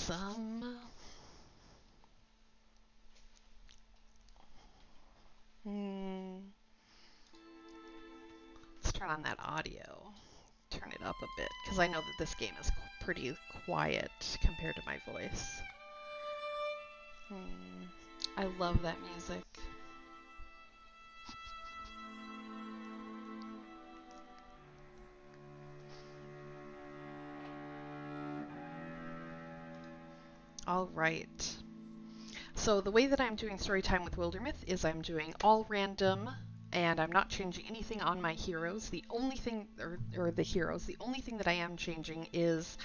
awesome. Let's turn on that audio. Turn it up a bit, because I know that this game is pretty quiet compared to my voice. I love that music. All right. So the way that I'm doing Storytime with Wildermyth is I'm doing all random, and I'm not changing anything on my heroes. The only thing, or the heroes, the only thing that I am changing is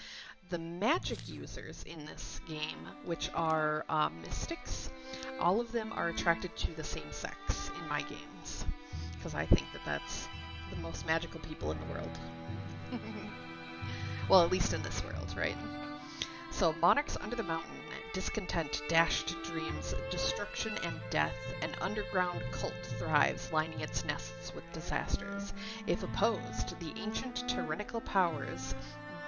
the magic users in this game, which are mystics. All of them are attracted to the same sex in my games, because I think that that's the most magical people in the world. Well, at least in this world, right? So, monarchs under the mountain, discontent, dashed dreams, destruction and death, an underground cult thrives, lining its nests with disasters. If opposed, the ancient tyrannical powers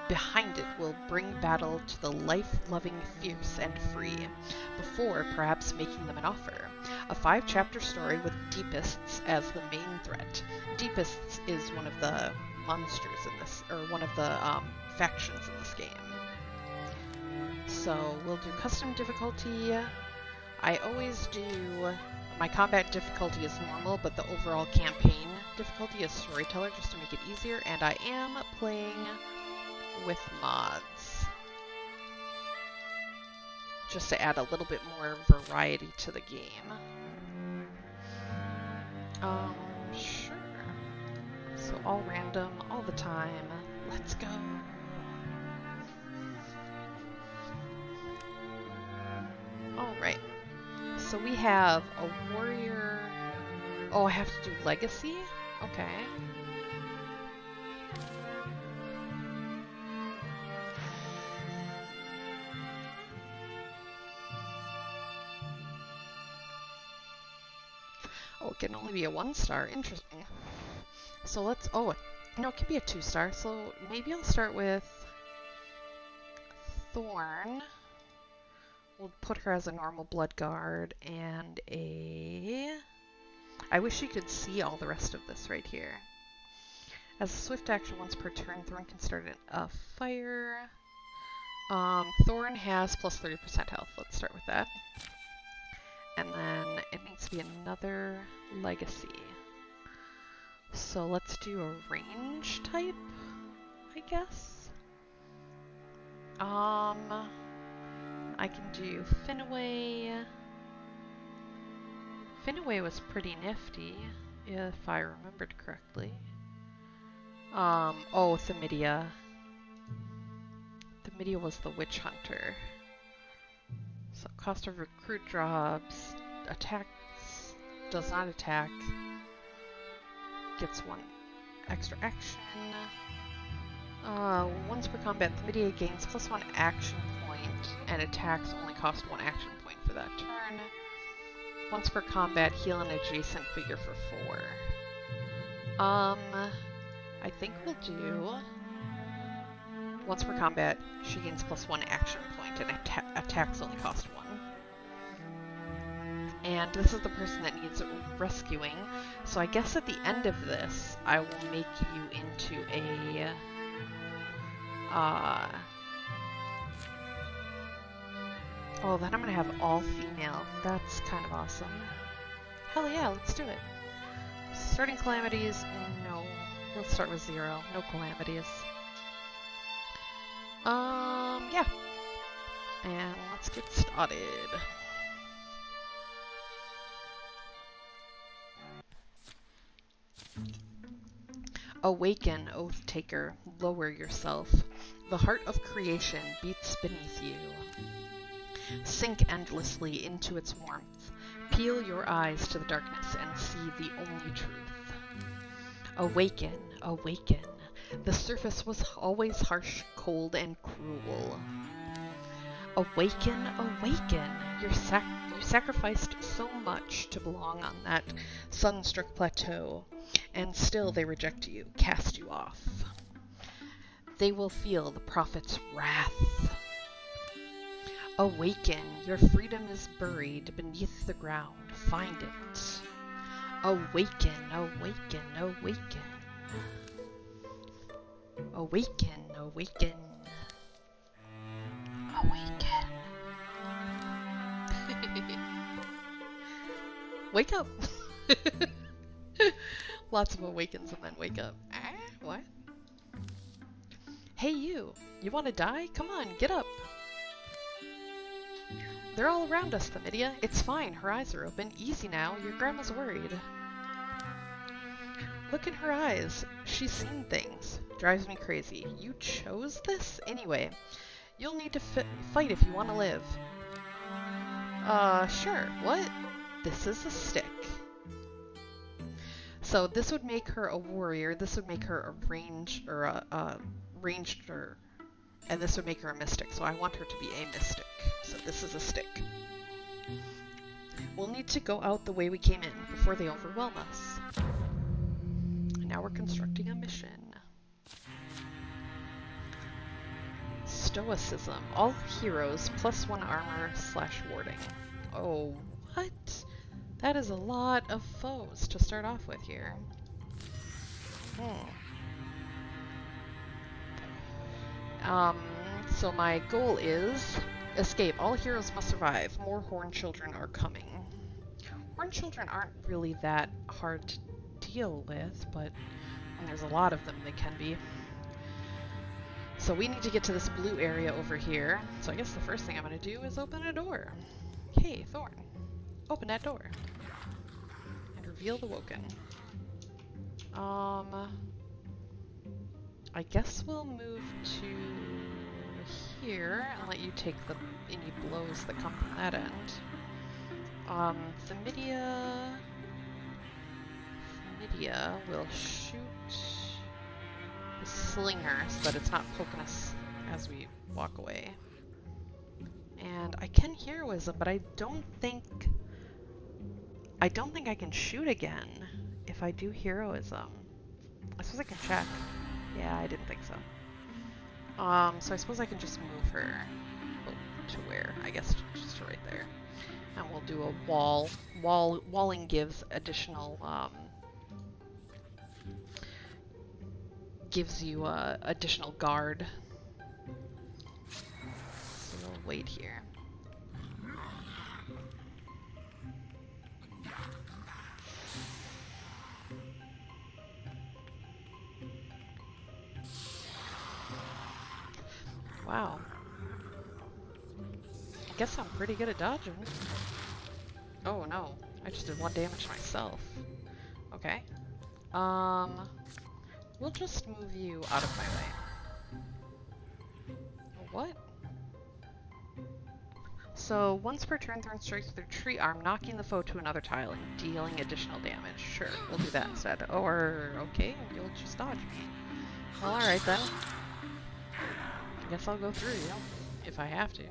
behind it will bring battle to the life-loving, fierce, and free, before perhaps making them an offer. A 5-chapter story with Deepists as the main threat. Deepists is one of the monsters in this, or one of the factions in this game. So we'll do custom difficulty. I always do, my combat difficulty is normal, but the overall campaign difficulty is storyteller, just to make it easier, and I am playing with mods, just to add a little bit more variety to the game. Sure. So all random, all the time. Let's go. Alright. So we have a warrior. Oh, I have to do legacy? Okay. Oh, it can only be a 1-star. Interesting. So let's... Oh, no, it can be a 2-star. So maybe I'll start with Thorn. We'll put her as a normal blood guard and a... I wish you could see all the rest of this right here. As a swift action once per turn, Thorn can start a fire. Thorn has plus 30% health. Let's start with that. And then it needs to be another legacy. So let's do a range type, I guess. I can do Finaway. Finaway was pretty nifty, if I remembered correctly. Oh, Themidia. Themidia was the witch hunter. So cost of recruit drops, attacks, does not attack, gets 1 extra action. Once per combat, Themidia gains plus 1 action point, and attacks only cost 1 action point for that turn. Once per combat, heal an adjacent figure for 4. I think we'll do... Once per combat, she gains plus 1 action point, and attacks only cost 1. And this is the person that needs rescuing, so I guess at the end of this, I will make you into a... Oh, then I'm gonna have all female. That's kind of awesome. Hell yeah, let's do it. Starting calamities, no. Let's start with 0. No calamities. Yeah. And let's get started. Awaken, Oath Taker, lower yourself. The heart of creation beats beneath you. Sink endlessly into its warmth. Peel your eyes to the darkness and see the only truth. Awaken, awaken. The surface was always harsh, cold, and cruel. Awaken, awaken. You sacrificed so much to belong on that sun-struck plateau, and still they reject you, cast you off. They will feel the prophet's wrath. Awaken, your freedom is buried beneath the ground. Find it. Awaken, awaken, awaken. Awaken, awaken. Awaken. Wake up. Lots of awakens and then wake up. What? Hey you want to die? Come on, get up. They're all around us, Thamidia. It's fine, her eyes are open. Easy now, your grandma's worried. Look in her eyes. She's seen things. Drives me crazy. You chose this? Anyway, you'll need to fight if you want to live. Sure. What? This is a stick. So this would make her a warrior, this would make her a ranged, or a ranger, and this would make her a mystic. So I want her to be a mystic. So this is a stick. We'll need to go out the way we came in before they overwhelm us. Now we're constructing a mission. Stoicism. All heroes +1 armor / warding. Oh, what? That is a lot of foes to start off with here. So my goal is escape. All heroes must survive. More horned children are coming. Horned children aren't really that hard to deal with, but when there's a lot of them, they can be. So we need to get to this blue area over here. So I guess the first thing I'm going to do is open a door. Hey, Thorn. Open that door. And reveal the Woken. I guess we'll move to here and let you take any blows that come from that end. Thamidia will shoot the slinger so that it's not poking us as we walk away. And I can heroism, but I don't think I can shoot again if I do heroism. I suppose I can check. Yeah, I didn't think so. So I suppose I can just move her to where? I guess just to right there. And we'll do a wall. Walling gives additional, gives you additional guard. So we'll wait here. Wow. I guess I'm pretty good at dodging. Oh no, I just did 1 damage to myself. Okay. We'll just move you out of my way. What? So, once per turn, Thorn strikes with their tree arm, knocking the foe to another tile and dealing additional damage. Sure, we'll do that instead. Or, okay, you'll just dodge me. Well, alright then. I guess I'll go through you, if I have to.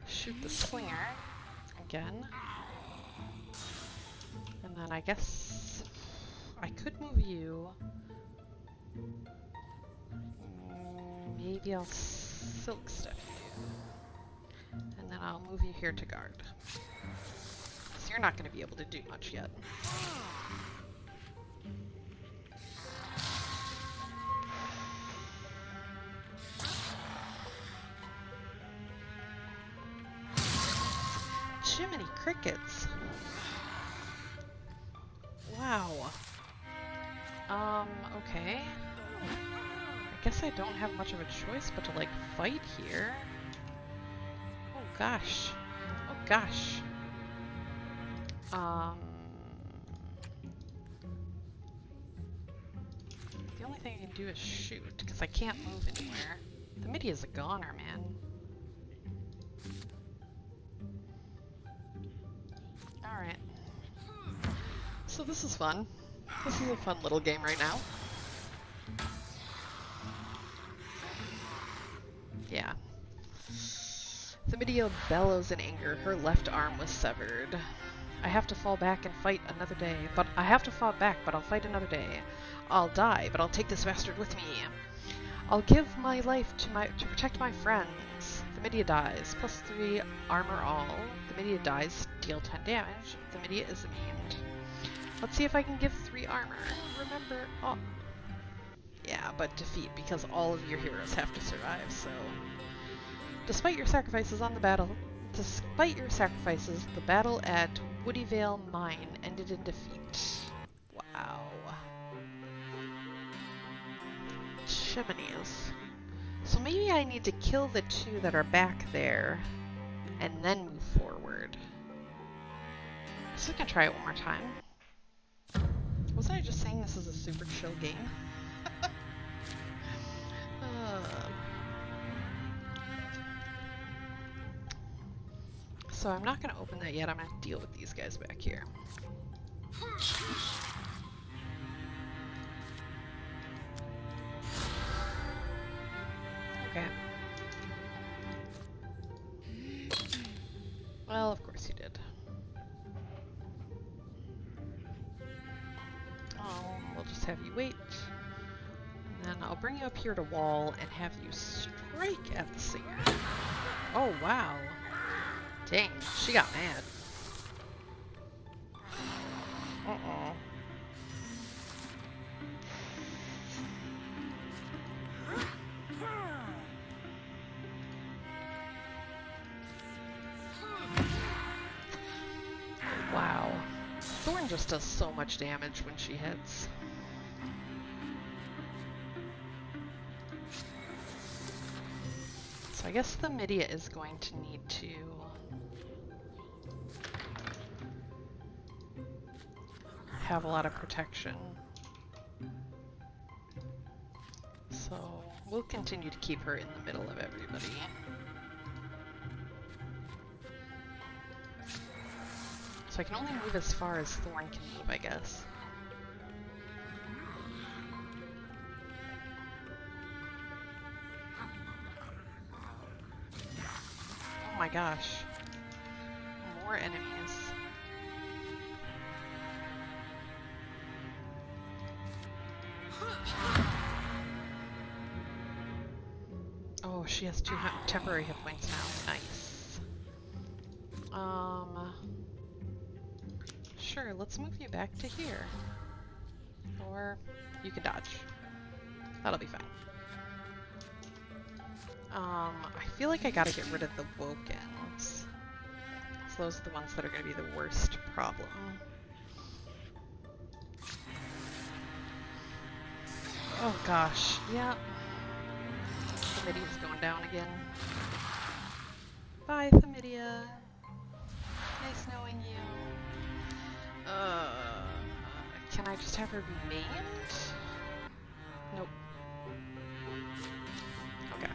Shoot the slinger again. And then I guess I could move you. Maybe I'll silk step you. And then I'll move you here to guard. So you're not going to be able to do much yet. Jiminy crickets. Wow. Okay. I guess I don't have much of a choice but to, like, fight here. Oh gosh. Oh gosh. The only thing I can do is shoot, because I can't move anywhere. The MIDI is a goner, man. Alright. So this is fun. This is a fun little game right now. Yeah. Thamidia bellows in anger. Her left arm was severed. I have to fall back and fight another day. But I'll fight another day. I'll die, but I'll take this bastard with me. I'll give my life to protect my friends. Thamidia dies. +3 armor all. Thamidia dies. Deal 10 damage. Thamidia is immune. Let's see if I can give 3 armor. Remember, oh. Yeah, but defeat because all of your heroes have to survive, so. Despite your sacrifices, the battle at Woodyvale Mine ended in defeat. Wow. Chimneys. So maybe I need to kill the 2 that are back there and then move forward. So we can try it one more time. Wasn't I just saying this is a super chill game? So I'm not going to open that yet. I'm going to deal with these guys back here. Okay. Well, of course you did. Oh, we'll just have you wait. And then I'll bring you up here to wall and have you strike at the singer. Oh, wow. Dang, she got mad. Uh-oh. Wow. Thorn just does so much damage when she hits. So I guess the Thamidia is going to need to have a lot of protection. So we'll continue to keep her in the middle of everybody. So I can only move as far as Thorn can move, I guess. Oh my gosh. More enemies. Oh, she has 2 temporary hit points now. Nice. Sure, let's move you back to here. Or you can dodge. That'll be fine. I feel like I gotta get rid of the Wokens. So those are the ones that are gonna be the worst problem. Oh gosh, yeah. Thamidia's going down again. Bye, Thamidia. Nice knowing you. Can I just have her be named? Nope. Okay.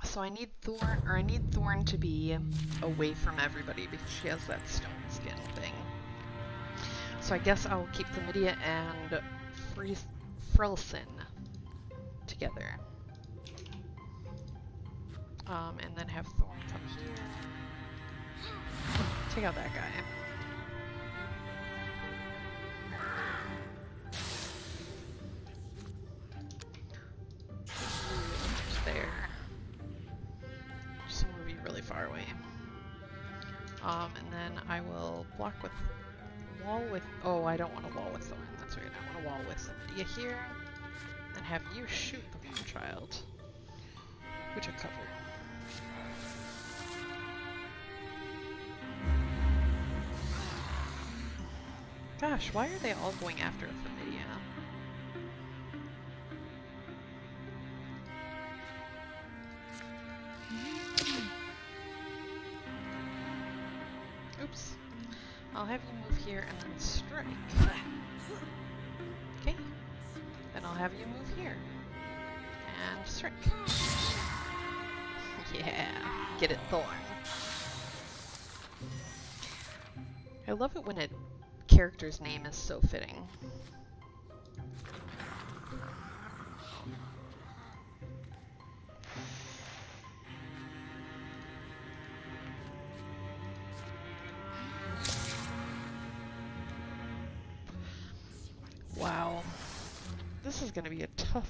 So I need Thorn to be away from everybody because she has that stone skin thing. So I guess I'll keep Thamidia and Frelson together. And then have Thorn come here. Take out that guy. There. Just move you really far away. And then I will block with wall with. Oh, I don't want to wall with Thorn. That's right. I want to wall with Thamidia here, and have you shoot the one child who took cover. Gosh, why are they all going after Thamidia? Oops. I'll have you move here and then strike. Okay. Then I'll have you move here. And strike. Yeah. Get it, Thorn. I love it when a character's name is so fitting. Wow. This is going to be a tough...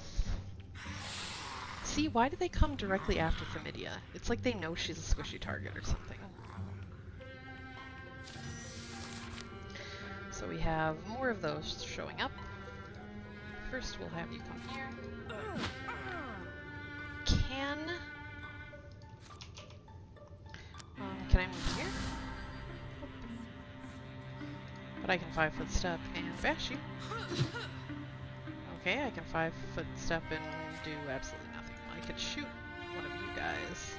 See, why do they come directly after Familia? It's like they know she's a squishy target or something. So we have more of those showing up. First, we'll have you come here. Can I move here? But I can 5-foot step and bash you. Okay, I can 5-foot step and do absolutely nothing. I could shoot one of you guys.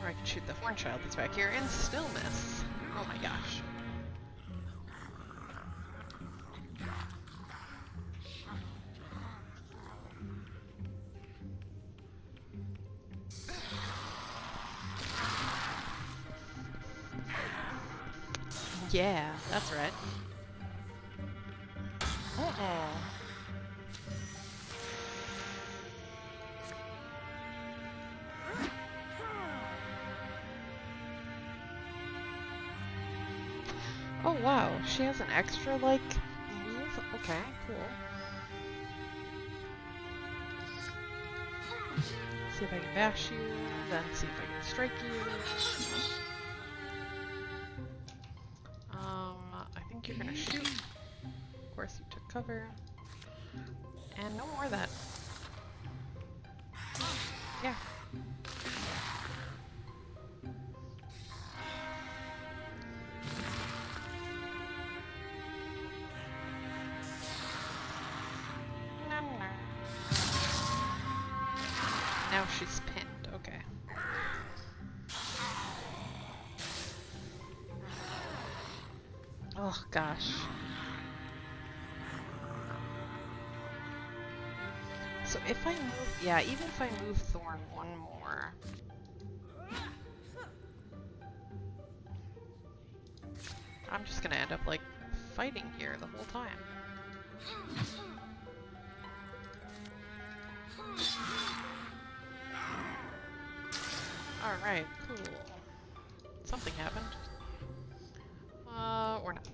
Or I could shoot the horn child that's back here and still miss. Oh my gosh. Yeah, that's right. Oh wow, she has an extra, like, move? Okay, cool. See if I can bash you, then see if I can strike you. I think you're gonna shoot. Of course you took cover. And no more of that. Yeah. Now she's pinned, okay. Oh gosh. So if I move, yeah, even if I move Thorn one more. I'm just gonna end up like fighting here the whole time. Alright, cool. Something happened. Or not.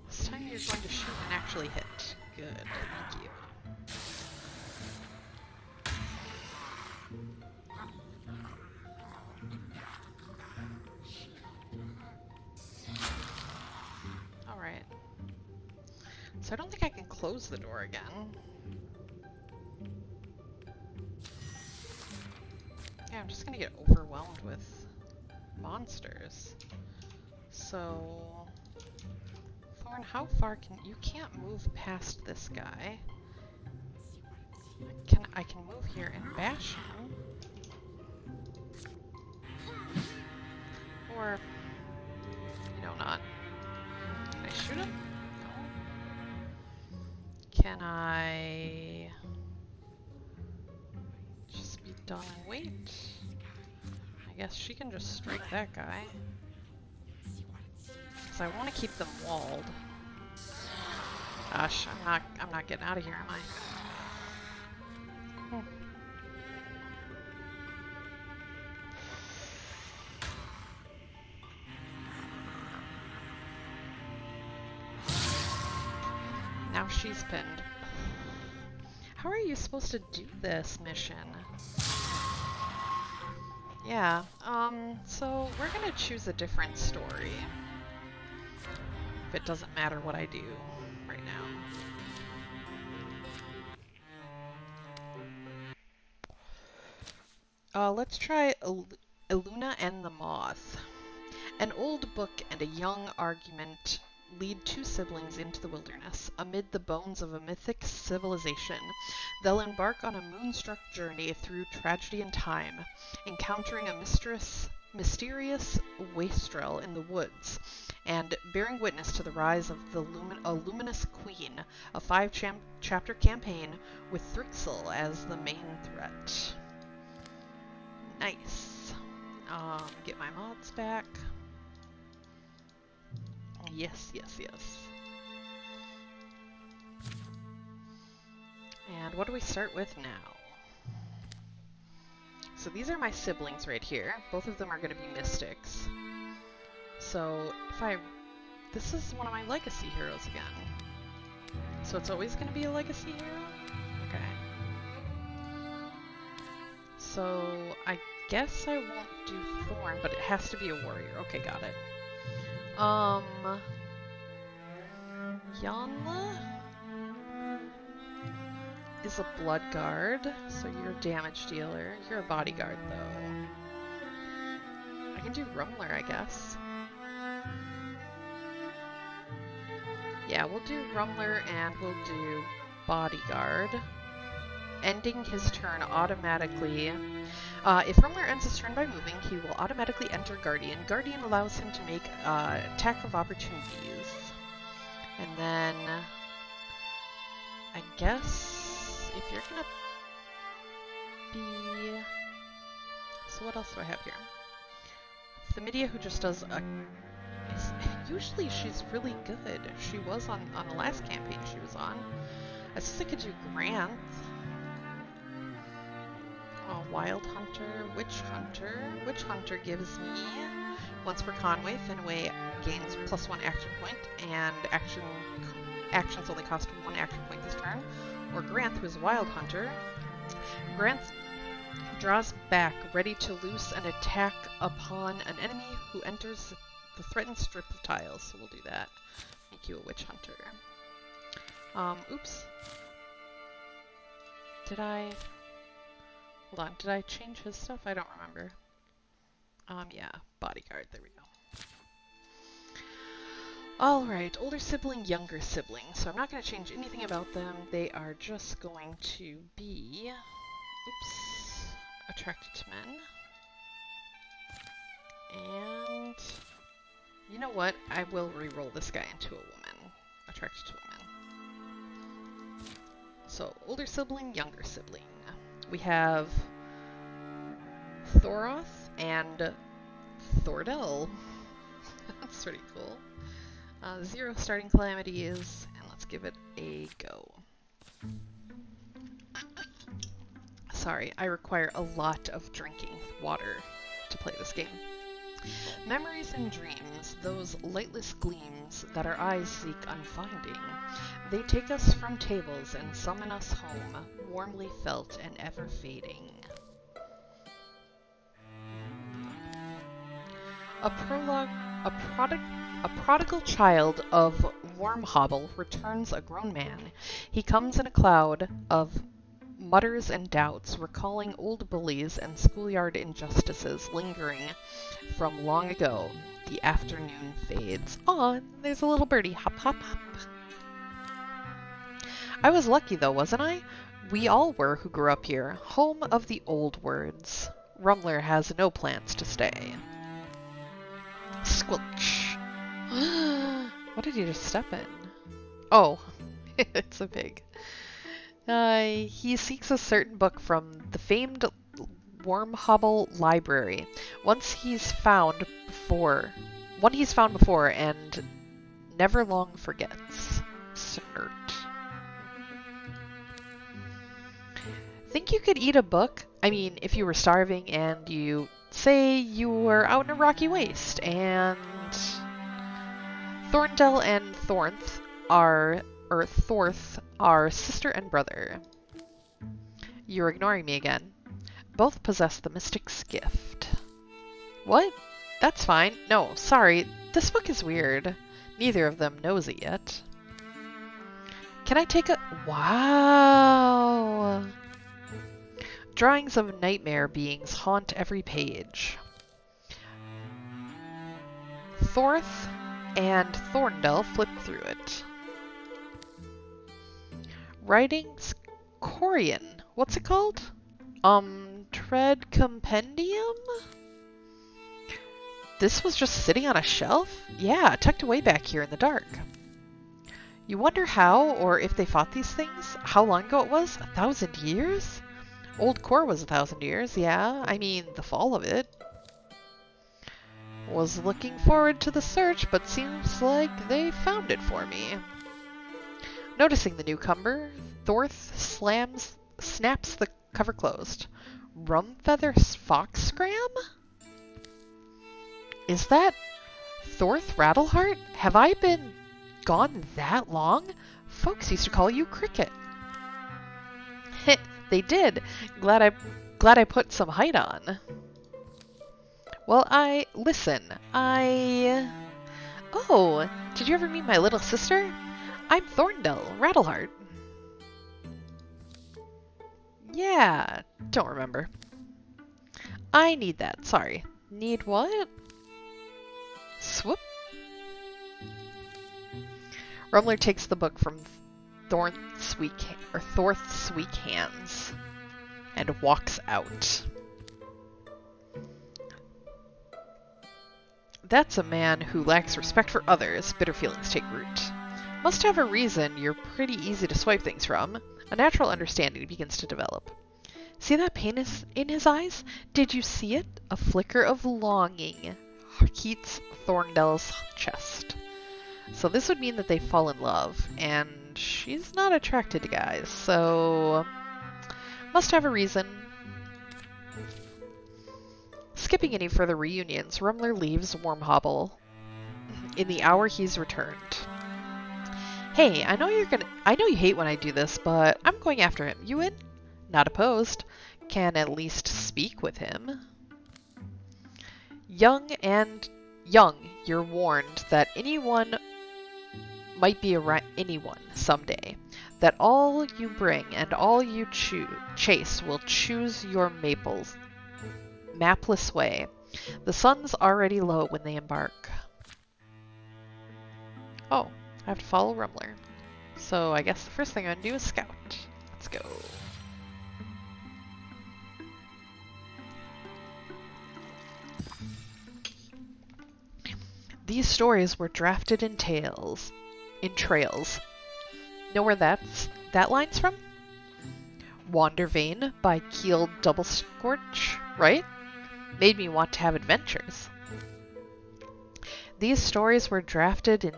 This time you're going to shoot and actually hit. Good, thank you. Alright. So I don't think I can close the door again. Yeah, I'm just gonna get overwhelmed with monsters. So, Thorn, how far can you can't move past this guy? I can move here and bash him, or not. Can I shoot him? No. Can I just be done and wait? I guess she can just strike that guy. Because I want to keep them walled. Gosh, I'm not getting out of here, am I? Now she's pinned. How are you supposed to do this mission? Yeah, so we're gonna choose a different story. If it doesn't matter what I do right now. Let's try Illuna and the Moth. An old book and a young argument lead two siblings into the wilderness. Amid the bones of a mythic civilization, they'll embark on a moonstruck journey through tragedy and time, encountering a mysterious wastrel in the woods, and bearing witness to the rise of the luminous queen, a 5-chapter campaign with Thrixel as the main threat. Nice. Get my mods back. Yes, yes, yes. And what do we start with now? So these are my siblings right here. Both of them are going to be mystics. So this is one of my legacy heroes again. So it's always going to be a legacy hero? Okay. So I guess I won't do Thorn, but it has to be a warrior. Okay, got it. Yanla is a blood guard, so you're a damage dealer. You're a bodyguard, though. I can do Rumler, I guess. Yeah, we'll do Rumler and we'll do bodyguard. Ending his turn automatically. If Rumler ends his turn by moving, he will automatically enter Guardian. Guardian allows him to make attack of opportunities. And then, I guess, if you're gonna be... So what else do I have here? Themidia, who just does a... Usually she's really good. She was on the last campaign she was on. I suppose I could do Grant. Oh, Wild Hunter, Witch Hunter. Witch Hunter gives me, once per Conway, Fenway gains +1 action point, and actions only cost 1 action point this turn. Or Grant, who is Wild Hunter. Grant draws back, ready to loose an attack upon an enemy who enters the threatened strip of tiles. So we'll do that. Make you a Witch Hunter. Oops. Hold on, did I change his stuff? I don't remember. Yeah, bodyguard, there we go. Alright, older sibling, younger sibling. So I'm not going to change anything about them. They are just going to be, oops, attracted to men. And, you know what? I will re-roll this guy into a woman. Attracted to women. So, older sibling, younger sibling. We have Thoroth and Thordell. That's pretty cool. 0 starting calamities, and let's give it a go. Sorry, I require a lot of drinking water to play this game. Memories and dreams, those lightless gleams that our eyes seek unfinding, they take us from tables and summon us home, warmly felt and ever fading. A prodigal child of Wormhobble returns a grown man. He comes in a cloud of mutters and doubts, recalling old bullies and schoolyard injustices lingering from long ago. The afternoon fades. Aw, there's a little birdie. Hop, hop, hop. I was lucky though, wasn't I? We all were who grew up here. Home of the old words. Rumler has no plans to stay. Squelch. What did you just step in? Oh, it's a pig. He seeks a certain book from the famed Wormhobble library. One he's found before and never long forgets. Snert. Think you could eat a book? I mean, if you were starving and you say you were out in a rocky waste, and Thorndell and Thorth are sister and brother. You're ignoring me again. Both possess the mystic's gift. What? That's fine. No, sorry. This book is weird. Neither of them knows it yet. Can I take a... Wow! Drawings of nightmare beings haunt every page. Thorth and Thorndell flip through it. Writings Corian. What's it called? Tread Compendium? This was just sitting on a shelf? Yeah, tucked away back here in the dark. You wonder how, or if they fought these things? How long ago it was? 1,000 years? Old Core was 1,000 years, yeah. I mean, the fall of it. Was looking forward to the search, but seems like they found it for me. Noticing the newcomer, Thorth snaps the cover closed. Rumfeather Foxgram? Is that Thorth Rattleheart? Have I been gone that long? Folks used to call you Cricket. They did. Glad I put some height on. Well, Oh, did you ever meet my little sister? I'm Thorndell Rattleheart. Yeah, don't remember. I need that, sorry. Need what? Swoop. Rumler takes the book from Thorth's weak hands and walks out. That's a man who lacks respect for others. Bitter feelings take root. Must have a reason you're pretty easy to swipe things from. A natural understanding begins to develop. See that pain in his eyes? Did you see it? A flicker of longing heats Thorndell's chest. So this would mean that they fall in love, and she's not attracted to guys, so must have a reason. Skipping any further reunions, Rumler leaves Wormhobble in the hour he's returned. Hey, I know you hate when I do this, but I'm going after him. You in? Not opposed. Can at least speak with him. Young, you're warned that anyone might be anyone someday. That all you bring and all you chase will choose your mapless way. The sun's already low when they embark. Oh, I have to follow Rumler. So I guess the first thing I'm gonna do is scout. Let's go. These stories were drafted in trails. Know where that line's from? Wandervane by Keeled Doublescorch, right? Made me want to have adventures. These stories were drafted in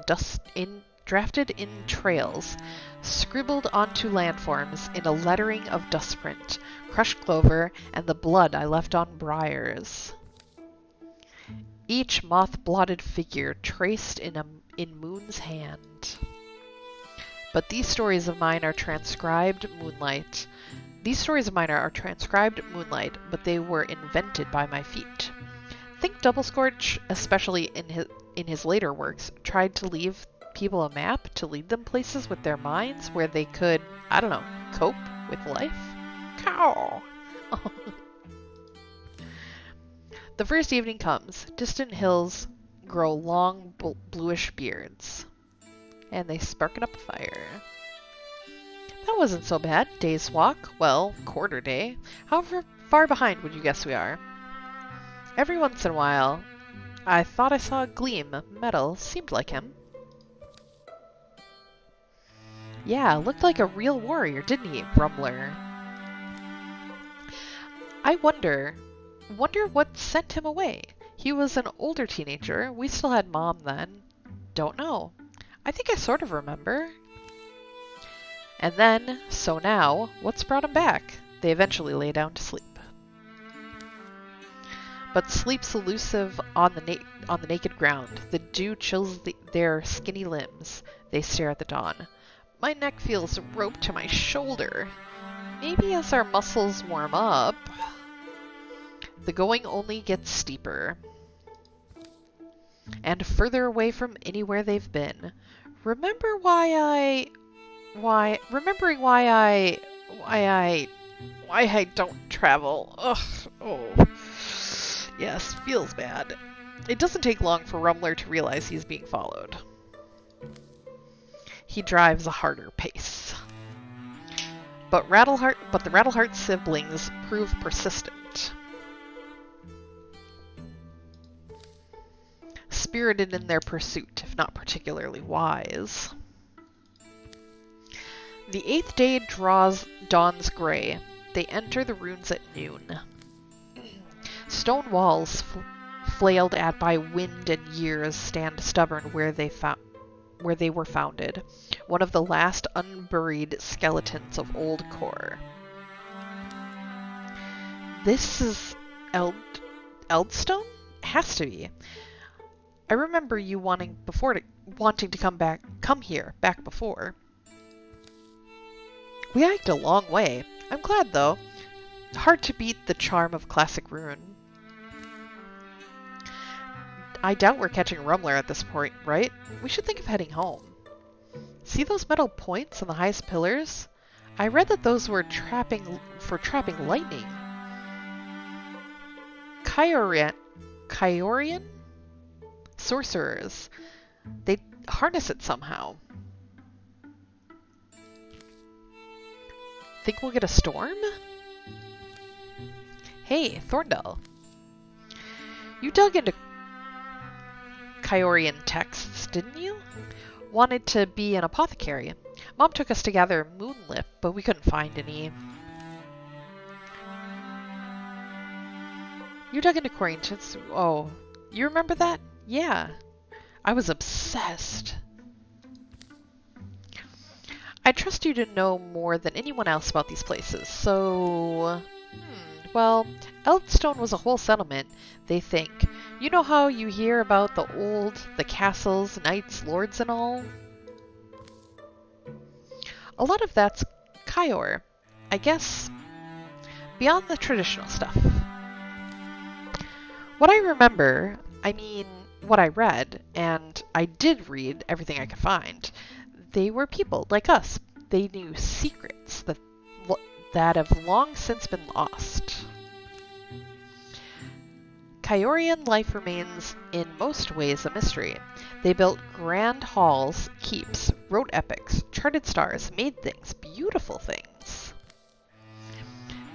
trails, scribbled onto landforms in a lettering of dustprint, crushed clover, and the blood I left on briars. Each moth-blotted figure traced in Moon's hand. But these stories of mine are transcribed moonlight. But they were invented by my feet. Think Doublescorch, especially in his later works, tried to leave people a map to lead them places with their minds where they could, I don't know, cope with life? Cow! The first evening comes. Distant hills grow long bluish beards. And they sparken up a fire. That wasn't so bad. Day's walk. Well, quarter day. How far behind would you guess we are? Every once in a while, I thought I saw a gleam. Metal seemed like him. Yeah, looked like a real warrior, didn't he, Rumler? I wonder what sent him away. He was an older teenager. We still had Mom then. Don't know. I think I sort of remember. And then, so now, what's brought him back? They eventually lay down to sleep. But sleep's elusive on the naked ground. The dew chills their skinny limbs. They stare at the dawn. My neck feels roped to my shoulder. Maybe as our muscles warm up. The going only gets steeper. And further away from anywhere they've been. Remembering why I don't travel. Ugh. Oh. Yes, feels bad. It doesn't take long for Rumler to realize he's being followed. He drives a harder pace. But the Rattleheart siblings prove persistent. Spirited in their pursuit, if not particularly wise. The 8th day dawns gray. They enter the ruins at noon. Stone walls, flailed at by wind and years, stand stubborn where they were founded. One of the last unburied skeletons of old Kor. This is Eldstone? Has to be. I remember you wanting to come here back before. We hiked a long way. I'm glad though. Hard to beat the charm of classic ruin. I doubt we're catching a rumbler at this point, right? We should think of heading home. See those metal points on the highest pillars? I read that those were trapping lightning. Kyorian? Sorcerers. They harness it somehow. Think we'll get a storm? Hey, Thorndale. You dug into Kyorian texts, didn't you? Wanted to be an apothecary. Mom took us to gather moonlip, but we couldn't find any. You dug into Kyorian texts? Oh, you remember that? Yeah. I was obsessed. I trust you to know more than anyone else about these places, so... Well, Eldstone was a whole settlement, they think. You know how you hear about the castles, knights, lords, and all? A lot of that's Kyor, I guess, beyond the traditional stuff. What I remember, I mean, what I read, and I did read everything I could find, they were people like us. They knew secrets that have long since been lost. Kyorian life remains in most ways a mystery. They built grand halls, keeps, wrote epics, charted stars, made things, beautiful things.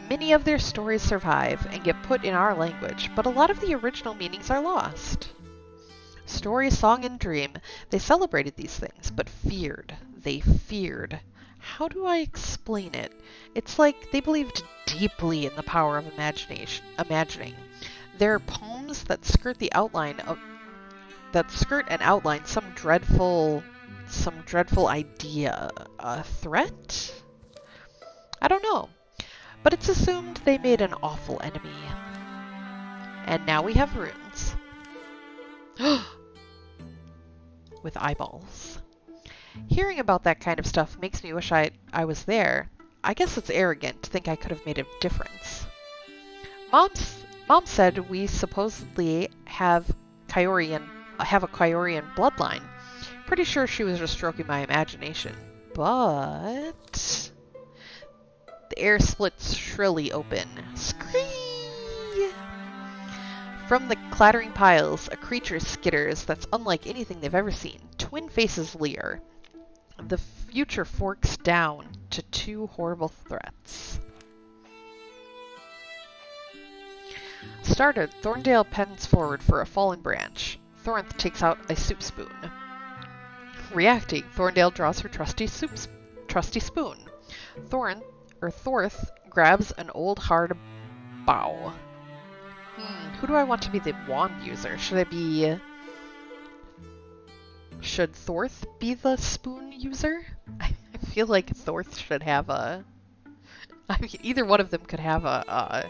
Many of their stories survive and get put in our language, but a lot of the original meanings are lost. Story, song, and dream, they celebrated these things, but feared. They feared. How do I explain it? It's like they believed deeply in the power of imagining. There are poems that skirt and outline some dreadful idea. A threat? I don't know. But it's assumed they made an awful enemy. And now we have runes. With eyeballs. Hearing about that kind of stuff makes me wish I was there. I guess it's arrogant to think I could have made a difference. Mom said we supposedly have a Kyorian bloodline. Pretty sure she was just stroking my imagination. But... The air splits shrilly open. Scream! From the clattering piles, a creature skitters that's unlike anything they've ever seen. Twin faces leer. The future forks down to two horrible threats. Started, Thorndale pens forward for a fallen branch. Thornth takes out a soup spoon. Reacting, Thorndale draws her trusty spoon. Thorth grabs an old hard bough. Who do I want to be the wand user? Should Thorth be the spoon user? I feel like Thorth should have either one of them could have a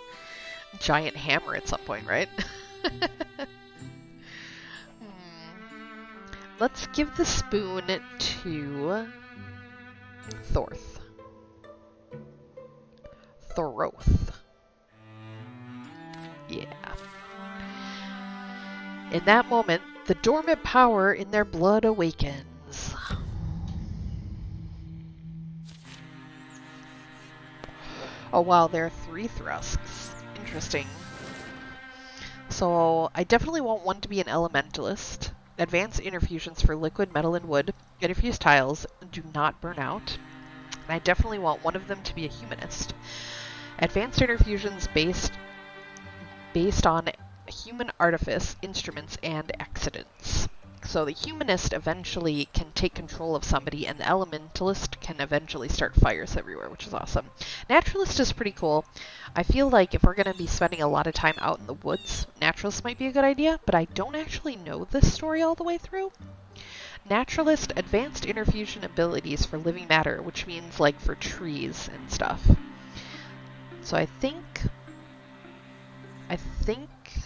giant hammer at some point, right? Let's give the spoon to Thorth. Thoroth. Yeah. In that moment, the dormant power in their blood awakens. Oh wow, there are 3 Thrusks. Interesting. So, I definitely want one to be an elementalist. Advanced interfusions for liquid, metal, and wood. Interfused tiles do not burn out. And I definitely want one of them to be a humanist. Advanced interfusions based on human artifice, instruments, and accidents. So the humanist eventually can take control of somebody, and the elementalist can eventually start fires everywhere, which is awesome. Naturalist is pretty cool. I feel like if we're going to be spending a lot of time out in the woods, naturalist might be a good idea, but I don't actually know this story all the way through. Naturalist, advanced interfusion abilities for living matter, which means like for trees and stuff. So I think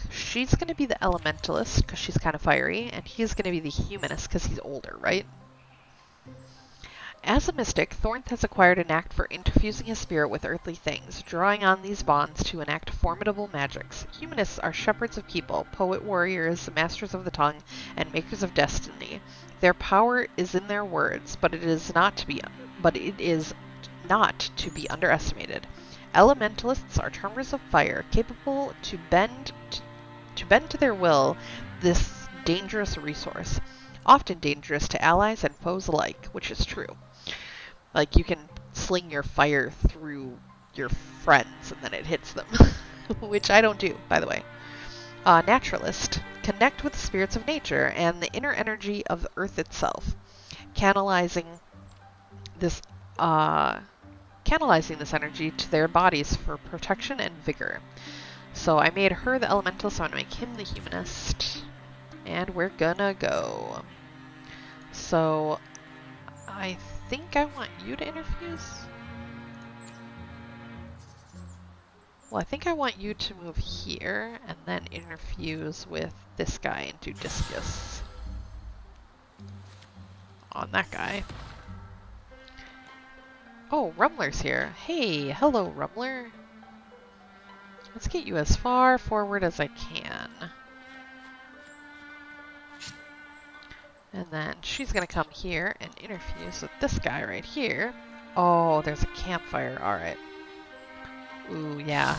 she's going to be the elementalist because she's kind of fiery, and he's going to be the humanist because he's older, right? As a mystic, Thornth has acquired a knack for interfusing his spirit with earthly things, drawing on these bonds to enact formidable magics. Humanists are shepherds of people, poet warriors, masters of the tongue, and makers of destiny. Their power is in their words, but it is not to be underestimated. Elementalists are charmers of fire, capable to bend to their will this dangerous resource, often dangerous to allies and foes alike, which is true. Like, you can sling your fire through your friends and then it hits them, which I don't do, by the way. Naturalist, connect with the spirits of nature and the inner energy of the earth itself, canalizing this energy to their bodies for protection and vigor. So I made her the elemental, so I'm going to make him the humanist. And we're gonna go. So I think I want you to interfuse. Well, I think I want you to move here and then interfuse with this guy and do discus on that guy. Oh, Rumler's here. Hey, hello, Rumler. Let's get you as far forward as I can. And then she's gonna come here and interfuse with this guy right here. Oh, there's a campfire. Alright. Ooh, yeah.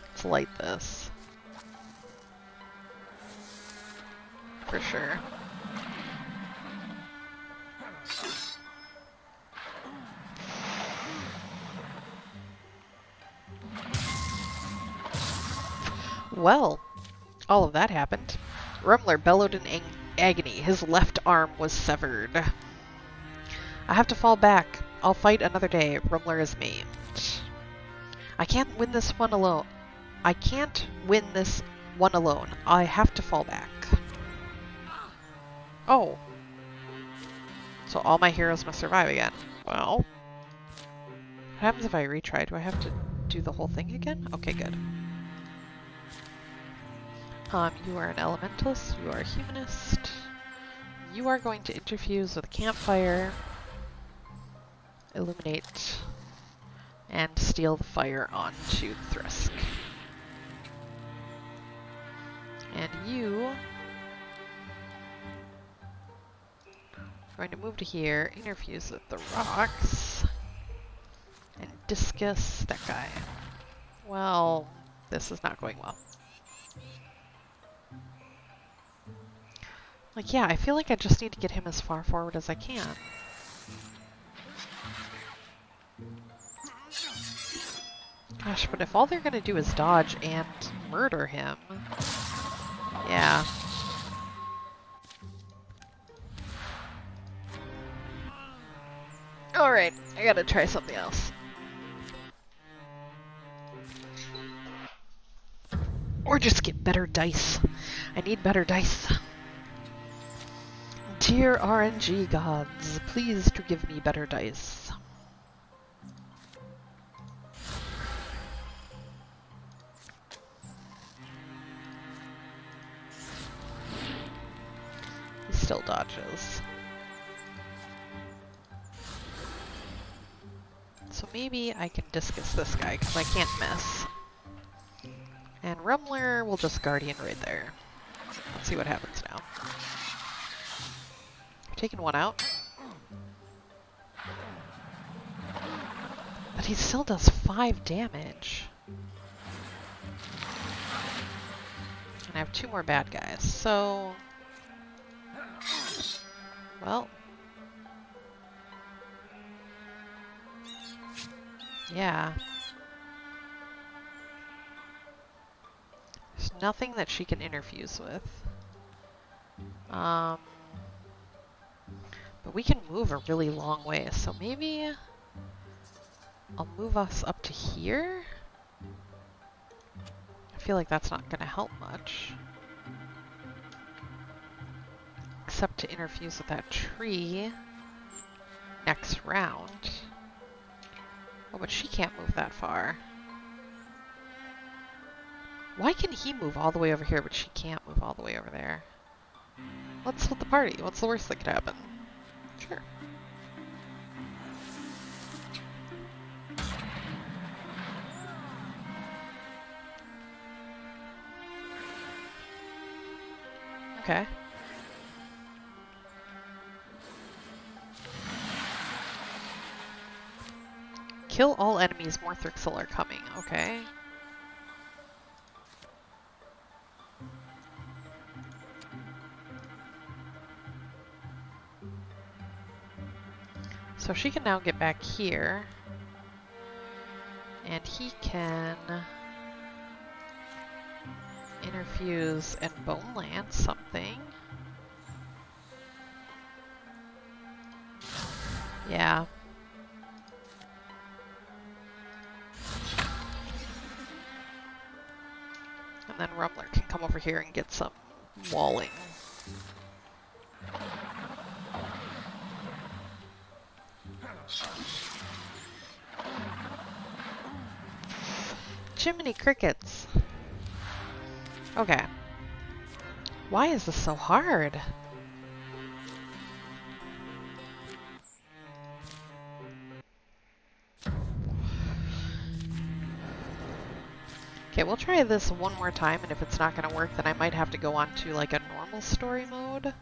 Let's light this. For sure. Well, all of that happened. Rumler bellowed in agony. His left arm was severed. I have to fall back. I'll fight another day. Rumler is maimed. I can't win this one alone. I have to fall back. Oh. So all my heroes must survive again. Well. What happens if I retry? Do I have to do the whole thing again? Okay, good. You are an elementalist. You are a humanist. You are going to interfuse with a campfire, illuminate, and steal the fire onto Thrisk. And you are going to move to here, interfuse with the rocks, and discus that guy. Well, this is not going well. Like, yeah, I feel like I just need to get him as far forward as I can. Gosh, but if all they're gonna do is dodge and murder him... Yeah. Alright, I gotta try something else. Or just get better dice. I need better dice. Dear RNG gods, please to give me better dice. He still dodges. So maybe I can discus this guy because I can't miss. And Rumler will just Guardian right there. Let's see what happens now. Taking one out. But he still does 5 damage. And I have 2 more bad guys, so... Well... Yeah. There's nothing that she can interfuse with. But we can move a really long way, so maybe I'll move us up to here? I feel like that's not going to help much. Except to interfuse with that tree next round. Oh, but she can't move that far. Why can he move all the way over here, but she can't move all the way over there? Let's split the party. What's the worst that could happen? Sure. Okay. Kill all enemies, more Thrixel are coming. Okay. So she can now get back here. And he can interfuse and bone lance something. Yeah. And then Rumbler can come over here and get some walling. Jiminy crickets. Okay. Why is this so hard? Okay, we'll try this one more time, and if it's not going to work, then I might have to go on to like a normal story mode.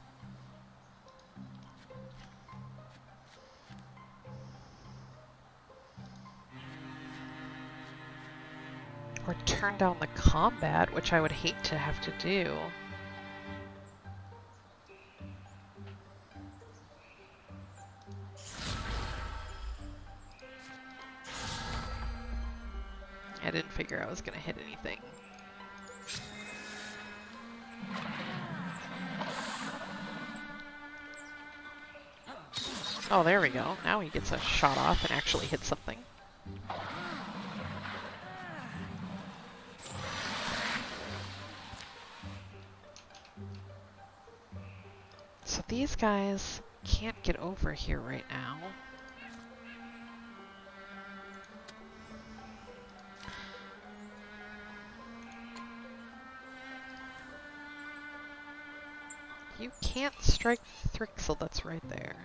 Or turn down the combat, which I would hate to have to do. I didn't figure I was going to hit anything. Oh, there we go. Now he gets a shot off and actually hits something. So these guys can't get over here right now. You can't strike Thrixel that's right there.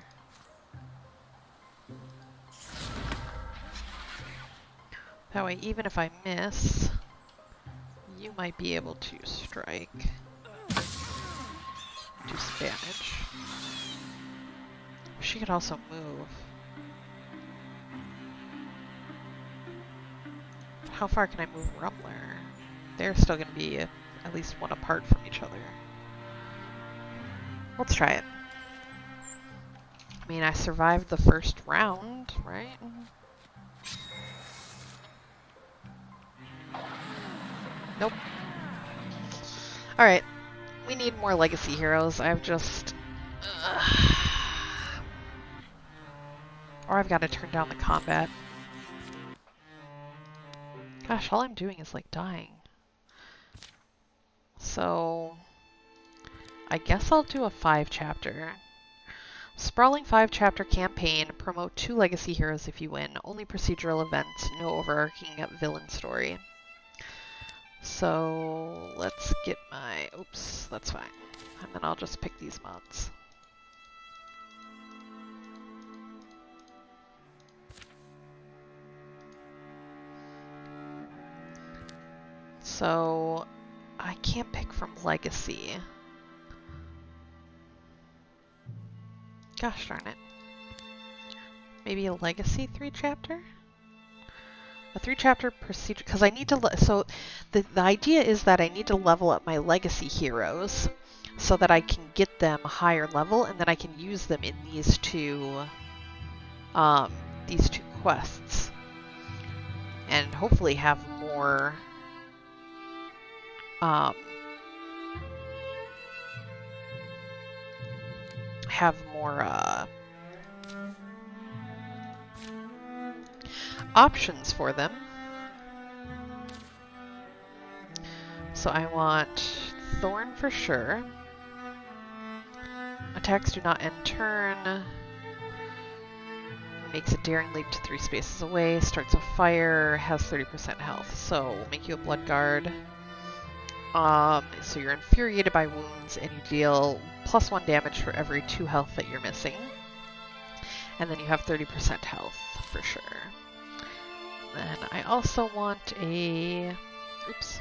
That way, even if I miss, you might be able to strike. Do some damage. She could also move. How far can I move Rumbler? They're still going to be at least one apart from each other. Let's try it. I mean, I survived the first round, right? Nope. Alright. We need more legacy heroes. I've just... Or I've got to turn down the combat. Gosh, all I'm doing is like dying. So... I guess I'll do a 5-chapter. Sprawling 5-chapter campaign. Promote 2 legacy heroes if you win. Only procedural events. No overarching villain story. So let's get my... Oops, that's fine. And then I'll just pick these mods. So I can't pick from legacy. Gosh darn it. Maybe a legacy 3-chapter? A 3-chapter procedure, because I need to, so the idea is that I need to level up my legacy heroes so that I can get them higher level, and then I can use them in these two quests. And hopefully have more, options for them. So I want Thorn for sure. Attacks do not end turn. Makes a daring leap to 3 spaces away. Starts a fire. Has 30% health. So we'll make you a Blood Guard. So you're infuriated by wounds, and you deal +1 damage for every 2 health that you're missing. And then you have 30% health, for sure. Then I also want a... Oops.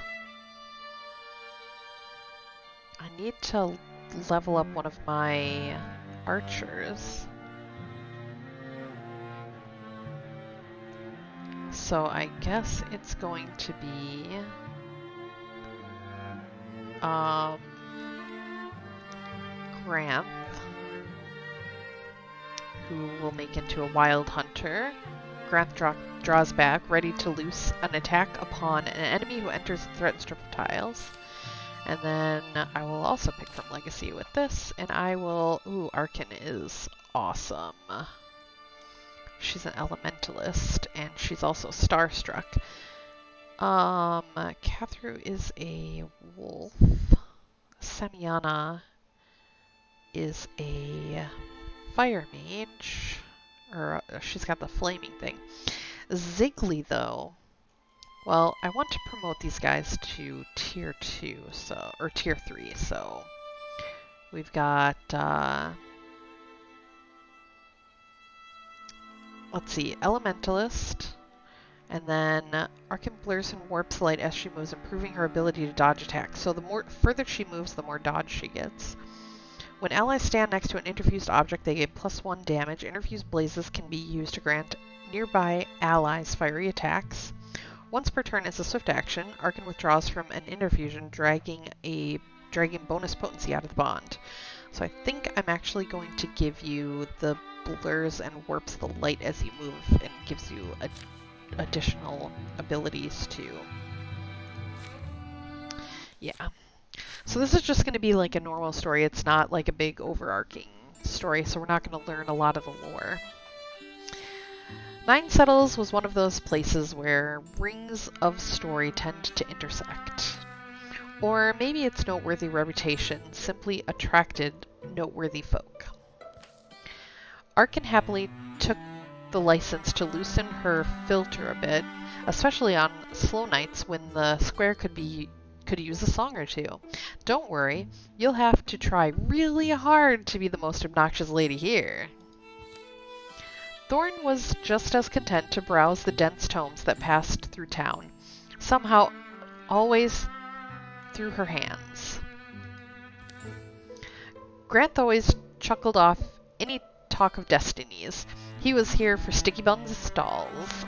I need to level up one of my archers. So I guess it's going to be... Granth, who will make into a wild hunter. Granth draws back, ready to loose an attack upon an enemy who enters and threatens triple tiles. And then I will also pick from Legacy with this, and I will... Ooh, Arkin is awesome. She's an elementalist, and she's also starstruck. Cathru is a wolf. Semiana is a fire mage, or she's got the flaming thing. Ziggly, though, well, I want to promote these guys to tier 2, so, or tier 3, so we've got, let's see, Elementalist, and then Arkin blurs and warps light as she moves, improving her ability to dodge attacks. So the more further she moves, the more dodge she gets. When allies stand next to an interfused object, they gain +1 damage. Interfused blazes can be used to grant nearby allies fiery attacks. Once per turn as a swift action, Arkin withdraws from an interfusion, dragging bonus potency out of the bond. So I think I'm actually going to give you the blurs and warps the light as you move, and gives you additional abilities too. Yeah. So this is just going to be like a normal story. It's not like a big overarching story, so we're not going to learn a lot of the lore. Nine Settles was one of those places where rings of story tend to intersect. Or maybe its noteworthy reputation simply attracted noteworthy folk. Arkin happily took the license to loosen her filter a bit, especially on slow nights when the square could use a song or two. Don't worry, you'll have to try really hard to be the most obnoxious lady here. Thorn was just as content to browse the dense tomes that passed through town, somehow always through her hands. Granth always chuckled off any talk of destinies. He was here for Sticky Buns' stalls.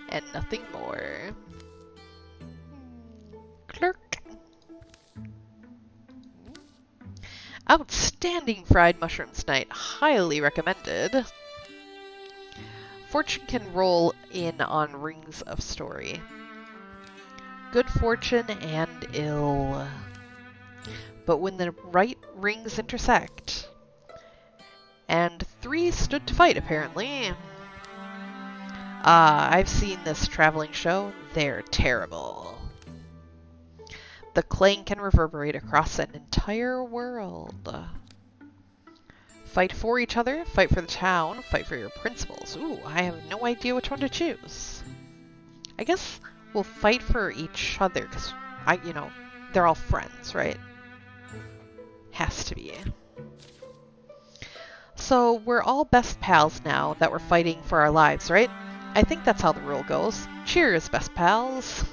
And nothing more. Clerk. Outstanding fried mushrooms tonight. Highly recommended. Fortune can roll in on rings of story. Good fortune and ill. But when the right rings intersect... And 3 stood to fight, apparently. I've seen this traveling show. They're terrible. The clang can reverberate across an entire world. Fight for each other, fight for the town, fight for your principles. Ooh, I have no idea which one to choose. I guess we'll fight for each other, because, they're all friends, right? Has to be. So we're all best pals now that we're fighting for our lives, right? I think that's how the rule goes. Cheers, best pals.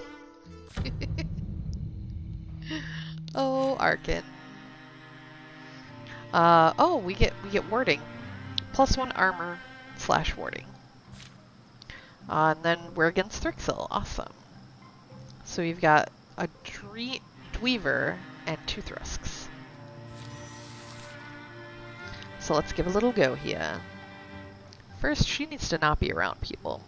Oh, Arkin. We get warding. +1 armor / warding. And then we're against Thrixil. Awesome. So we've got a Dweaver and 2 Thrusks. So let's give a little go here. First, she needs to not be around people.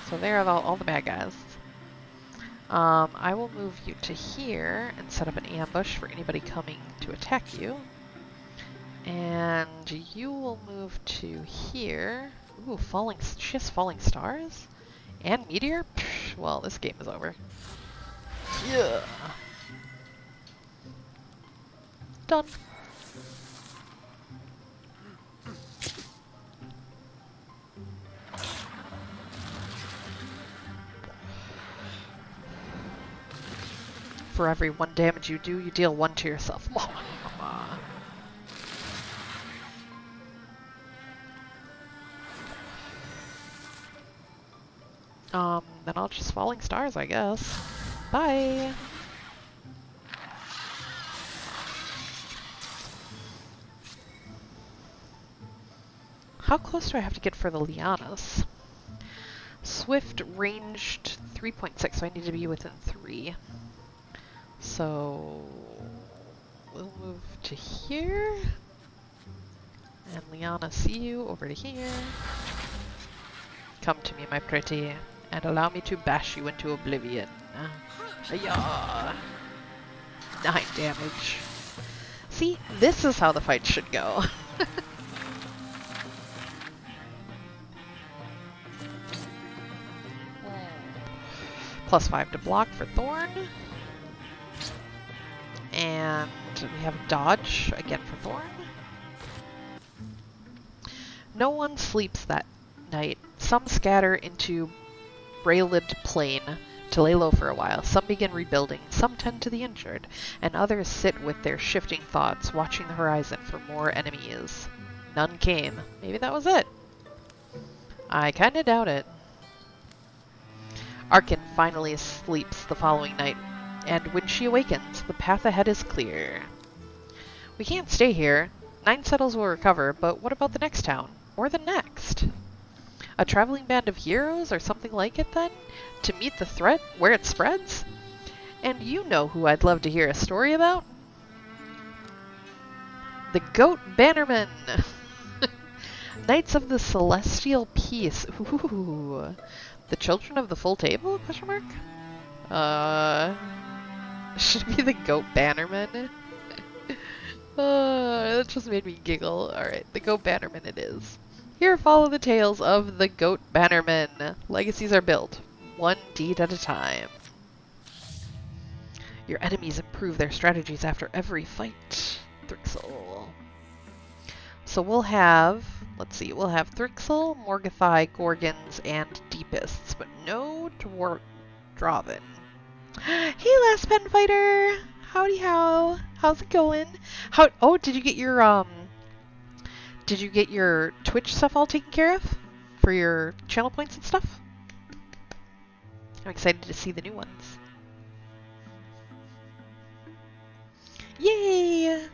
So there are all the bad guys. I will move you to here and set up an ambush for anybody coming to attack you. And you will move to here. Ooh, she has falling stars? And meteor? Psh, well, this game is over. Yeah. Done. For every 1 damage you do, you deal 1 to yourself. Then I'll just Falling Stars, I guess. Bye! How close do I have to get for the lianas? Swift ranged 3.6, so I need to be within 3. So we'll move to here. And Liana, see you over to here. Come to me, my pretty, and allow me to bash you into oblivion. Ayah! 9 damage. See, this is how the fight should go. +5 to block for Thorn. And we have dodge again for Thorn. No one sleeps that night. Some scatter into Braylid Plain to lay low for a while. Some begin rebuilding. Some tend to the injured. And others sit with their shifting thoughts, watching the horizon for more enemies. None came. Maybe that was it. I kinda doubt it. Arkin finally sleeps the following night, and when she awakens, the path ahead is clear. We can't stay here. 9 settles will recover, but what about the next town? Or the next? A traveling band of heroes or something like it then? To meet the threat where it spreads? And you know who I'd love to hear a story about? The Goat Bannermen! Knights of the Celestial Peace. Ooh. The Children of the Full Table? Question mark? Should be the Goat Bannermen. That just made me giggle. Alright, the Goat Bannermen it is. Here follow the tales of the Goat Bannermen. Legacies are built, 1 deed at a time. Your enemies improve their strategies after every fight. Thrixel. So we'll have, let's see, we'll have Thrixel, Morgathai, Gorgons, and Deepists, but no Draven. Hey, Last Pen Fighter! Howdy how? How's it going? Oh, did you get your Twitch stuff all taken care of? For your channel points and stuff? I'm excited to see the new ones. Yay!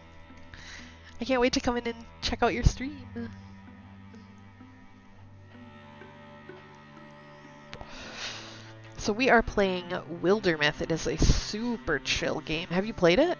I can't wait to come in and check out your stream. So we are playing Wildermyth. It is a super chill game. Have you played it?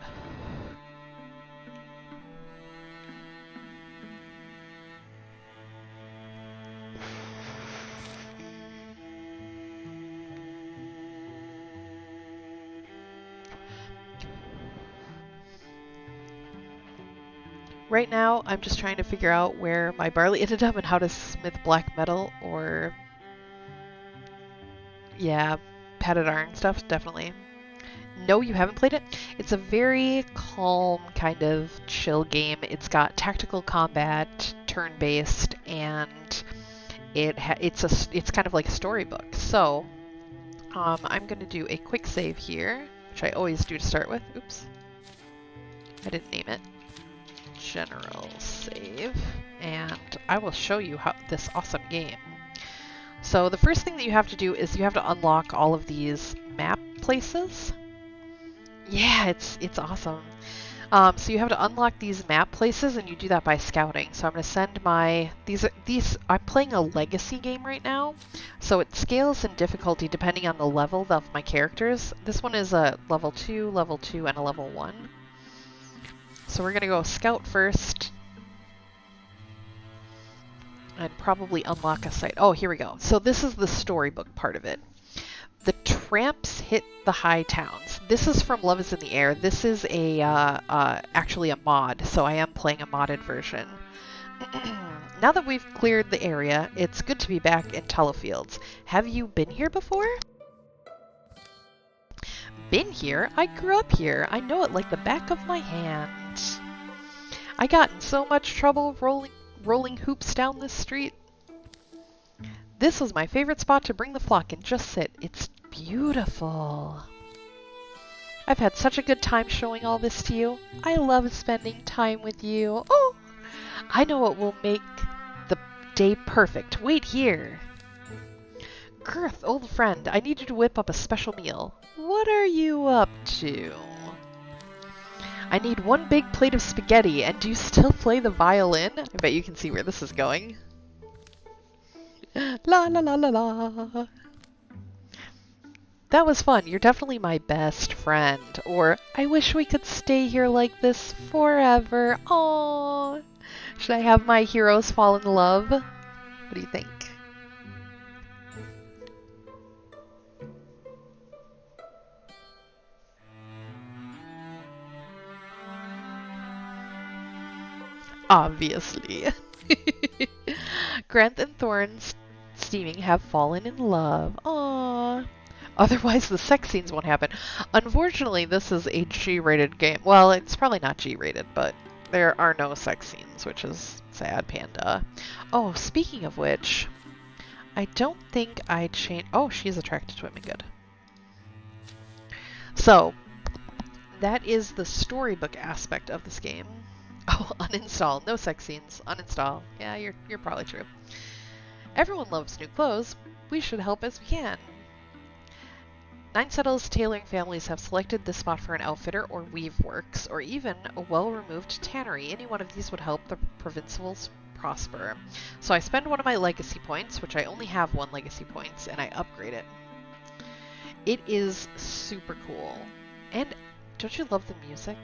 Right now, I'm just trying to figure out where my barley ended up and how to smith black metal or... yeah, padded iron stuff, definitely. No, you haven't played it? It's a very calm, kind of chill game. It's got tactical combat, turn-based, and it's kind of like a storybook. So, I'm going to do a quick save here, which I always do to start with. Oops. I didn't name it. General save, and I will show you how this awesome game. So the first thing that you have to do is you have to unlock all of these map places. Yeah, it's awesome. So you have to unlock these map places, and you do that by scouting. So I'm going to send my I'm playing a legacy game right now, so it scales in difficulty depending on the level of my characters. This one is a level 2, and a level 1. So we're going to go scout first and probably unlock a site. Oh, here we go. So this is the storybook part of it. The tramps hit the high towns. This is from Love is in the Air. This is actually a mod, so I am playing a modded version. Now that we've cleared the area, it's good to be back in Telefields. Have you been here before? Been here? I grew up here. I know it like the back of my hand. I got in so much trouble rolling hoops down this street. This was my favorite spot to bring the flock and just sit. It's beautiful. I've had such a good time showing all this to you. I love spending time with you. Oh, I know what will make the day perfect. Wait here. Girth, old friend, I need you to whip up a special meal. What are you up to? I need one big plate of spaghetti, and do you still play the violin? I bet you can see where this is going. La la la la la. That was fun. You're definitely my best friend. Or, I wish we could stay here like this forever. Aww. Should I have my heroes fall in love? What do you think? Obviously. Grant and Thorn's steaming have fallen in love. Aww. Otherwise, the sex scenes won't happen. Unfortunately, this is a G-rated game. Well, it's probably not G-rated, but there are no sex scenes, which is sad, Panda. Oh, speaking of which, I don't think I changed... Oh, she's attracted to women. Good. So, that is the storybook aspect of this game. Oh, uninstall. No sex scenes. Uninstall. Yeah, you're probably true. Everyone loves new clothes. We should help as we can. Nine Settles tailoring families have selected this spot for an outfitter or weave works, or even a well-removed tannery. Any one of these would help the provincials prosper. So I spend one of my legacy points, which I only have one legacy points, and I upgrade it. It is super cool. And don't you love the music?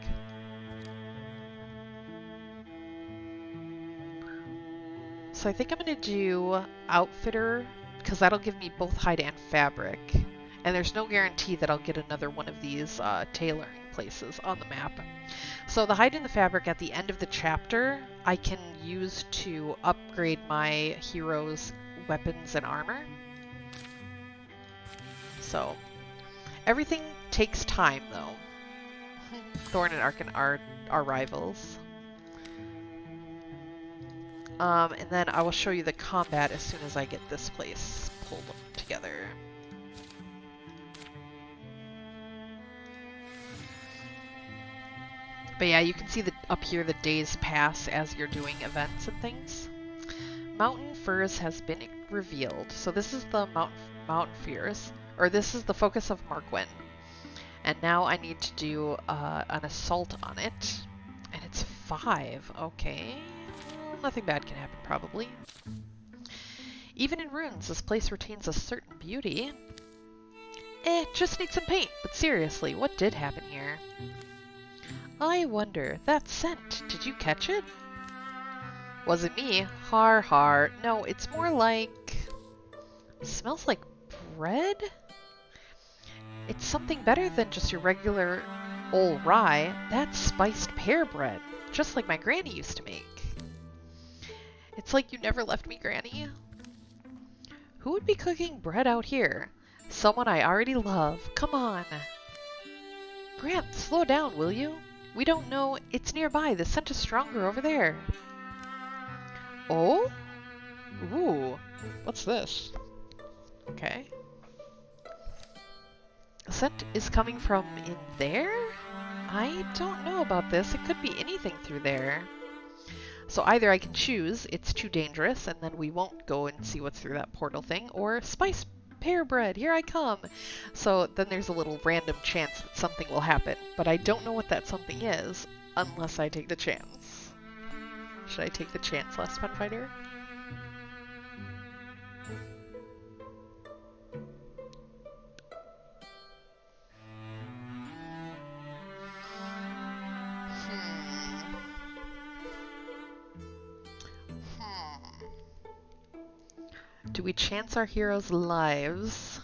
So I think I'm going to do outfitter, because that'll give me both hide and fabric. And there's no guarantee that I'll get another one of these tailoring places on the map. So the hide and the fabric at the end of the chapter, I can use to upgrade my hero's weapons and armor. So everything takes time, though. Thorn and Arkan are rivals. And then I will show you the combat as soon as I get this place pulled together. But yeah, you can see that up here the days pass as you're doing events and things. Mountain Furs has been revealed. So this is the Mountain Fears, or this is the focus of Markwyn. And now I need to do an assault on it. And it's 5. Okay. Nothing bad can happen, probably. Even in ruins, this place retains a certain beauty. Just need some paint. But seriously, what did happen here? I wonder, that scent, did you catch it? Wasn't me. Har har. No, it's more like... It smells like bread? It's something better than just your regular old rye. That's spiced pear bread, just like my granny used to make. It's like you never left me, Granny. Who would be cooking bread out here? Someone I already love. Come on. Grant, slow down, will you? We don't know. It's nearby. The scent is stronger over there. Oh? Ooh. What's this? Okay. The scent is coming from in there? I don't know about this. It could be anything through there. So either I can choose, it's too dangerous, and then we won't go and see what's through that portal thing, or spice pear bread, here I come. So then there's a little random chance that something will happen, but I don't know what that something is, unless I take the chance. Should I take the chance, Last Funfighter? Do we chance our heroes' lives?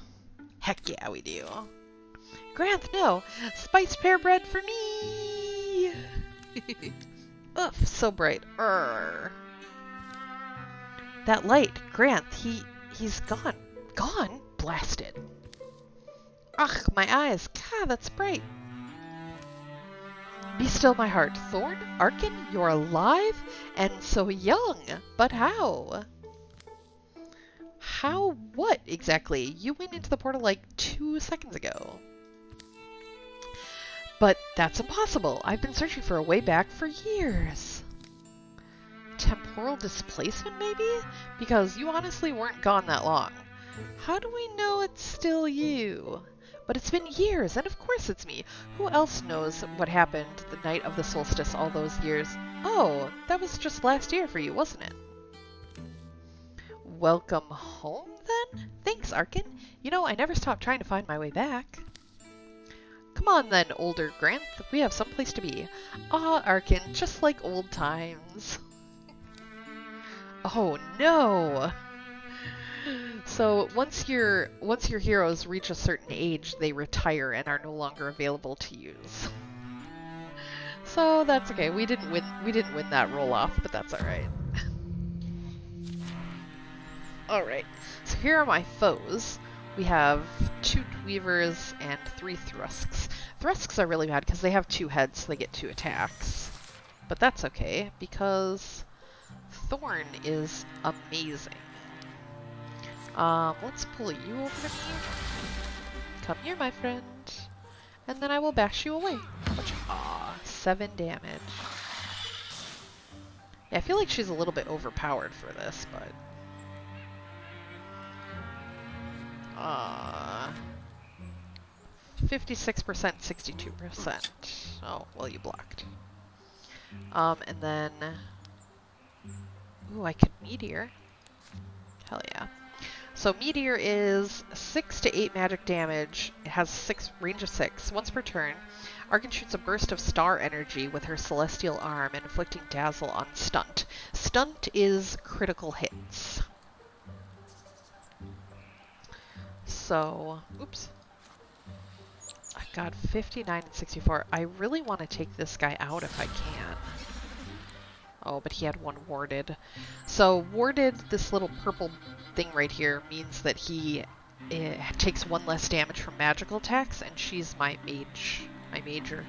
Heck yeah, we do. Grant, no! Spiced pear bread for me! Ugh, so bright. Urgh. That light, Grant, he's gone. Gone? Blasted. Ugh, my eyes. God, that's bright. Be still, my heart. Thorn? Arkan, you're alive? And so young. But how? How what exactly? You went into the portal like 2 seconds ago. But that's impossible. I've been searching for a way back for years. Temporal displacement, maybe? Because you honestly weren't gone that long. How do we know it's still you? But it's been years, and of course it's me. Who else knows what happened the night of the solstice all those years? Oh, that was just last year for you, wasn't it? Welcome home, then? Thanks, Arkin. You know, I never stopped trying to find my way back. Come on then, older Granth. We have someplace to be. Ah, Arkin, just like old times. Oh no! So once your heroes reach a certain age, they retire and are no longer available to use. So that's okay. We didn't win that roll off, but that's all right. All right. So here are my foes. We have 2 Dweavers and 3 Thrusks. Thrusks are really bad because they have 2 heads, so they get 2 attacks. But that's okay because Thorn is amazing. Let's pull you over to me. Come here, my friend. And then I will bash you away. Which, 7 damage. Yeah, I feel like she's a little bit overpowered for this, but... 56%, 62%. Oh, well, you blocked. And then... Ooh, I could Meteor. Hell yeah. So Meteor is 6 to 8 magic damage. It has range of 6. Once per turn, Arkin shoots a burst of star energy with her celestial arm, inflicting dazzle on Stunt. Stunt is critical hits. So, oops. I've got 59 and 64. I really want to take this guy out if I can. Oh, but he had 1 warded. So warded, this little purple thing right here, means that he takes 1 less damage from magical attacks, and she's my major.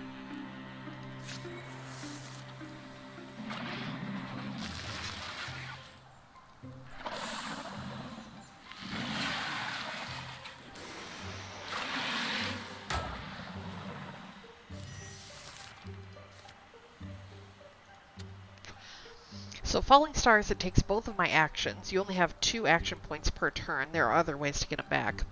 So Falling Stars, it takes both of my actions. You only have 2 action points per turn. There are other ways to get them back.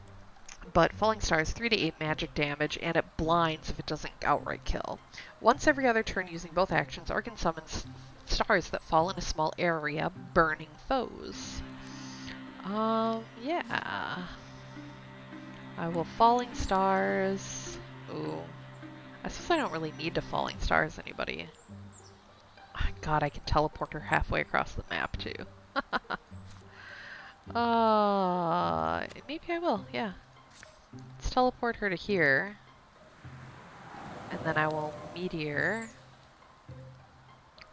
But Falling Stars, 3 to 8 magic damage, and it blinds if it doesn't outright kill. Once every other turn using both actions, Arkin summons stars that fall in a small area, burning foes. Yeah. I will Falling Stars. Ooh. I suppose I don't really need to Falling Stars anybody. God, I can teleport her halfway across the map, too. Maybe I will, yeah. Let's teleport her to here. And then I will Meteor.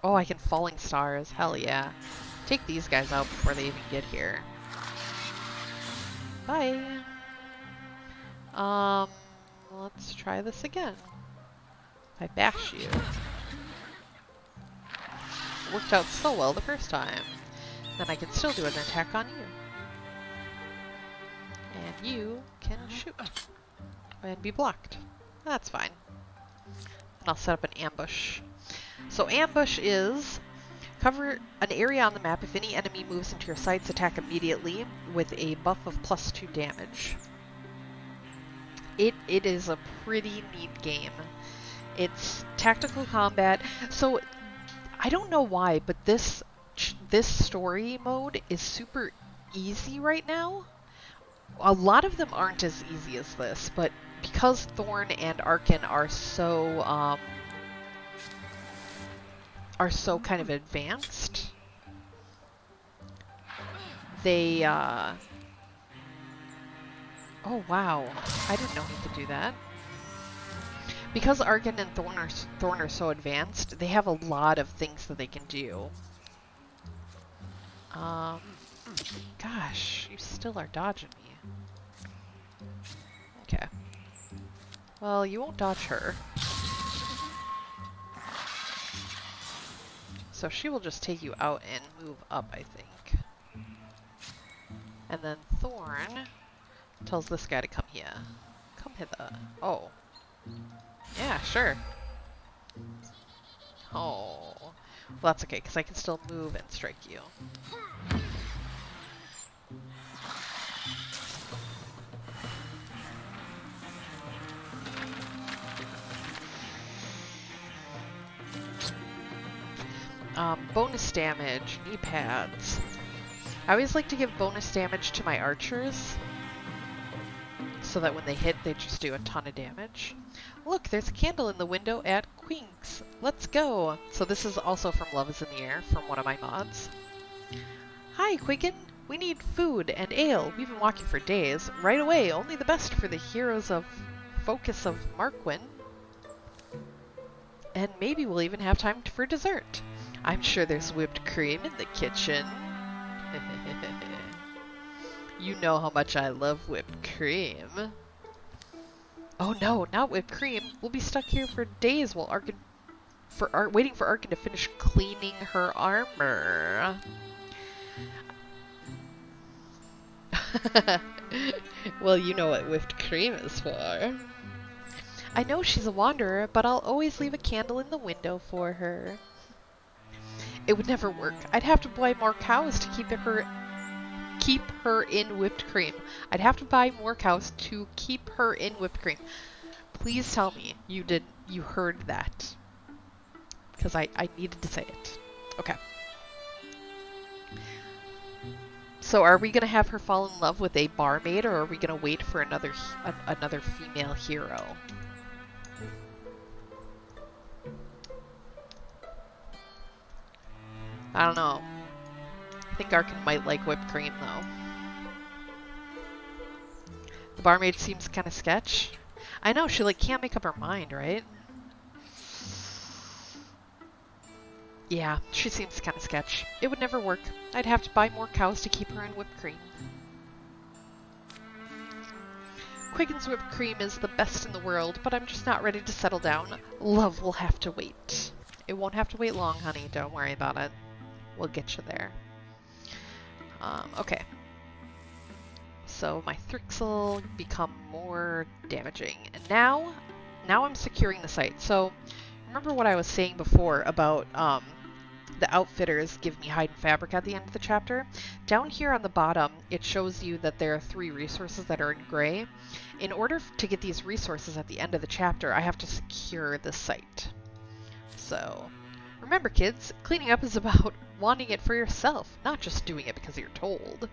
Oh, I can Falling Stars. Hell yeah. Take these guys out before they even get here. Bye. Let's try this again. I bash you. Worked out so well the first time. Then I can still do an attack on you. And you can shoot. And be blocked. That's fine. And I'll set up an ambush. So ambush is cover an area on the map. If any enemy moves into your sights, attack immediately with a buff of +2 damage. It is a pretty neat game. It's tactical combat. So I don't know why, but this story mode is super easy right now. A lot of them aren't as easy as this, but because Thorn and Arkin are so kind of advanced, they oh wow, I didn't know he could do that. Because Arkin and Thorn are so advanced, they have a lot of things that they can do. Gosh, you still are dodging me. Okay. Well, you won't dodge her. So she will just take you out and move up, I think. And then Thorn tells this guy to come here. Come hither. Oh. Yeah, Yeah, sure. Oh. Well, that's okay, because I can still move and strike you. Bonus damage, knee pads. I always like to give bonus damage to my archers, so that when they hit, they just do a ton of damage. Look, there's a candle in the window at Quink's. Let's go! So this is also from Love is in the Air, from one of my mods. Hi, Quicken! We need food and ale. We've been walking for days. Right away, only the best for the heroes of Focus of Marquin. And maybe we'll even have time for dessert. I'm sure there's whipped cream in the kitchen. You know how much I love whipped cream. Oh no, not whipped cream. We'll be stuck here for days while waiting for Arkin to finish cleaning her armor. Well, you know what whipped cream is for. I know she's a wanderer, but I'll always leave a candle in the window for her. It would never work. I'd have to buy more cows to keep her in whipped cream. I'd have to buy more cows to keep her in whipped cream. Please tell me you heard that. Because I needed to say it. Okay. So are we going to have her fall in love with a barmaid, or are we going to wait for another female hero? I don't know. I think Arkin might like whipped cream, though. The barmaid seems kind of sketch. I know, she can't make up her mind, right? Yeah, she seems kind of sketch. It would never work. I'd have to buy more cows to keep her in whipped cream. Quicken's whipped cream is the best in the world, but I'm just not ready to settle down. Love will have to wait. It won't have to wait long, honey. Don't worry about it. We'll get you there. Okay. So my Thrixel become more damaging. And now I'm securing the site. So remember what I was saying before about the outfitters give me hide and fabric at the end of the chapter? Down here on the bottom, it shows you that there are 3 resources that are in gray. In order to get these resources at the end of the chapter, I have to secure the site. So remember, kids, cleaning up is about wanting it for yourself, not just doing it because you're told.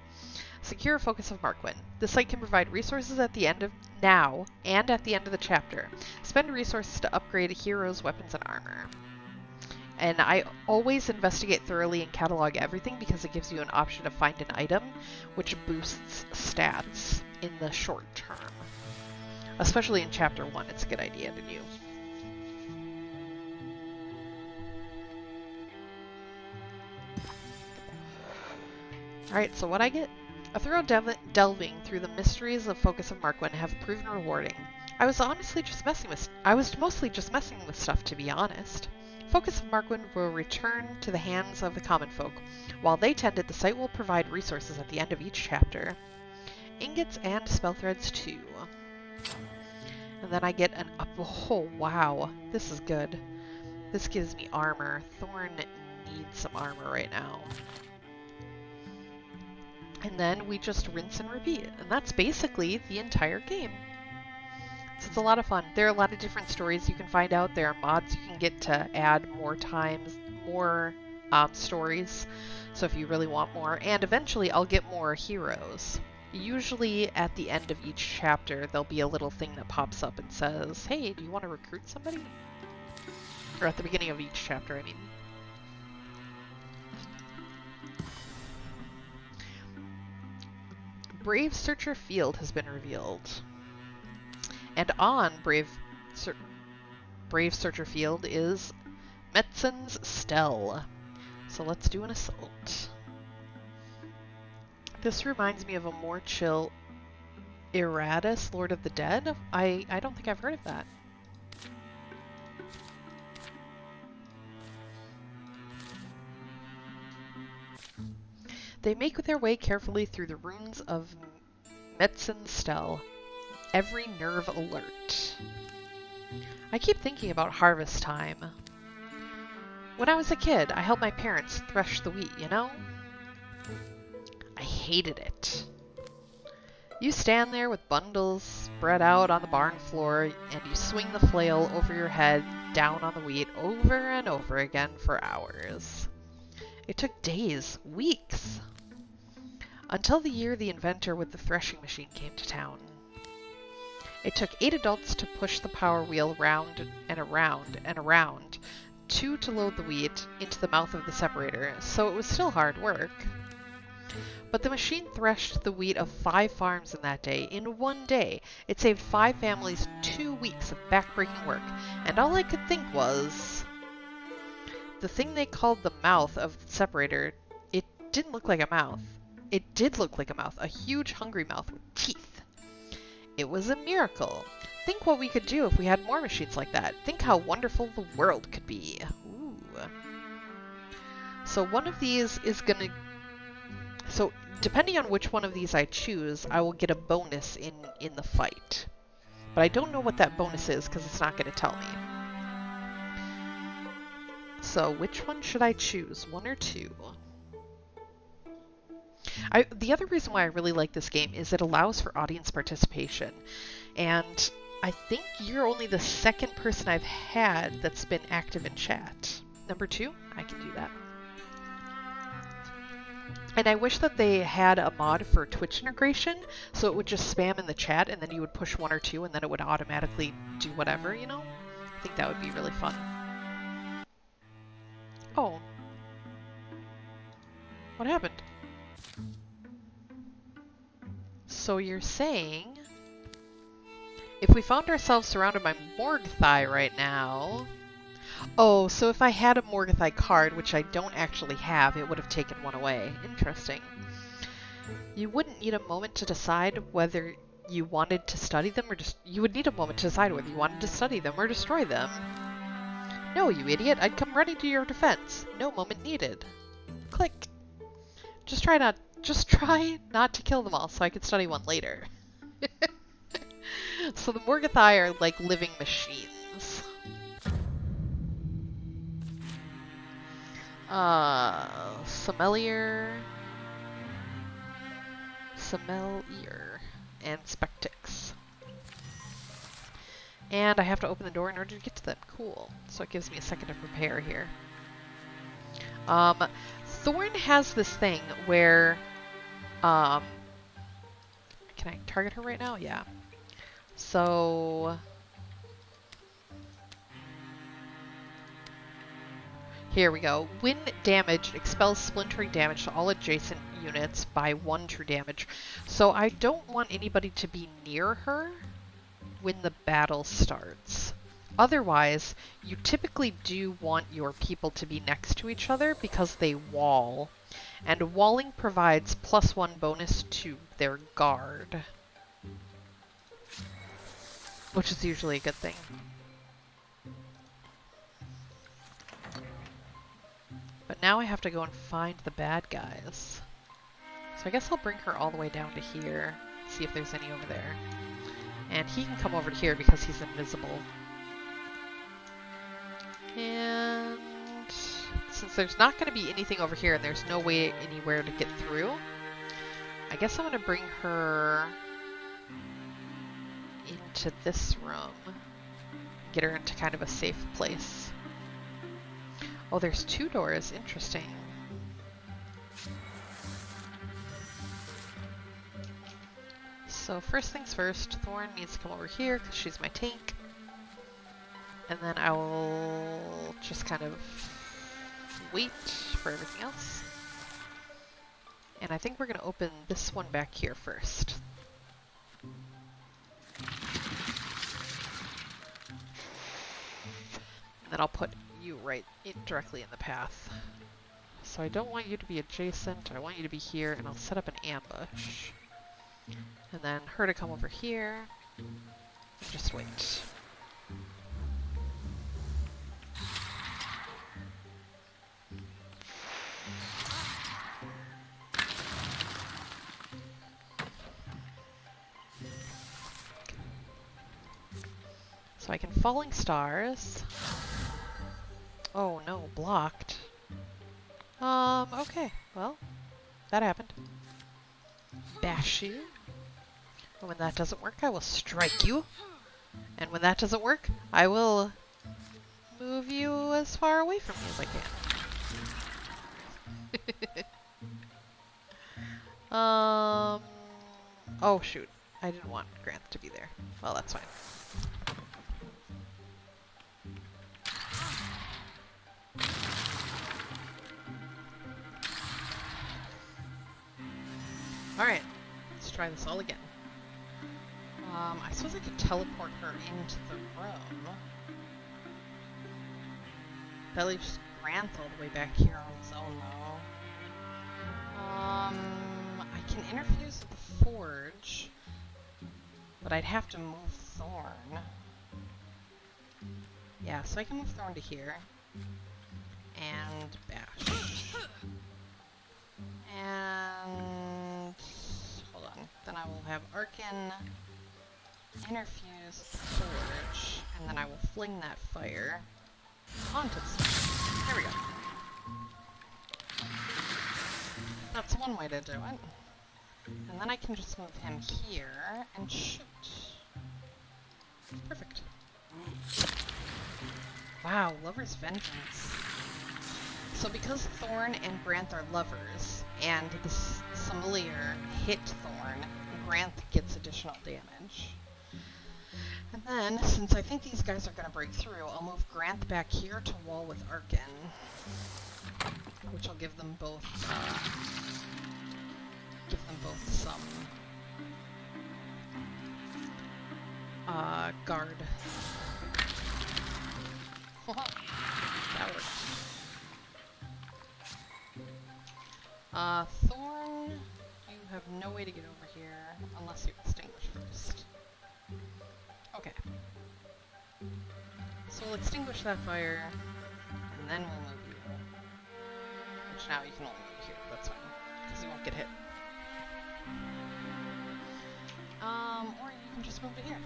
Secure Focus of Marquin. The site can provide resources at the end of now and at the end of the chapter. Spend resources to upgrade heroes, weapons, and armor. And I always investigate thoroughly and catalog everything because it gives you an option to find an item which boosts stats in the short term. Especially in Chapter 1, it's a good idea to do. Alright, so what I get? A thorough delving through the mysteries of Focus of Marquin have proven rewarding. I was mostly just messing with stuff, to be honest. Focus of Marquin will return to the hands of the common folk. While they tend it, the site will provide resources at the end of each chapter. Ingots and spell threads too. And then I get an oh wow, this is good. This gives me armor. Thorn needs some armor right now. And then we just rinse and repeat. And that's basically the entire game. So it's a lot of fun. There are a lot of different stories you can find out. There are mods you can get to add more stories. So if you really want more. And eventually I'll get more heroes. Usually at the end of each chapter, there'll be a little thing that pops up and says, hey, do you want to recruit somebody? Or at the beginning of each chapter, I mean. Brave Searcher Field has been revealed. And on Brave Searcher Field is Metzen's Stell. So let's do an assault. This reminds me of a more chill Iratus, Lord of the Dead. I don't think I've heard of that. They make their way carefully through the ruins of Metzen's Stell, every nerve alert. I keep thinking about harvest time. When I was a kid, I helped my parents thresh the wheat, you know? I hated it. You stand there with bundles spread out on the barn floor, and you swing the flail over your head down on the wheat over and over again for hours. It took days, weeks, until the year the inventor with the threshing machine came to town. It took 8 adults to push the power wheel round and around and around, 2 to load the wheat into the mouth of the separator, so it was still hard work. But the machine threshed the wheat of 5 farms in that day. In one day, it saved 5 families 2 weeks of backbreaking work, and all I could think was... the thing they called the mouth of the separator, it didn't look like a mouth. It did look like a mouth, a huge hungry mouth with teeth. It was a miracle. Think what we could do if we had more machines like that. Think how wonderful the world could be. Ooh. So one of these is gonna... So depending on which one of these I choose, I will get a bonus in the fight. But I don't know what that bonus is because it's not going to tell me. So which one should I choose? 1 or 2? The other reason why I really like this game is it allows for audience participation. And I think you're only the 2nd person I've had that's been active in chat. Number 2? I can do that. And I wish that they had a mod for Twitch integration, so it would just spam in the chat, and then you would push 1 or 2, and then it would automatically do whatever, you know? I think that would be really fun. Oh. What happened? So you're saying... if we found ourselves surrounded by Morgthai right now... Oh, so if I had a Morgthai card, which I don't actually have, it would have taken one away. Interesting. You wouldn't need a moment to decide whether you wanted to study them or just... you would need a moment to decide whether you wanted to study them or destroy them. No, you idiot. I'd come running to your defense. No moment needed. Click. Just try not to kill them all so I could study one later. So the Morgthai are like living machines. Sommelier, and Spectix. And I have to open the door in order to get to them. Cool. So it gives me a second to prepare here. Thorn has this thing where, can I target her right now? Yeah. So... here we go. When damaged, expels splintering damage to all adjacent units by 1 true damage. So I don't want anybody to be near her when the battle starts. Otherwise, you typically do want your people to be next to each other because they wall. And walling provides +1 bonus to their guard. Which is usually a good thing. But now I have to go and find the bad guys. So I guess I'll bring her all the way down to here, see if there's any over there. And he can come over to here because he's invisible. And since there's not going to be anything over here and there's no way anywhere to get through, I guess I'm going to bring her into this room. Get her into kind of a safe place. Oh, there's 2 doors. Interesting. So first things first, Thorn needs to come over here because she's my tank. And then I will just kind of wait for everything else. And I think we're going to open this one back here first. And then I'll put you right directly in the path. So I don't want you to be adjacent, I want you to be here, and I'll set up an ambush. And then her to come over here, and just wait. So I can Falling Stars. Oh no, blocked. Okay. Well, that happened. Bash you. And when that doesn't work, I will strike you. And when that doesn't work, I will move you as far away from me as I can. Oh shoot. I didn't want Grant to be there. Well, that's fine. Alright. Let's try this all again. I suppose I could teleport her into the room. That leaves Grant all the way back here on his own, though. I can interfuse with the Forge, but I'd have to move Thorn. Yeah, so I can move Thorn to here. And bash. And... hold on. Then I will have Arcan interfuse the Forge, and then I will fling that fire onto the sword. There we go. That's one way to do it. And then I can just move him here and shoot. Perfect. Wow, Lover's Vengeance. So because Thorn and Grant are lovers, and the Sommelier hit Thorn, Grant gets additional damage. And then, since I think these guys are going to break through, I'll move Grant back here to wall with Arcan, which will give them both some guard. That works. Thorn, you have no way to get over here unless you extinguish first. Okay. So we'll extinguish that fire, and then we'll move you. Which now you can only move here, but that's fine, because you won't get hit. Or you can just move to here.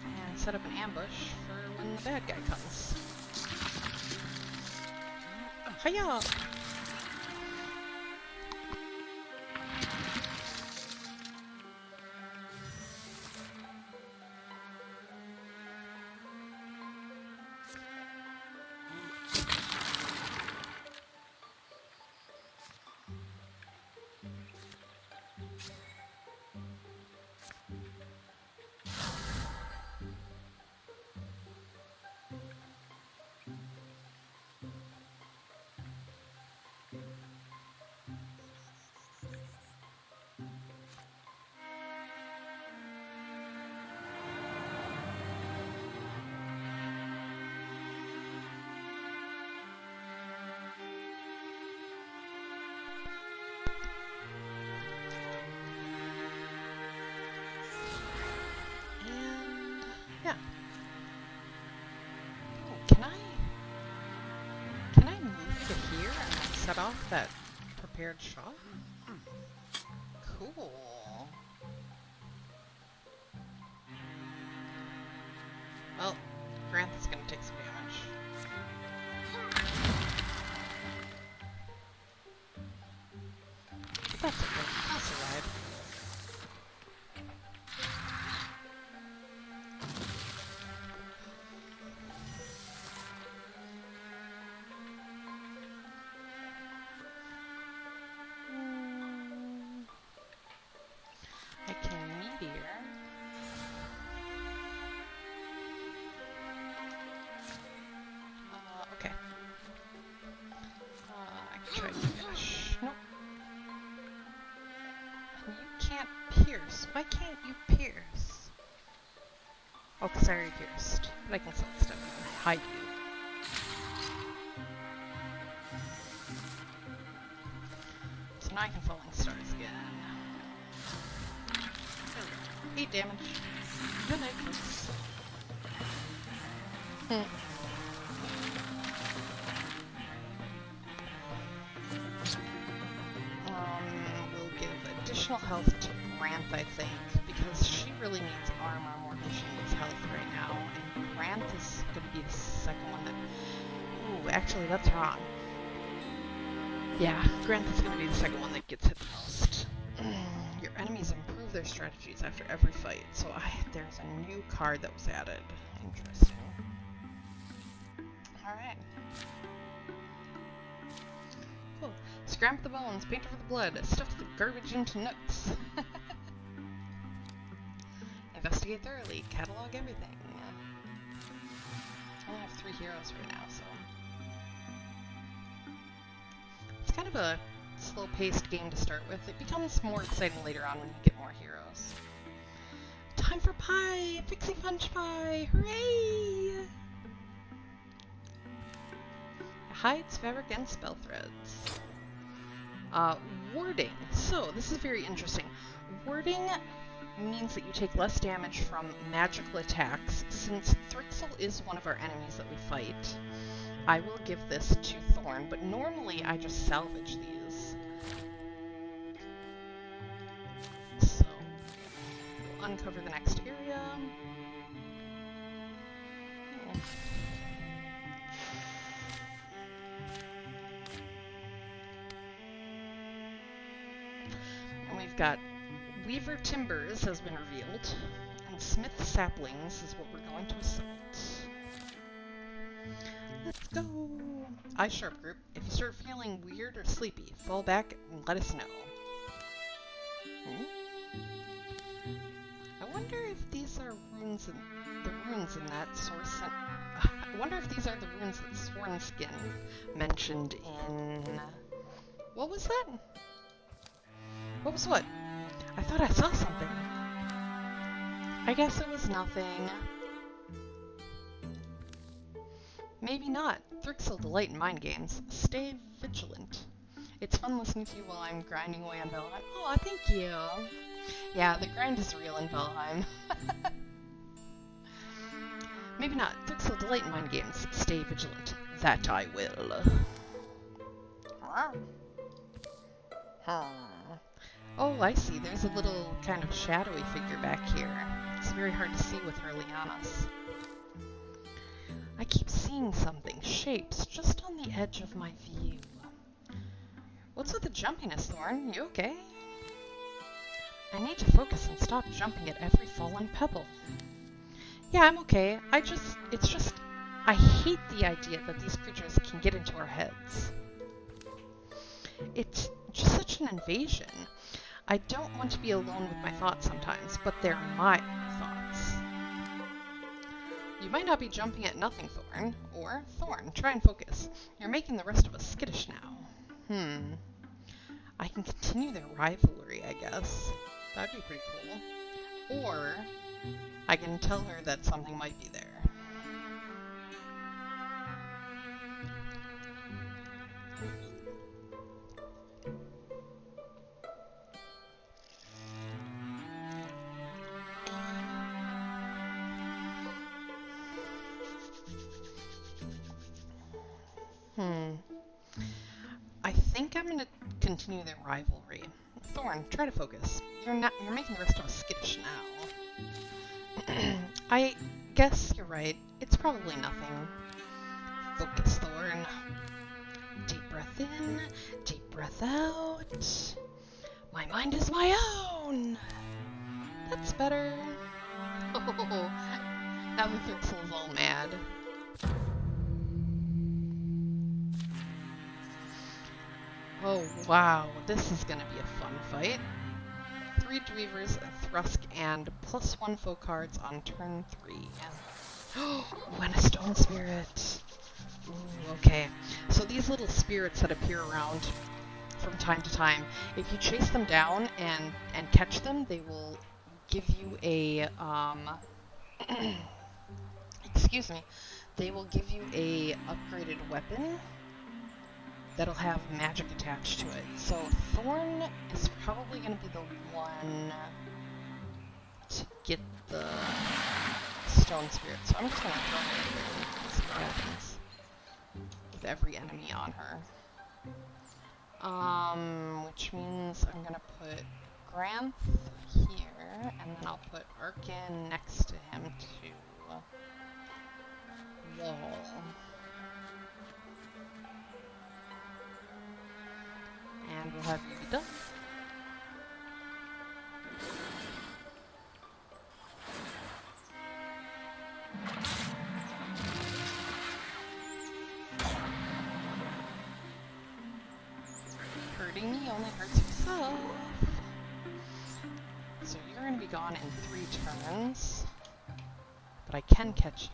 And set up an ambush for when the bad guy comes. Hiya! Yeah. Oh, can I move to here and set off that prepared shot? Cool. Well, Grant is gonna take some damage. But that's okay. I'll survive. I can meteor. Okay. I can try to dash. Nope. You can't pierce. Why can't you pierce? Oh, because I already pierced. But I can still step and hide you. So now I can Falling Stars again. 8 damage. Good night, folks. We'll give additional health to Grant, I think, because she really needs armor more than she needs health right now, and Granth is going to be the second one that... Ooh, actually, that's wrong. Yeah, Granth is going to be the second one that gets hit the most. Your enemies improve their strategies after every fight, so there's a new card that was added. Interesting. Alright. Cool. Scramp the bones, paint over the blood, stuff the garbage into nooks. Investigate thoroughly, catalog everything. I only have 3 heroes right now, so... It's kind of a slow-paced game to start with. It becomes more exciting later on when you get more heroes. Time for pie! Pixie Punch Pie! Hooray! Hides, fabric, and spell threads. Warding. So, this is very interesting. Warding means that you take less damage from magical attacks. Since Thrixel is one of our enemies that we fight, I will give this to Thorn, but normally I just salvage these. So, we'll uncover the next area. Oh. And we've got Weaver Timbers has been revealed, and Smith Saplings is what we're going to assault. Let's go! Eye Sharp Group, if you start feeling weird or sleepy, fall back and let us know. I wonder if these are runes the runes in that source. I wonder if these are the runes that Swornskin mentioned in... What was that? What was what? I thought I saw something. I guess it was nothing. Maybe not. Thrixel delight in mind games. Stay vigilant. It's fun listening to you while I'm grinding away on Valheim. Oh, thank you. Yeah, the grind is real in Valheim. Maybe not. Thrixel delight in mind games. Stay vigilant. That I will. Oh, I see. There's a little kind of shadowy figure back here. It's very hard to see with her lianas. I keep seeing something, shapes, just on the edge of my view. What's with the jumpiness, Thorn? You okay? I need to focus and stop jumping at every fallen pebble. Yeah, I'm okay. I hate the idea that these creatures can get into our heads. It's just such an invasion. I don't want to be alone with my thoughts sometimes, but they're my thoughts. You might not be jumping at nothing, Thorn. Or, Thorn, try and focus. You're making the rest of us skittish now. I can continue their rivalry, I guess. That'd be pretty cool. Or, I can tell her that something might be there. I think I'm gonna continue their rivalry. Thorn, try to focus. You're making the rest of us skittish now. I guess you're right. It's probably nothing. Focus, Thorn. Deep breath in, deep breath out. My mind is my own! That's better. Oh, now the Thrixel's all mad. Oh wow, this is gonna be a fun fight. 3 Dweavers, a Thrusk, and +1 foe cards on turn 3. Oh, and a Stone Spirit! Ooh, okay. So these little spirits that appear around from time to time, if you chase them down and catch them, they will give you a, excuse me, they will give you a upgraded weapon that'll have magic attached to it. So Thorn is probably going to be the one to get the Stone Spirit. So I'm just going to throw her there and see what happens with every enemy on her. Which means I'm going to put Granth here, and then I'll put Arkin next to him too. will have you be done. Hurting me only hurts yourself. So you're going to be gone in 3 turns, but I can catch you.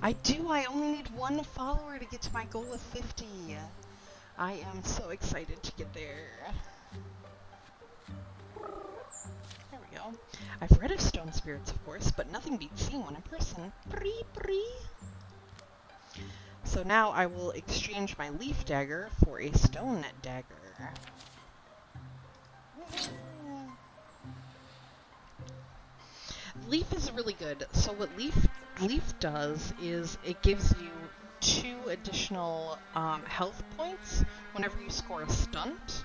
I do! I only need 1 follower to get to my goal of 50. I am so excited to get there. There we go. I've read of stone spirits, of course, but nothing beats seeing one in person. Bree, bree. So now I will exchange my leaf dagger for a stone dagger. Leaf is really good. So what leaf does is it gives you 2 additional health points whenever you score a stunt.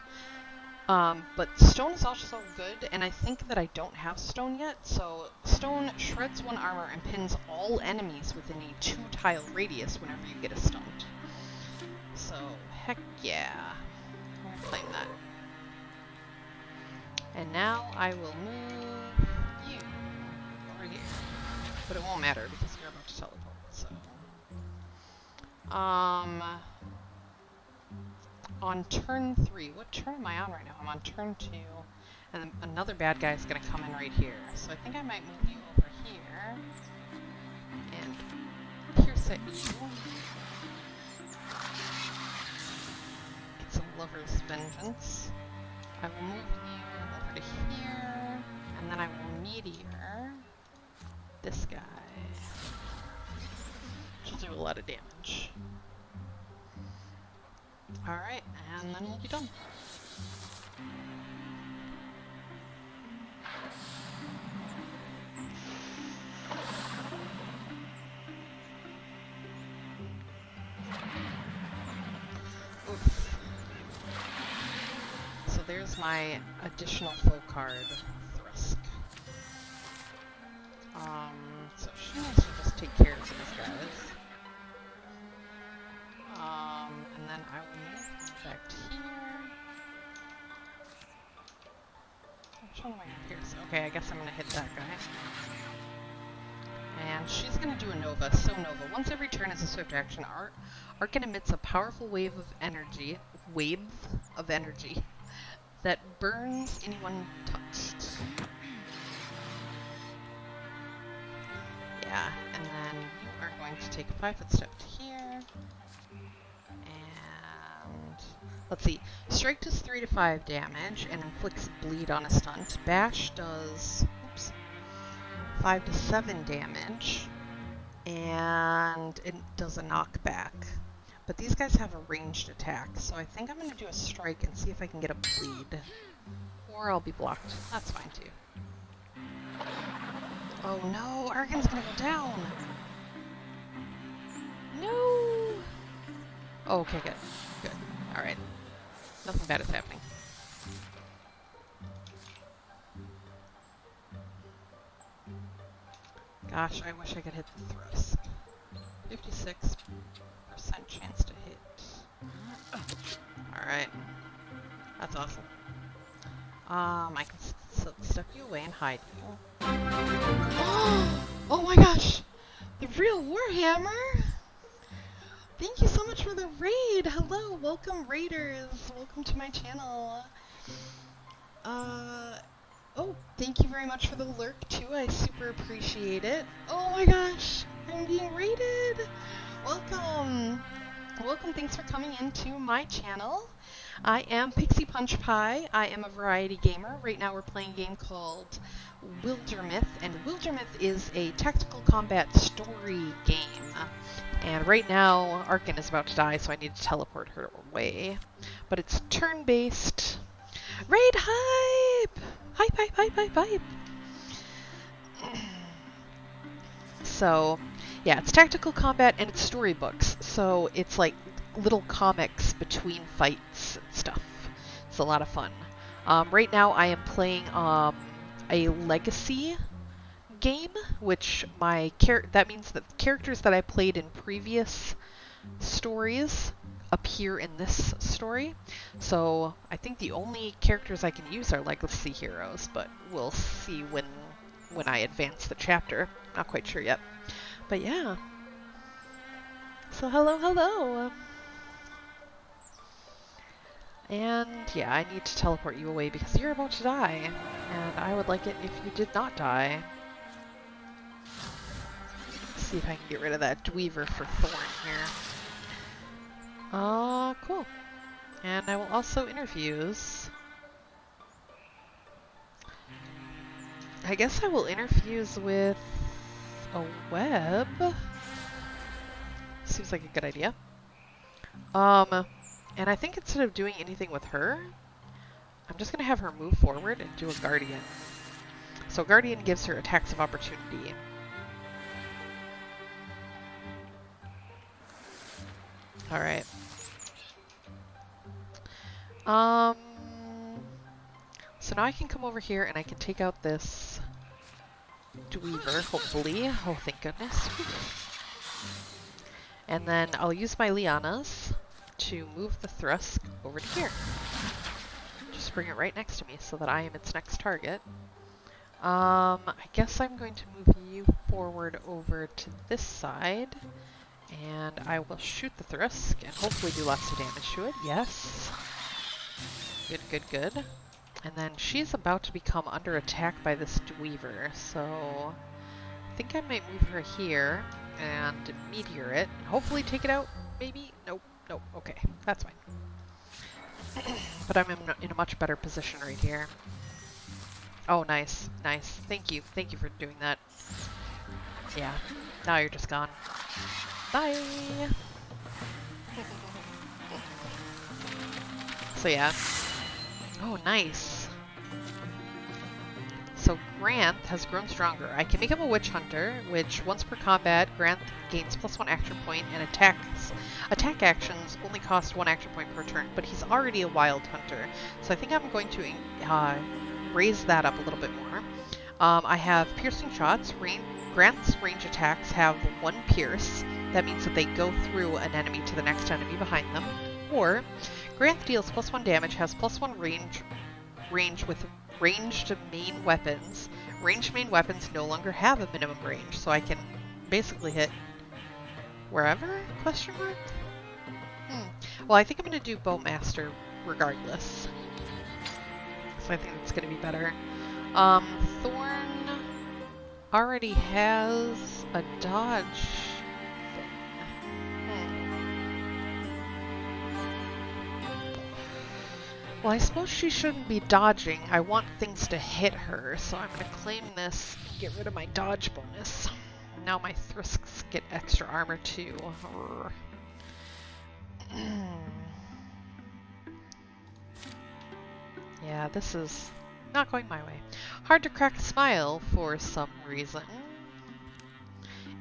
But stone is also good, and I think that I don't have stone yet, so stone shreds 1 armor and pins all enemies within a 2-tile radius whenever you get a stunt. So, heck yeah. I'm gonna claim that. And now I will move you over here. But it won't matter because you're about to teleport, so. On turn 3, what turn am I on right now? I'm on turn 2, and another bad guy is going to come in right here. So I think I might move you over here, and pierce at you. Get some Lover's Vengeance. I will move you over to here, and then I will meteor this guy. Which will do a lot of damage. Alright, and then we'll be done. Oof. So there's my additional foe card, Thrusk. So she needs to just take care of these guys. And then I will move back here. Which one am I going to pierce? Okay, I guess I'm going to hit that guy. And she's going to do a Nova. So Nova, once every turn as a swift action, Arkin emits a powerful wave of energy, that burns anyone touched. Yeah, and then you are going to take a 5-foot step to here. Let's see. Strike does 3 to 5 damage and inflicts bleed on a stunt. Bash does 5 to 7 damage and it does a knockback. But these guys have a ranged attack, so I think I'm going to do a strike and see if I can get a bleed. Or I'll be blocked. That's fine too. Oh no! Arkin's going to go down! No! Oh, okay, good. Good. Alright. Nothing bad is happening. Gosh, I wish I could hit the Thrusk. 56% chance to hit. Alright. That's awesome. I can step you away and hide you. Oh my gosh! The real Warhammer! Thank you so much for the raid! Hello! Welcome, raiders! Welcome to my channel. Oh, thank you very much for the lurk, too. I super appreciate it. Oh my gosh! I'm being raided! Welcome! Welcome, thanks for coming into my channel. I am Pixie Punch Pie. I am a variety gamer. Right now we're playing a game called Wildermyth, and Wildermyth is a tactical combat story game. And right now, Arkin is about to die, so I need to teleport her away. But it's turn-based. Raid hype! Hype, hype, hype, hype, hype! So, yeah, it's tactical combat and it's storybooks. So it's like little comics between fights and stuff. It's a lot of fun. Right now I am playing a legacy game, which that means that characters that I played in previous stories appear in this story. So I think the only characters I can use are legacy heroes, but we'll see when I advance the chapter. Not quite sure yet. But yeah. So hello. And yeah, I need to teleport you away because you're about to die. And I would like it if you did not die. Let's see if I can get rid of that Dweaver for Thorn here. Cool. And I will also interfuse. I guess I will interfuse with a web. Seems like a good idea. And I think instead of doing anything with her, I'm just going to have her move forward and do a Guardian. So Guardian gives her attacks of opportunity. Alright. So now I can come over here and I can take out this Dweaver, hopefully. Oh, thank goodness. And then I'll use my Lianas to move the Thrusk over to here. Just bring it right next to me so that I am its next target. I guess I'm going to move you forward over to this side. And I will shoot the Thrusk and hopefully do lots of damage to it. Yes. Good. And then she's about to become under attack by this Dweaver, so I think I might move her here and meteor it. Hopefully take it out, maybe? Nope. Okay, that's fine. But I'm in a much better position right here. Oh, nice. Thank you for doing that. Yeah, now you're just gone. Bye! So yeah. Oh, nice. So Granth has grown stronger. I can make him a Witch Hunter, which once per combat, Granth gains +1 action point and attack actions only cost 1 action point per turn, but he's already a Wild Hunter. So I think I'm going to raise that up a little bit more. I have Piercing Shots. Granth's range attacks have 1 pierce. That means that they go through an enemy to the next enemy behind them. Or Granth deals +1 damage, has +1 range with ranged main weapons. Ranged main weapons no longer have a minimum range, so I can basically hit wherever? Question mark? Well, I think I'm going to do Bowmaster regardless. So I think it's going to be better. Thorn already has a dodge Well, I suppose she shouldn't be dodging. I want things to hit her, so I'm going to claim this and get rid of my dodge bonus. Now my Thrusks get extra armor too. Yeah, this is not going my way. Hard to crack a smile for some reason.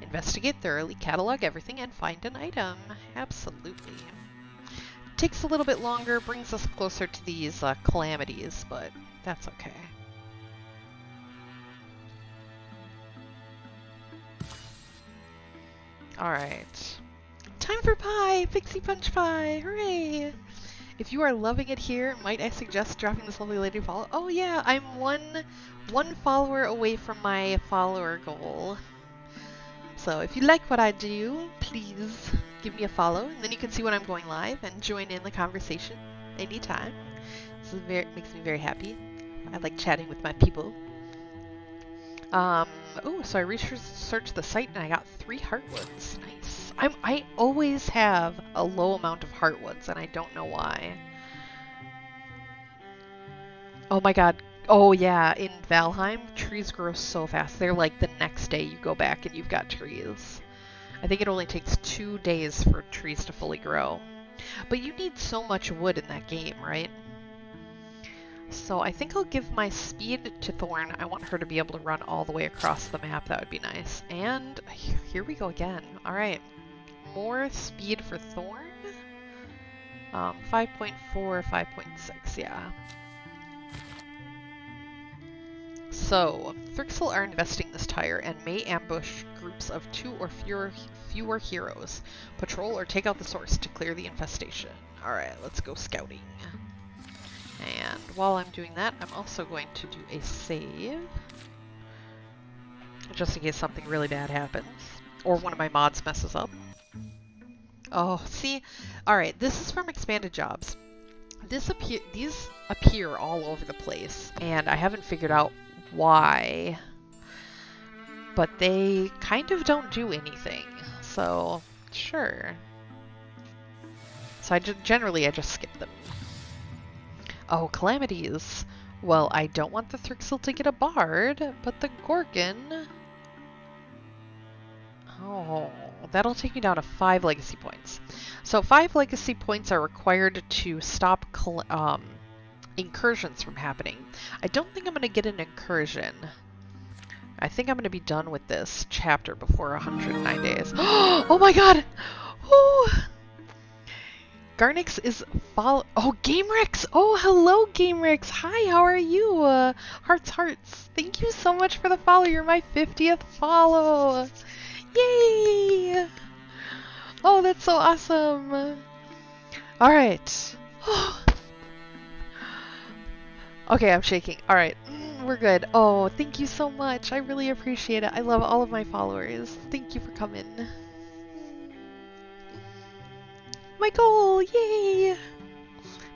Investigate thoroughly, catalog everything, and find an item. Absolutely. Takes a little bit longer, brings us closer to these calamities, but that's okay. Alright. Time for pie! Pixie Punch Pie! Hooray! If you are loving it here, might I suggest dropping this lovely lady a follow? Oh yeah, I'm one follower away from my follower goal. So if you like what I do, please give me a follow, and then you can see when I'm going live and join in the conversation anytime. This is makes me very happy. I like chatting with my people. Oh, so I researched the site and I got 3 heartwoods. Nice. I always have a low amount of heartwoods, and I don't know why. Oh my god. Oh yeah, in Valheim, trees grow so fast. They're like the next day you go back and you've got trees. I think it only takes 2 days for trees to fully grow. But you need so much wood in that game, right? So I think I'll give my speed to Thorn. I want her to be able to run all the way across the map. That would be nice. And here we go again. Alright. More speed for Thorn. 5.4, 5.6, yeah. So, Thrixel are investing this tire and may ambush groups of 2 or fewer heroes. Patrol or take out the source to clear the infestation. Alright, let's go scouting. And while I'm doing that, I'm also going to do a save. Just in case something really bad happens. Or one of my mods messes up. Oh, see? Alright, this is from Expanded Jobs. These appear all over the place, and I haven't figured out why. But they kind of don't do anything, so sure. So generally I just skip them. Oh, calamities. Well, I don't want the Thrixel to get a bard, but the Gorgon... Oh, that'll take me down to 5 legacy points. So 5 legacy points are required to stop incursions from happening. I don't think I'm going to get an incursion. I think I'm going to be done with this chapter before 109 days. Oh my god! Ooh. Garnix is follow. Oh, GameRex! Oh, hello, GameRex! Hi, how are you? Hearts, hearts. Thank you so much for the follow. You're my 50th follow. Yay! Oh, that's so awesome. All right. Okay, I'm shaking. All right, we're good. Oh, thank you so much. I really appreciate it. I love all of my followers. Thank you for coming. My goal! Yay!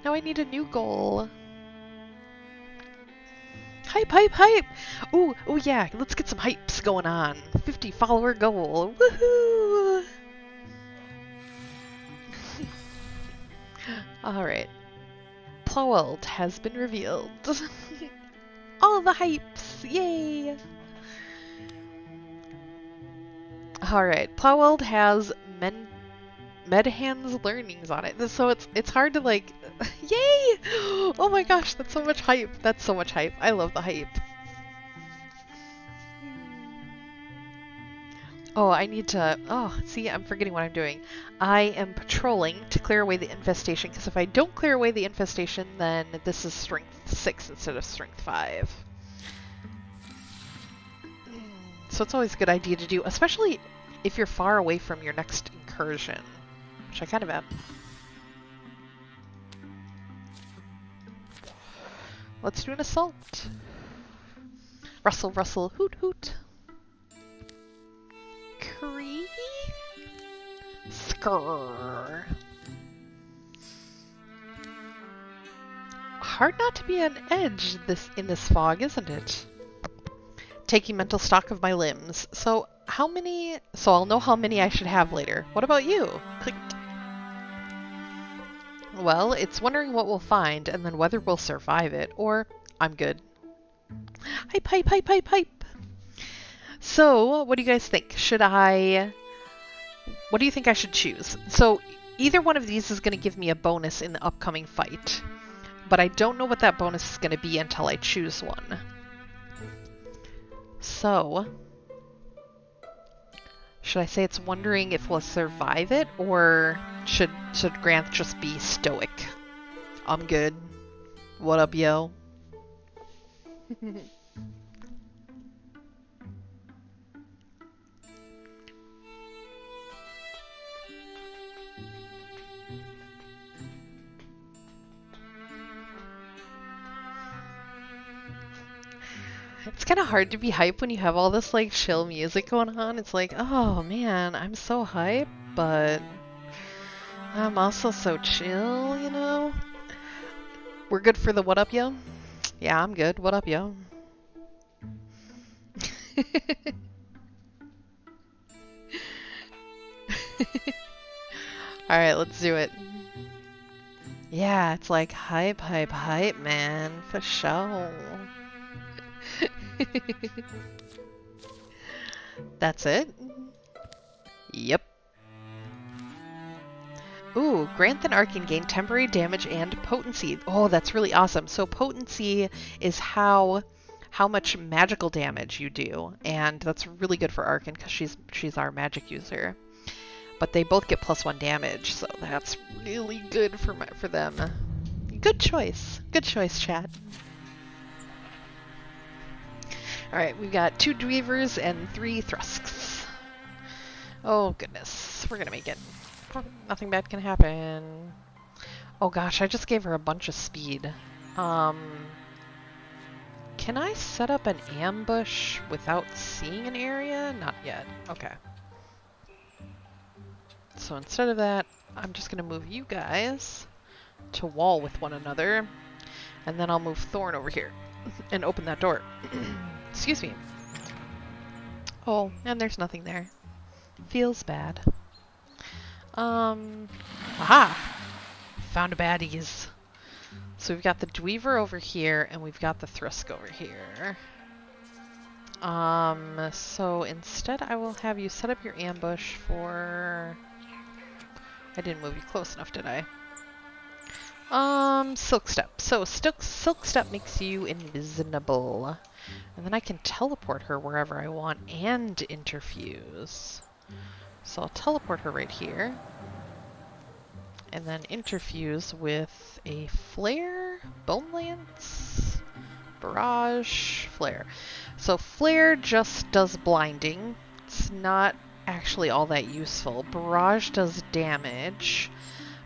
Now I need a new goal. Hype, hype, hype! Ooh, oh yeah, let's get some hypes going on. 50 follower goal. Woohoo! Alright. Ploweld has been revealed. All the hypes! Yay! Alright, Ploweld has Medhan's learnings on it. So it's hard to like... Yay! Oh my gosh, that's so much hype. That's so much hype. I love the hype. Oh, I need to... Oh, see, I'm forgetting what I'm doing. I am patrolling to clear away the infestation, because if I don't clear away the infestation, then this is strength 6 instead of strength 5. So it's always a good idea to do, especially if you're far away from your next incursion, which I kind of am. Let's do an assault. Rustle, rustle, hoot, hoot. Cree? Skrrr. Hard not to be on edge in this fog, isn't it? Taking mental stock of my limbs. So how many... So I'll know how many I should have later. What about you? Click. Well, it's wondering what we'll find and then whether we'll survive it, or I'm good. Hype, hype, hype, hype, hype. So, what do you guys think? What do you think I should choose? So, either one of these is going to give me a bonus in the upcoming fight, but I don't know what that bonus is going to be until I choose one. So, should I say it's wondering if we'll survive it, or should Grant just be stoic? I'm good. What up, yo? It's kind of hard to be hype when you have all this like chill music going on. It's like, oh man, I'm so hype, but I'm also so chill, you know? We're good for the what up, yo? Yeah, I'm good. What up, yo? Alright, let's do it. Yeah, it's like hype, hype, hype, man. For sure. That's it? Yep. Ooh, Granth and Arcane gain temporary damage and potency. Oh, that's really awesome. So potency is how much magical damage you do, and that's really good for Arcane because she's our magic user. But they both get +1 damage, so that's really good for them. Good choice. Good choice, chat. Alright, we've got 2 Dweavers and 3 Thrusks. Oh goodness, we're gonna make it. Nothing bad can happen. Oh gosh, I just gave her a bunch of speed. Can I set up an ambush without seeing an area? Not yet. Okay. So instead of that, I'm just gonna move you guys to wall with one another, and then I'll move Thorn over here and open that door. Excuse me. Oh, and there's nothing there. Feels bad. Aha! Found a baddies. So we've got the Dweaver over here, and we've got the Thrusk over here. So instead I will have you set up your ambush for... I didn't move you close enough, did I? Silk Step. So Silk Step makes you invisible. And then I can teleport her wherever I want and interfuse. So I'll teleport her right here. And then interfuse with a Flare, Bone Lance, Barrage, Flare. So Flare just does blinding. It's not actually all that useful. Barrage does damage,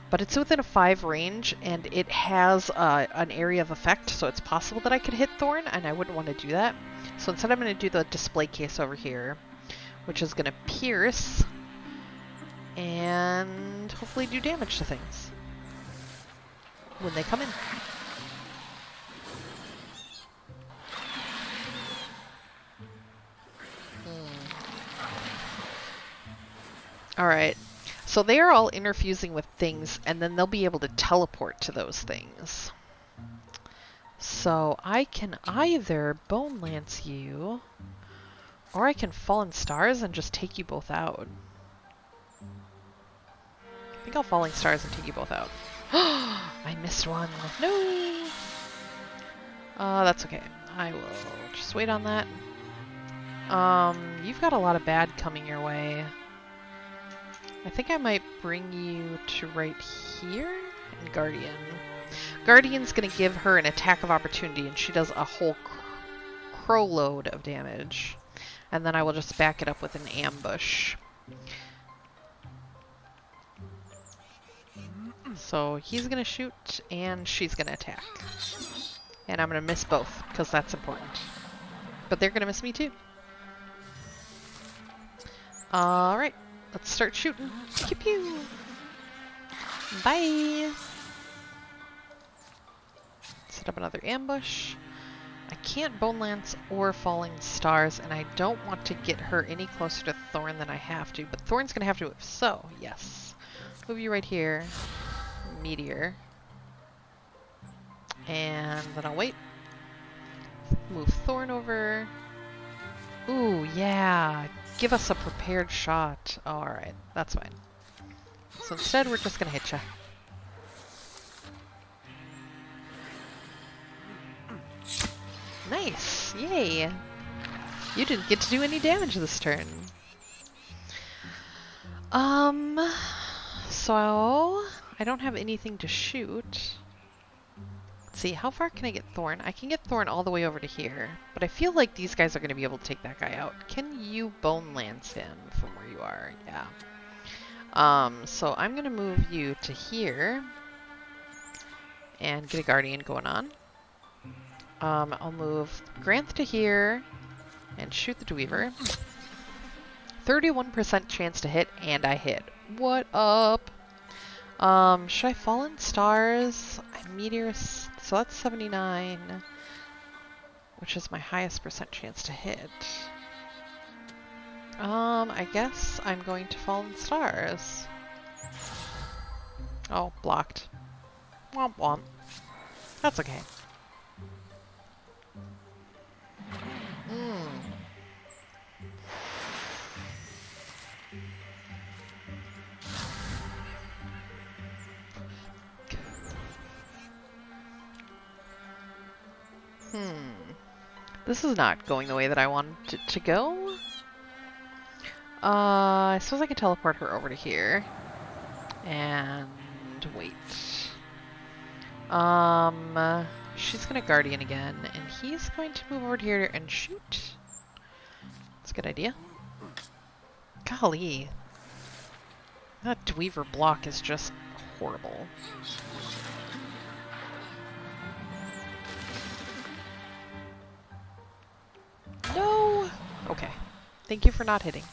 but it's within a 5 range, and it has an area of effect, so it's possible that I could hit Thorn, and I wouldn't want to do that. So instead I'm going to do the display case over here, which is going to pierce and hopefully do damage to things when they come in. Alright, so they are all interfusing with things, and then they'll be able to teleport to those things. So I can either Bone Lance you, or I can Fallen Stars and just take you both out. I think I'll Falling Stars and take you both out. I missed one. No! That's okay. I will just wait on that. You've got a lot of bad coming your way. I think I might bring you to right here and Guardian. Guardian's gonna give her an attack of opportunity, and she does a whole crow load of damage. And then I will just back it up with an ambush. So he's gonna shoot, and she's gonna attack. And I'm gonna miss both, because that's important. But they're gonna miss me too. Alright, let's start shooting. Pew pew! Bye! Set up another ambush. I can't Bone Lance or Falling Stars, and I don't want to get her any closer to Thorn than I have to, but Thorn's gonna have to move. So, yes. Move you right here. Meteor. And then I'll wait. Move Thorn over. Ooh, yeah. Give us a prepared shot. Alright, that's fine. So instead, we're just gonna hit ya. Nice! Yay! You didn't get to do any damage this turn. So I don't have anything to shoot. Let's see, how far can I get Thorn? I can get Thorn all the way over to here, but I feel like these guys are going to be able to take that guy out. Can you Bone Lance him from where you are? Yeah. So I'm going to move you to here and get a Guardian going on. I'll move Granth to here and shoot the Dweaver. 31% chance to hit, and I hit. What up? Should I Fallen Stars? Meteor, so that's 79, which is my highest percent chance to hit. I guess I'm going to Fallen Stars. Oh, blocked. Womp womp. That's okay. This is not going the way that I wanted it to go. I suppose I can teleport her over to here. And wait. She's gonna Guardian again, and he's going to move over to here and shoot. That's a good idea. Golly. That Dweaver block is just horrible. No! Okay. Thank you for not hitting.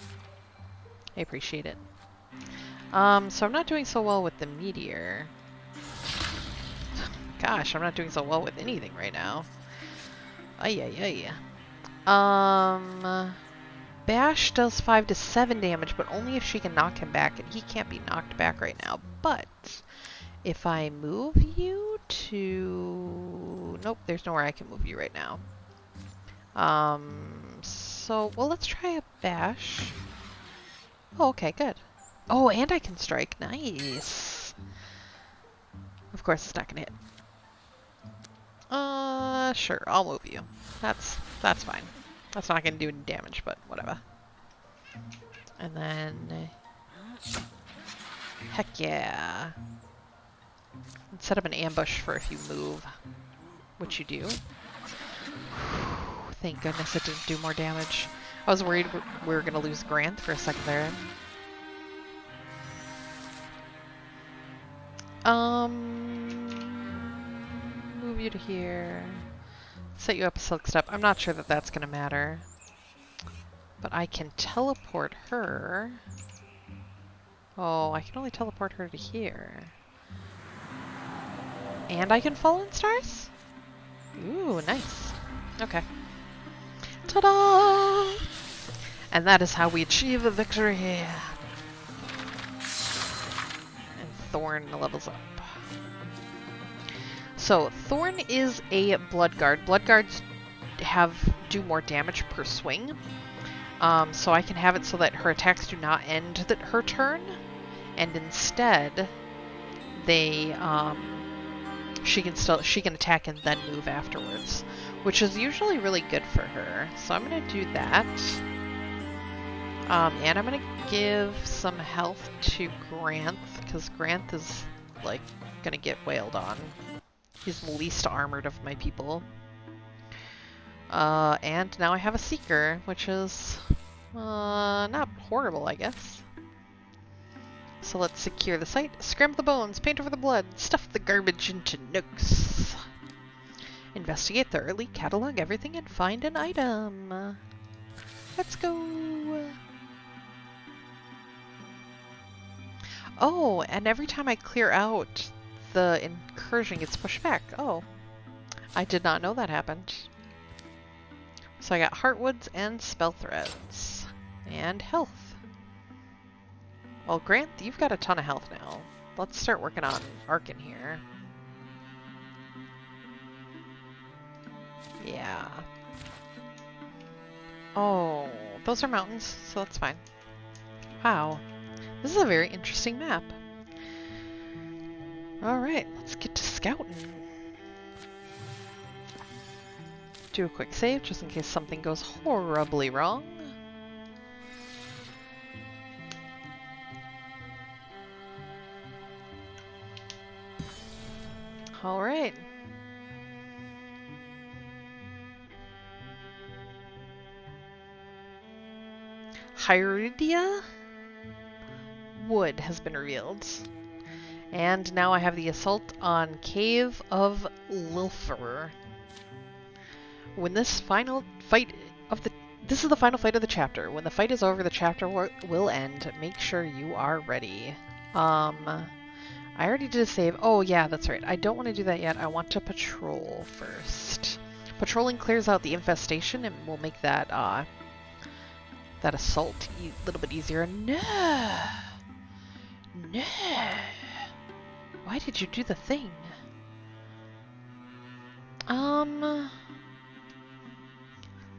I appreciate it. So I'm not doing so well with the meteor. Gosh, I'm not doing so well with anything right now. Ay. Bash does 5 to 7 damage, but only if she can knock him back, and he can't be knocked back right now. But if I move you to... Nope, there's nowhere I can move you right now. So, well, let's try a bash. Oh, okay, good. Oh, and I can strike. Nice. Of course, it's not gonna hit. Sure, I'll move you. That's fine. That's not gonna do any damage, but whatever. And then... Heck yeah. Let's set up an ambush for if you move. Which you do. Thank goodness it didn't do more damage. I was worried we were gonna lose Grant for a second there. Move you to here. Set you up a silk step. I'm not sure that that's gonna matter. But I can teleport her. Oh, I can only teleport her to here. And I can fall in stars? Ooh, nice. Okay. Ta-da! And that is how we achieve a victory. And Thorn levels up. So, Thorn is a Blood Guard. Blood Guards do more damage per swing. So I can have it so that her attacks do not end her turn. And instead, they, she can attack and then move afterwards. Which is usually really good for her. So I'm going to do that. And I'm going to give some health to Grant, because Grant is, like, going to get wailed on. He's the least armored of my people. And now I have a Seeker, which is not horrible, I guess. So let's secure the site, scramble the bones, paint over the blood, stuff the garbage into nooks. Investigate thoroughly, catalog everything, and find an item. Let's go! Oh, and every time I clear out, the incursion gets pushed back. Oh, I did not know that happened. So I got Heartwoods and Spell Threads. And health. Well, Grant, you've got a ton of health now. Let's start working on Arkin here. Yeah. Oh, those are mountains, so that's fine. Wow. This is a very interesting map. Alright, let's get to scouting. Do a quick save, just in case something goes horribly wrong. Alright. Hyridia Wood has been revealed. And now I have the assault on Cave of Loafer. When this final fight of the... This is the final fight of the chapter. When the fight is over, the chapter will end. Make sure you are ready. I already did a save. Oh, yeah, that's right. I don't want to do that yet. I want to patrol first. Patrolling clears out the infestation and will make that, that assault a little bit easier. No! No! Why did you do the thing?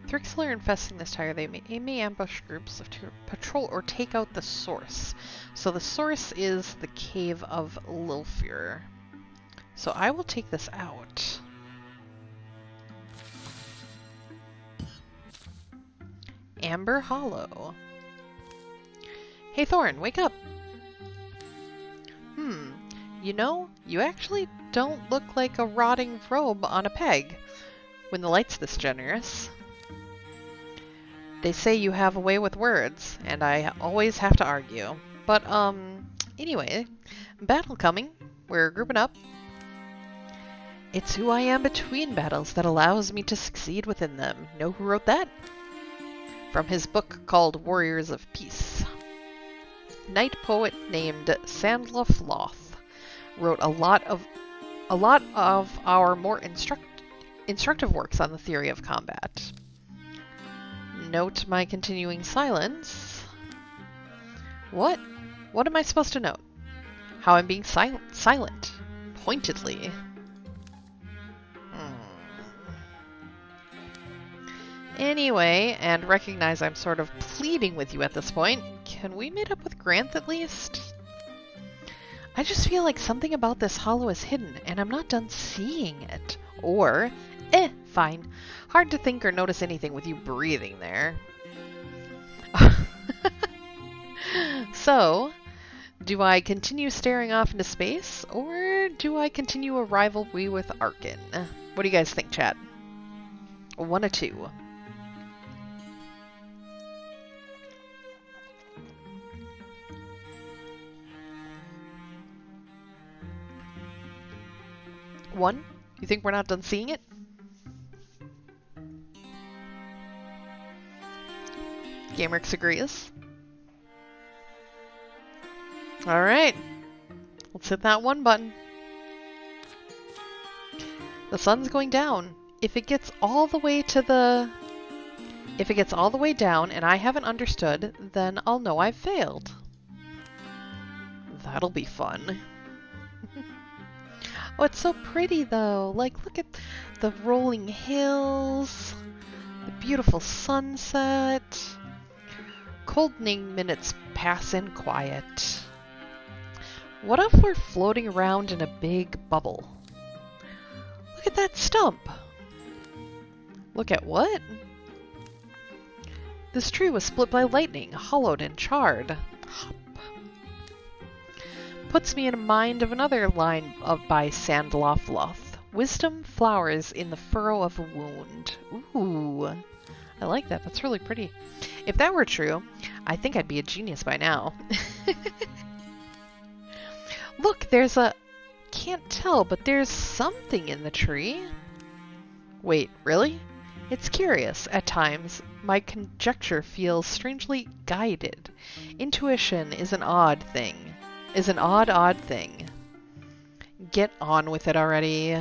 Thrixler infesting this tire. They may ambush groups to patrol or take out the source. So the source is the Cave of Loafer. So I will take this out. Amber Hollow. Hey Thorn, wake up! You know, you actually don't look like a rotting robe on a peg when the light's this generous. They say you have a way with words, and I always have to argue. But, Anyway, battle coming. We're grouping up. It's who I am between battles that allows me to succeed within them. Know who wrote that? From his book called Warriors of Peace. Knight poet named Sandloff Loth wrote a lot of our more instructive works on the theory of combat. Note my continuing silence. What? What am I supposed to note? How I'm being silent. Pointedly. Anyway, and recognize I'm sort of pleading with you at this point, can we meet up with Grant at least? I just feel like something about this hollow is hidden, and I'm not done seeing it. Or, fine. Hard to think or notice anything with you breathing there. So, do I continue staring off into space, or do I continue a rivalry with Arkin? What do you guys think, chat? 1 of 2. One? You think we're not done seeing it? GameWorks agrees. Alright. Let's hit that 1 button. The sun's going down. If it gets all the way down and I haven't understood, then I'll know I've failed. That'll be fun. Oh, it's so pretty though. Like, look at the rolling hills, the beautiful sunset. Coldening minutes pass in quiet. What if we're floating around in a big bubble? Look at that stump. Look at what? This tree was split by lightning, hollowed and charred. Hop. Puts me in mind of another line by Sandloff Loth. Wisdom flowers in the furrow of a wound. Ooh, I like that. That's really pretty. If that were true, I think I'd be a genius by now. Look, there's a... Can't tell, but there's something in the tree. Wait, really? It's curious. At times, my conjecture feels strangely guided. Intuition is an odd thing. Odd thing. Get on with it already.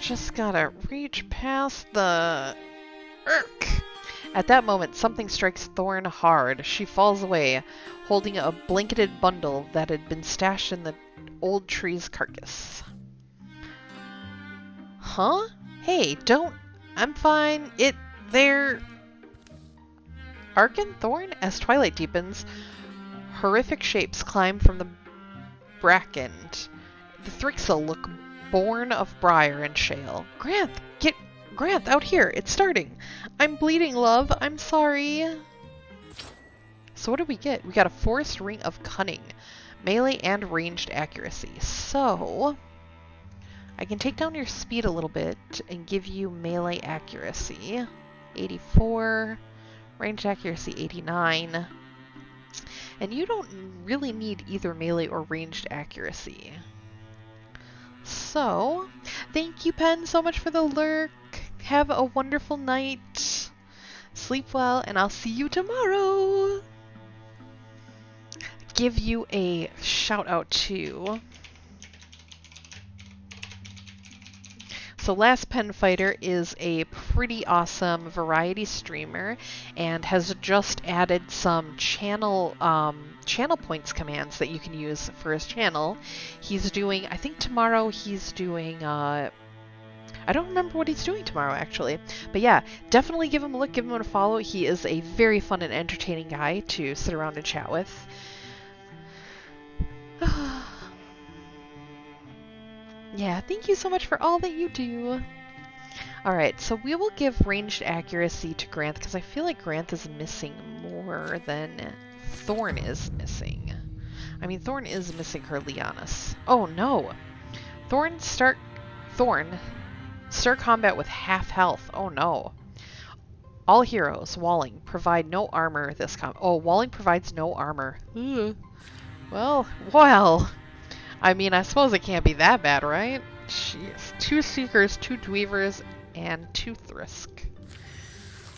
Just gotta reach past the... Irk! At that moment, something strikes Thorn hard. She falls away, holding a blanketed bundle that had been stashed in the old tree's carcass. Huh? Hey, don't... I'm fine. There... Arkin Thorn? As twilight deepens, horrific shapes climb from the bracken. The Thrixel look born of briar and shale. Granth, out here! It's starting! I'm bleeding, love! I'm sorry! So what did we get? We got a forest ring of cunning. Melee and ranged accuracy. So... I can take down your speed a little bit and give you melee accuracy. 84. Ranged accuracy 89. And you don't really need either melee or ranged accuracy. So, thank you, Pen, so much for the lurk. Have a wonderful night. Sleep well, and I'll see you tomorrow. Give you a shout out to... So Last Pen Fighter is a pretty awesome variety streamer and has just added some channel points commands that you can use for his channel. He's doing, I think tomorrow he's doing, I don't remember what he's doing tomorrow actually. But yeah, definitely give him a look, give him a follow. He is a very fun and entertaining guy to sit around and chat with. Yeah, thank you so much for all that you do. Alright, so we will give ranged accuracy to Granth because I feel like Granth is missing more than Thorn is missing. I mean, Thorn is missing her Lianis. Oh no! Thorn start combat with half health. Oh no. All heroes, Walling, provide no armor this Walling provides no armor. Well. I mean, I suppose it can't be that bad, right? Jeez. 2 Seekers, 2 Dweavers, and 2 Thrisk.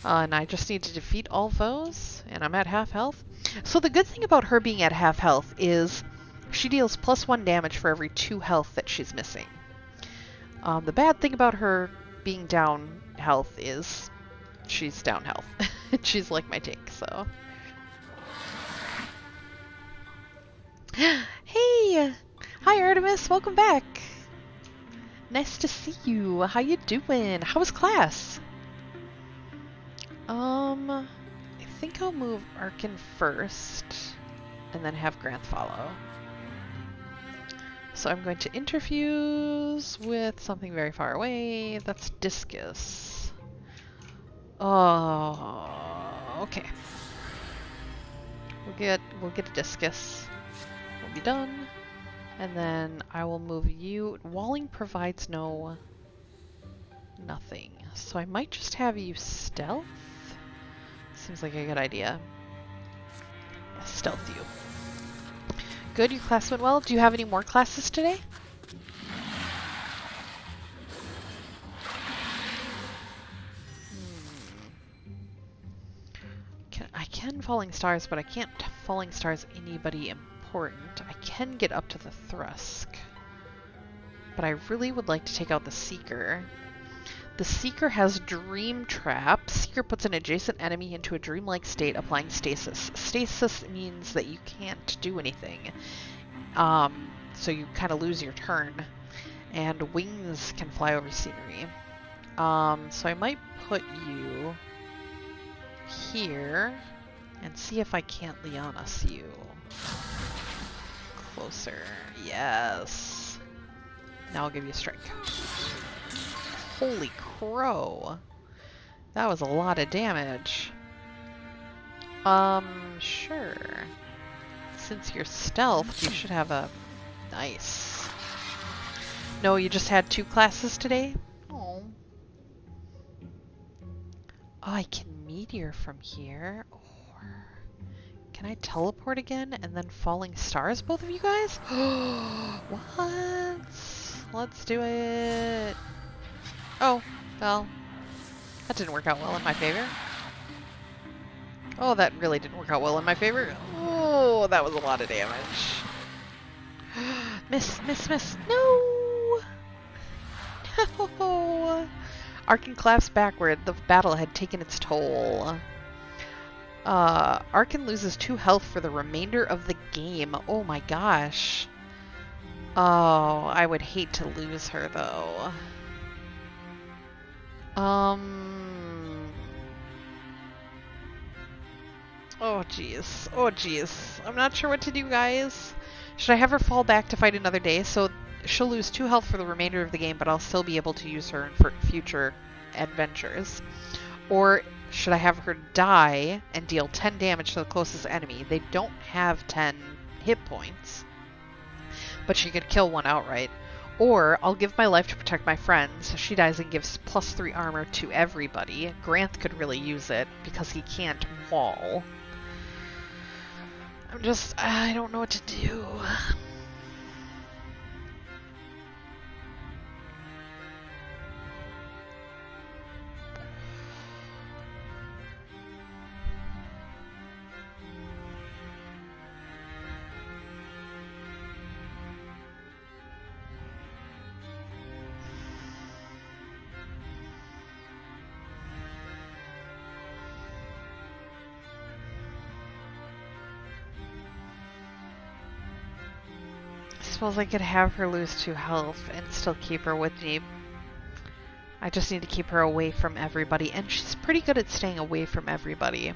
And I just need to defeat all foes, and I'm at half health. So the good thing about her being at half health is she deals +1 damage for every 2 health that she's missing. The bad thing about her being down health is she's down health. She's like my tank, so. Hey! Hi Artemis, welcome back! Nice to see you. How you doing? How was class? I think I'll move Arkin first, and then have Granth follow. So I'm going to interfuse with something very far away. That's Discus. Oh, okay. We'll get a Discus. We'll be done. And then I will move you. Walling provides nothing. So I might just have you stealth. Seems like a good idea. Yeah, stealth you. Good, your class went well. Do you have any more classes today? I can Falling Stars, but I can't Falling Stars anybody important. I can get up to the Thrusk. But I really would like to take out the Seeker. The Seeker has Dream Trap. Seeker puts an adjacent enemy into a dreamlike state, applying stasis. Stasis means that you can't do anything. So you kind of lose your turn. And Wings can fly over scenery. So I might put you here and see if I can't Leonis you. Closer. Yes. Now I'll give you a strike. Holy crow. That was a lot of damage. Sure. Since you're stealth, you should have a... Nice. No, you just had 2 classes today? Oh. Oh, I can Meteor from here. Or... Can I teleport again and then Falling Stars, both of you guys? What? Let's do it. Oh, well, that didn't work out well in my favor. Oh, that really didn't work out well in my favor. Oh, that was a lot of damage. Miss, miss, miss. No! No! Arkin collapsed backward. The battle had taken its toll. Arkin loses 2 health for the remainder of the game. Oh my gosh. Oh, I would hate to lose her though. Oh jeez. Oh jeez. I'm not sure what to do, guys. Should I have her fall back to fight another day? So she'll lose 2 health for the remainder of the game, but I'll still be able to use her for future adventures. Or should I have her die and deal 10 damage to the closest enemy? They don't have 10 hit points, but she could kill one outright. Or I'll give my life to protect my friends. She dies and gives +3 armor to everybody. Granth could really use it because he can't wall. I don't know what to do. I suppose I could have her lose 2 health and still keep her with me. I just need to keep her away from everybody, and she's pretty good at staying away from everybody.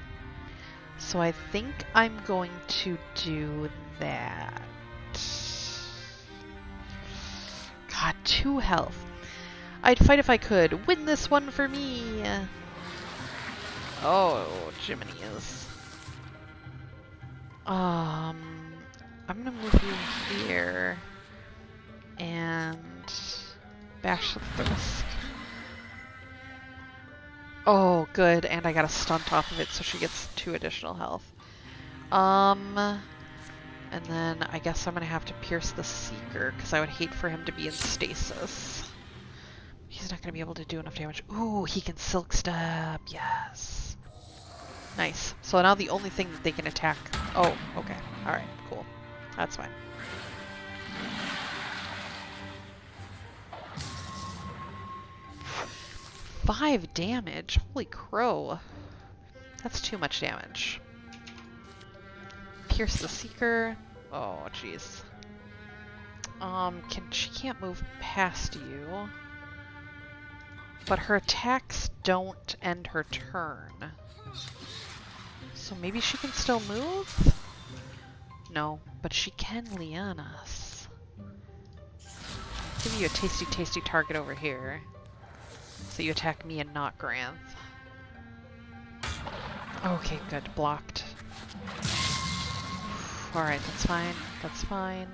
So I think I'm going to do that. God, 2 health. I'd fight if I could. Win this one for me! Oh, Jiminies. I'm gonna move you here and bash the Thrisk. Oh, good, and I got a stunt off of it, so she gets 2 additional health. And And then I guess I'm going to have to pierce the Seeker, because I would hate for him to be in stasis. He's not going to be able to do enough damage. Ooh, he can Silk Step. Yes. Nice. So now the only thing that they can attack... Oh, okay. Alright, cool. That's fine. Five damage? Holy crow. That's too much damage. Pierce the Seeker. Oh, jeez. She can't move past you. But her attacks don't end her turn. So maybe she can still move? No, but she can Leon us. Give you a tasty, tasty target over here. So you attack me and not Granth. Okay, good. Blocked. Alright, that's fine. That's fine.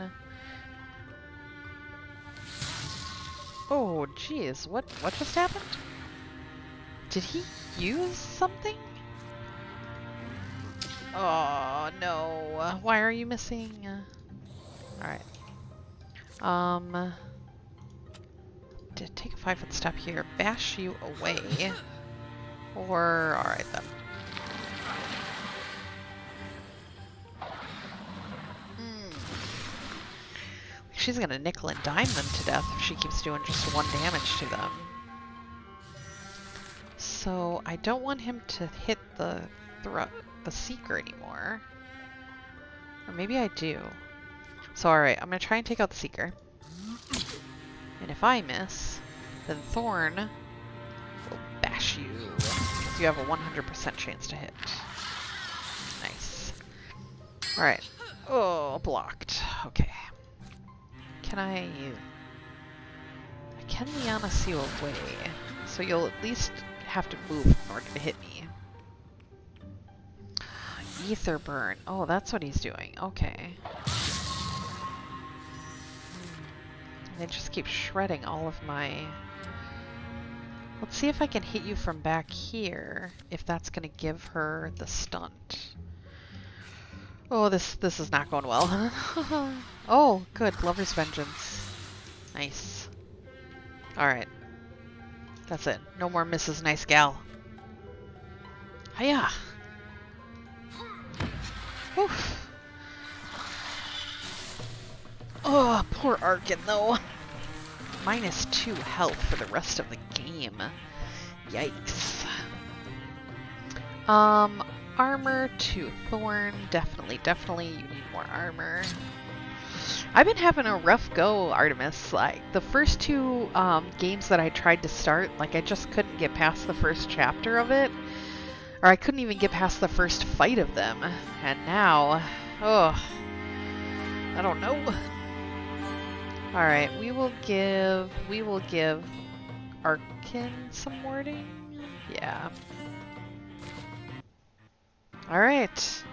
Oh, jeez. What just happened? Did he use something? Oh, no. Why are you missing? Alright. Take a 5-foot step here. Bash you away. Or... Alright, then. She's gonna nickel and dime them to death if she keeps doing just 1 damage to them. So I don't want him to hit the Seeker anymore. Or maybe I do. So alright, I'm gonna try and take out the Seeker. And if I miss, then Thorn will bash you. So you have a 100% chance to hit. Nice. Alright. Oh, blocked. Okay. I can Lianas you away, so you'll at least have to move in order to hit me. Ether Burn. Oh, that's what he's doing. Okay. They just keep shredding all of my... Let's see if I can hit you from back here, if that's going to give her the stunt. Oh, this is not going well. Oh, good. Lover's Vengeance. Nice. Alright. That's it. No more Mrs. Nice Gal. Hiya! Oof. Oh, poor Arkin, though. -2 health for the rest of the game. Yikes. Armor to Thorn. Definitely you need more armor. I've been having a rough go, Artemis. Like, the first 2 games that I tried to start, like, I just couldn't get past the first chapter of it. Or I couldn't even get past the first fight of them. And now, oh, I don't know. Alright, we will give Arkin some wording. Yeah. Alright.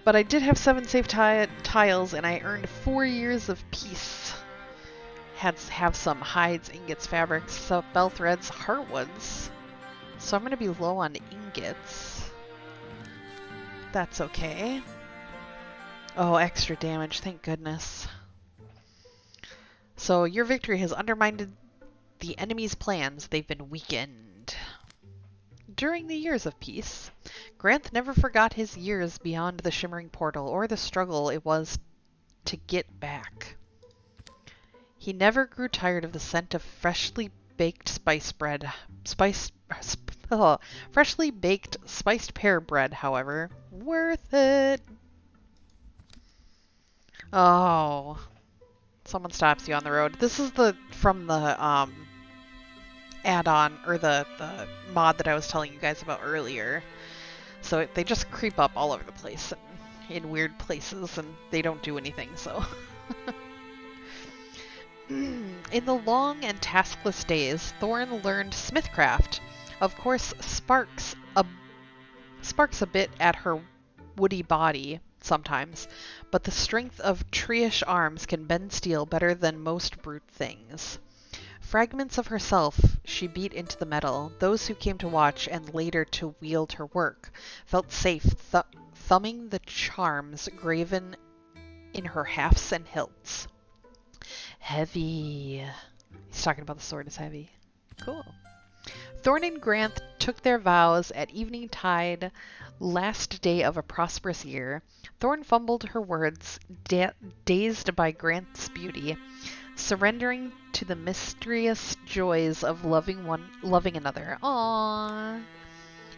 But I did have 7 save tiles, and I earned 4 years of peace. Have some hides, ingots, fabrics, bell threads, heartwoods. So I'm going to be low on ingots. That's okay. Oh, extra damage, thank goodness. So your victory has undermined the enemy's plans. They've been weakened. During the years of peace, Granth never forgot his years beyond the Shimmering Portal or the struggle it was to get back. He never grew tired of the scent of freshly baked spiced pear bread, however. Worth it! Oh. Someone stops you on the road. This is from the add-on, or the mod that I was telling you guys about earlier. So they just creep up all over the place and in weird places, and they don't do anything, so... In the long and taskless days, Thorn learned smithcraft. Of course, sparks a bit at her woody body sometimes, but the strength of tree-ish arms can bend steel better than most brute things. Fragments of herself she beat into the metal. Those who came to watch and later to wield her work felt safe thumbing the charms graven in her hafts and hilts. Heavy. He's talking about the sword is heavy. Cool. Thorn and Granth took their vows at evening tide, last day of a prosperous year. Thorn fumbled her words, dazed by Granth's beauty, surrendering to the mysterious joys of loving another. Aww.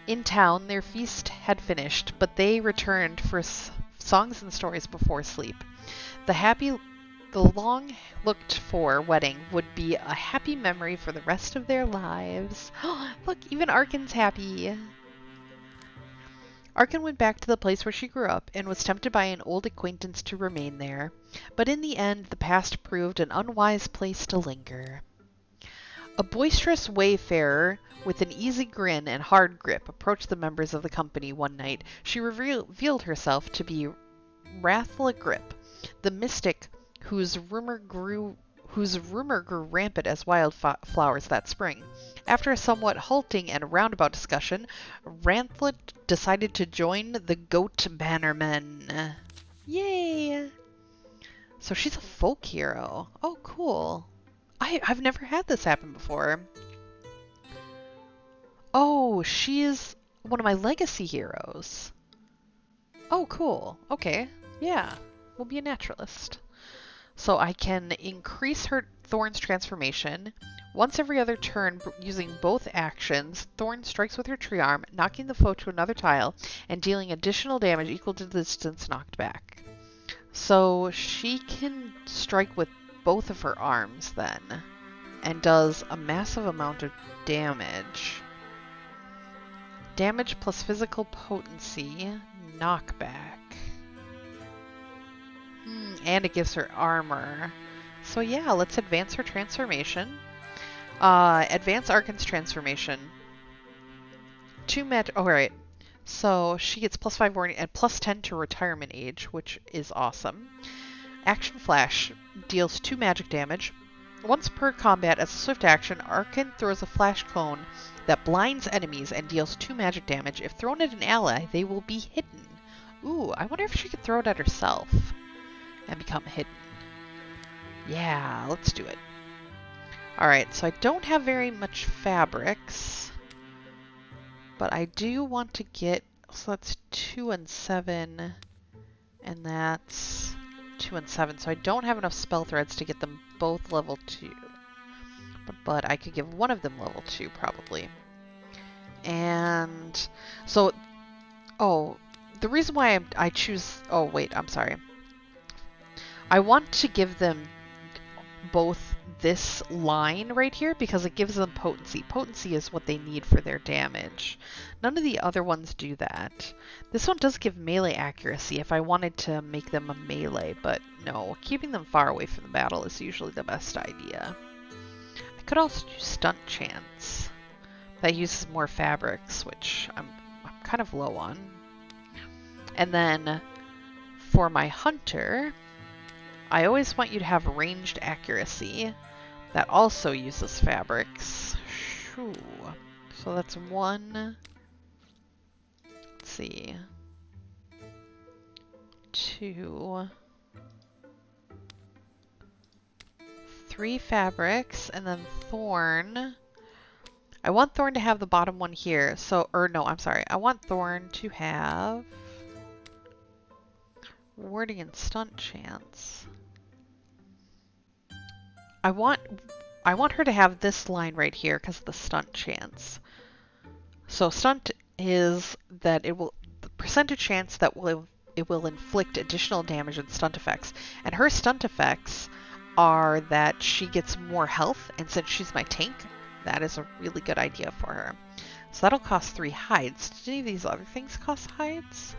In town, their feast had finished, but they returned for songs and stories before sleep. The long-looked-for wedding would be a happy memory for the rest of their lives. Look, even Arken's happy. Arken went back to the place where she grew up and was tempted by an old acquaintance to remain there. But in the end, the past proved an unwise place to linger. A boisterous wayfarer with an easy grin and hard grip approached the members of the company one night. She revealed herself to be Rathla Grip, the mystic whose rumor grew rampant as wildflowers that spring. After a somewhat halting and roundabout discussion, Ranthlet decided to join the Goat Bannermen. Yay! So she's a folk hero. Oh, cool. I've never had this happen before. Oh, she's one of my legacy heroes. Oh, cool. Okay. Yeah. We'll be a naturalist. So I can increase her Thorn's transformation. Once every other turn, using both actions, Thorn strikes with her tree arm, knocking the foe to another tile and dealing additional damage equal to the distance knocked back. So she can strike with both of her arms then, and does a massive amount of damage. Damage plus physical potency, knockback. And it gives her armor. So yeah, let's advance her transformation. Advance Arken's transformation. Alright. So she gets +5 warning and +10 to retirement age, which is awesome. Action Flash deals 2 magic damage. Once per combat as a swift action, Arken throws a flash cone that blinds enemies and deals 2 magic damage. If thrown at an ally, they will be hidden. Ooh, I wonder if she could throw it at herself and become hidden. Yeah, let's do it. Alright, so I don't have very much fabrics, but I do want to get, so that's 2 and 7, and that's 2 and 7, so I don't have enough spell threads to get them both level 2, but I could give one of them level 2 probably. And so, the reason why I choose, I'm sorry. I want to give them both this line right here because it gives them potency. Potency is what they need for their damage. None of the other ones do that. This one does give melee accuracy if I wanted to make them a melee, but no, keeping them far away from the battle is usually the best idea. I could also do stunt chance. That uses more fabrics, which I'm kind of low on. And then for my hunter, I always want you to have ranged accuracy. That also uses fabrics. Shoo. So that's 1. Let's see. 2. 3 fabrics, and then Thorn. I want Thorn to have the bottom one here. I want Thorn to have warding and stunt chance. I want her to have this line right here because of the stunt chance. So stunt is that the percentage chance that it will inflict additional damage and stunt effects. And her stunt effects are that she gets more health, and since she's my tank, that is a really good idea for her. So that'll cost 3 hides. Did any of these other things cost hides?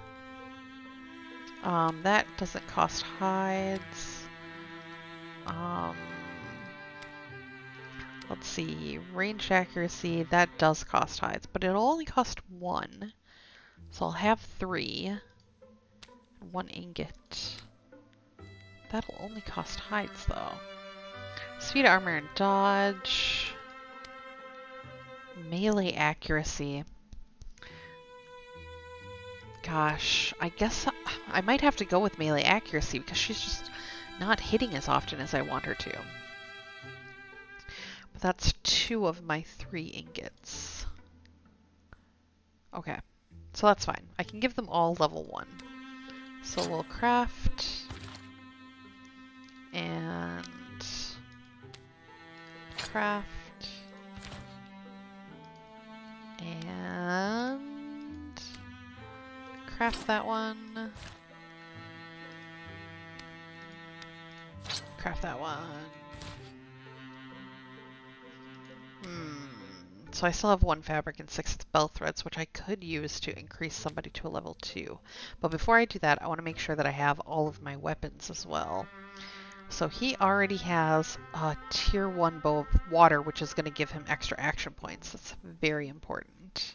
That doesn't cost hides. Let's see, range accuracy, that does cost hides, but it'll only cost 1. So I'll have 3. 1 ingot. That'll only cost hides though. Speed, armor, and dodge. Melee accuracy. Gosh, I guess I might have to go with melee accuracy because she's just not hitting as often as I want her to. But that's 2 of my 3 ingots. Okay, so that's fine. I can give them all level 1. So we'll craft and craft and craft that one. Craft that one. So I still have 1 fabric and 6 spell threads, which I could use to increase somebody to a level 2. But before I do that, I want to make sure that I have all of my weapons as well. So he already has a tier 1 bow of water, which is going to give him extra action points. That's very important.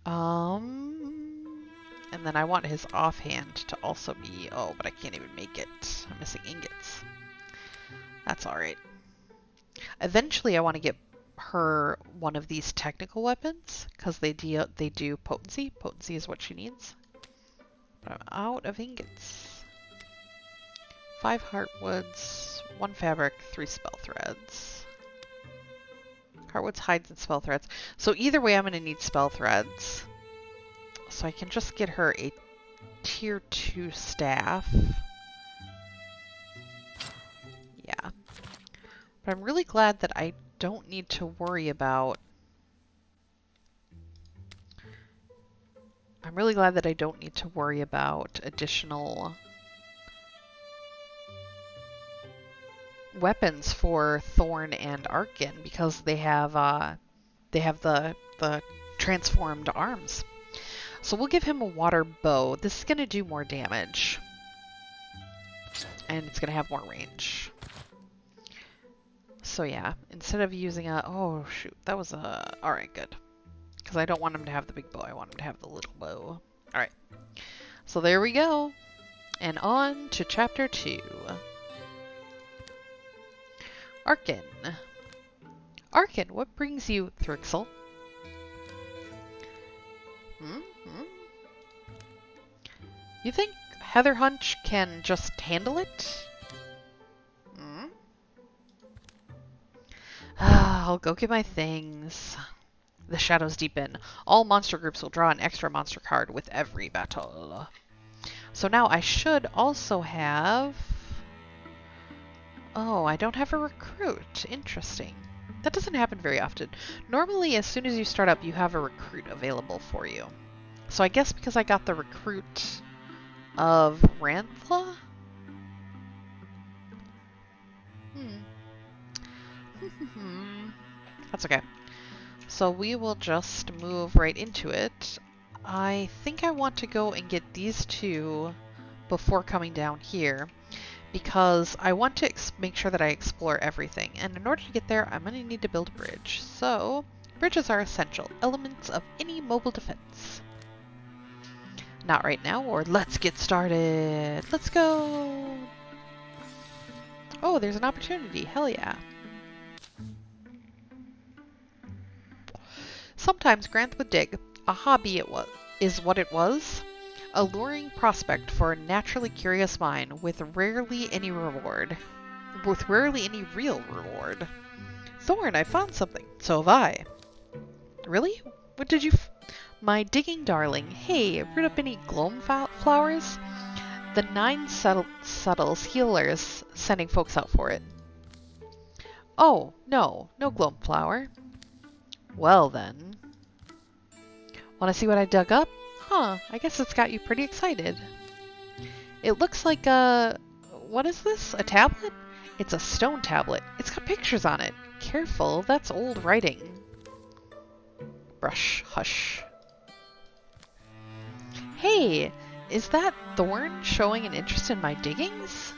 And then I want his offhand to also be... Oh, but I can't even make it. I'm missing ingots. That's alright. Eventually I want to get her one of these technical weapons, because they do potency. Potency is what she needs. But I'm out of ingots. 5 heartwoods, 1 fabric, 3 spell threads. Heartwoods, hides, and spell threads. So either way I'm going to need spell threads. So I can just get her a tier 2 staff. Yeah. But I'm really glad that I don't need to worry about... I'm really glad that I don't need to worry about additional weapons for Thorn and Arkin, because they have the transformed arms. So we'll give him a water bow. This is going to do more damage. And it's going to have more range. So yeah, instead of using a... Oh shoot, that was a... Alright, good. Because I don't want him to have the big bow, I want him to have the little bow. Alright. So there we go. And on to chapter 2. Arkin. Arkin, what brings you, Thrixel? You think Heather Hunch can just handle it? I'll go get my things. The shadows deepen. All monster groups will draw an extra monster card with every battle. So now I should also have... Oh, I don't have a recruit. Interesting. That doesn't happen very often. Normally, as soon as you start up, you have a recruit available for you. So I guess because I got the recruit of Ranthla? That's okay. So we will just move right into it. I think I want to go and get these 2 before coming down here, because I want to make sure that I explore everything. And in order to get there, I'm going to need to build a bridge. So bridges are essential elements of any mobile defense. Not right now, or let's get started. Let's go. Oh, there's an opportunity. Hell yeah. Sometimes Granth would dig. A hobby is what it was. A luring prospect for a naturally curious mind with rarely any reward. With rarely any real reward. Thorn, I found something. So have I. Really? What did you... My digging darling. Hey, root up any gloam flowers? The 9 Subtles healers sending folks out for it. Oh, no. No gloam flower. Well then. Want to see what I dug up? Huh, I guess it's got you pretty excited. It looks like a... What is this? A tablet? It's a stone tablet. It's got pictures on it. Careful, that's old writing. Brush, hush. Hey, is that Thorn showing an interest in my diggings?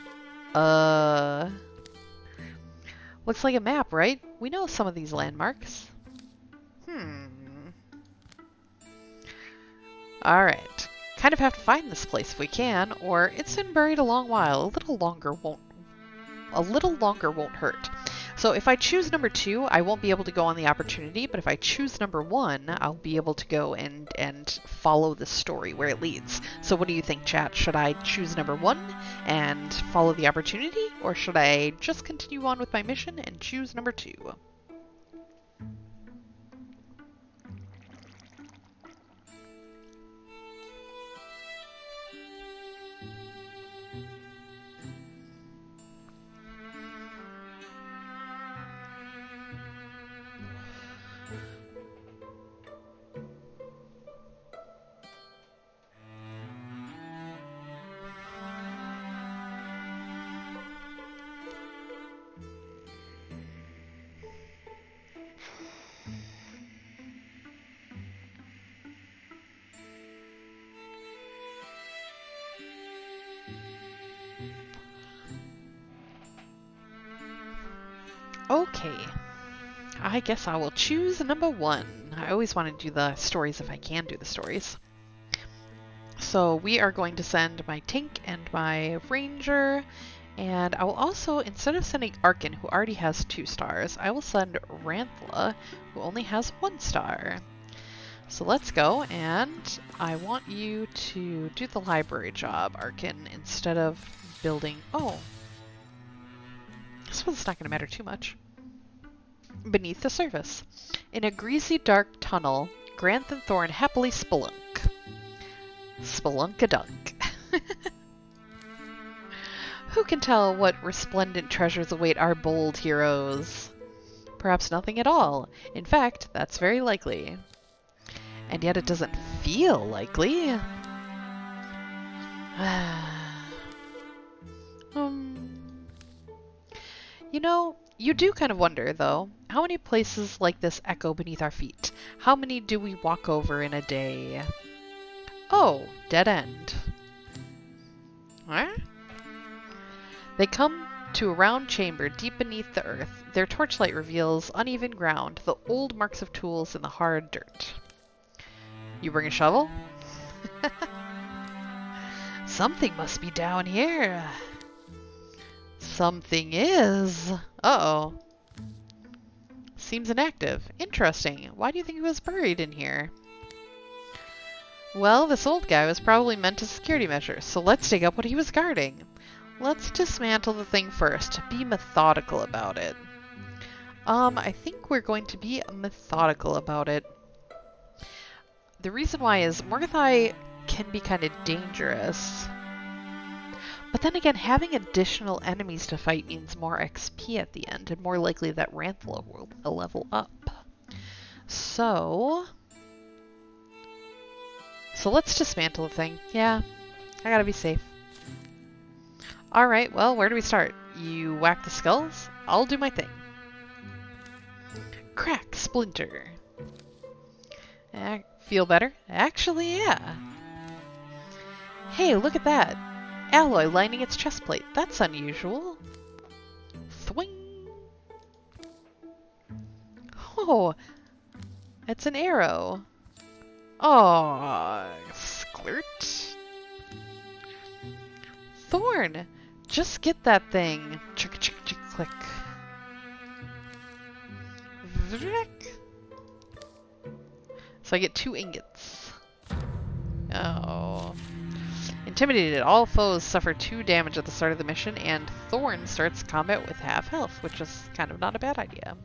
Looks like a map, right? We know some of these landmarks. Alright. Kind of have to find this place if we can, or it's been buried a long while. A little longer won't hurt. So if I choose number 2, I won't be able to go on the opportunity, but if I choose number 1, I'll be able to go and follow the story where it leads. So what do you think, chat? Should I choose number 1 and follow the opportunity, or should I just continue on with my mission and choose number 2? Okay, I guess I will choose number 1. I always want to do the stories if I can do the stories. So we are going to send my tank and my ranger, and I will also, instead of sending Arkin, who already has 2 stars, I will send Ranthla, who only has 1 star. So let's go, and I want you to do the library job, Arkin, instead of building... Oh. This one's not going to matter too much. Beneath the surface. In a greasy, dark tunnel, Granth and Thorn happily spelunk. Spelunk-a-dunk. Who can tell what resplendent treasures await our bold heroes? Perhaps nothing at all. In fact, that's very likely. And yet it doesn't feel likely. You know, you do kind of wonder, though, how many places like this echo beneath our feet? How many do we walk over in a day? Oh, dead end. Huh? They come to a round chamber deep beneath the earth. Their torchlight reveals uneven ground, the old marks of tools in the hard dirt. You bring a shovel? Something must be down here. Something is. Uh-oh. Seems inactive. Interesting. Why do you think he was buried in here? Well, this old guy was probably meant as a security measure, so let's dig up what he was guarding. Let's dismantle the thing first. Be methodical about it. I think we're going to be methodical about it. The reason why is Mordecai can be kind of dangerous. But then again, having additional enemies to fight means more XP at the end, and more likely that Ranthla will level up. So let's dismantle the thing. Yeah, I gotta be safe. Alright, well, where do we start? You whack the skulls? I'll do my thing. Crack, splinter. Feel better? Actually, yeah. Hey, look at that. Alloy lining its chest plate. That's unusual. Thwing. Oh, it's an arrow. Oh, squirt. Thorn, just get that thing. Chick, chick, chick, click. Vrick. So I get 2 ingots. Oh. Intimidated. All foes suffer 2 damage at the start of the mission, and Thorn starts combat with half health, which is kind of not a bad idea.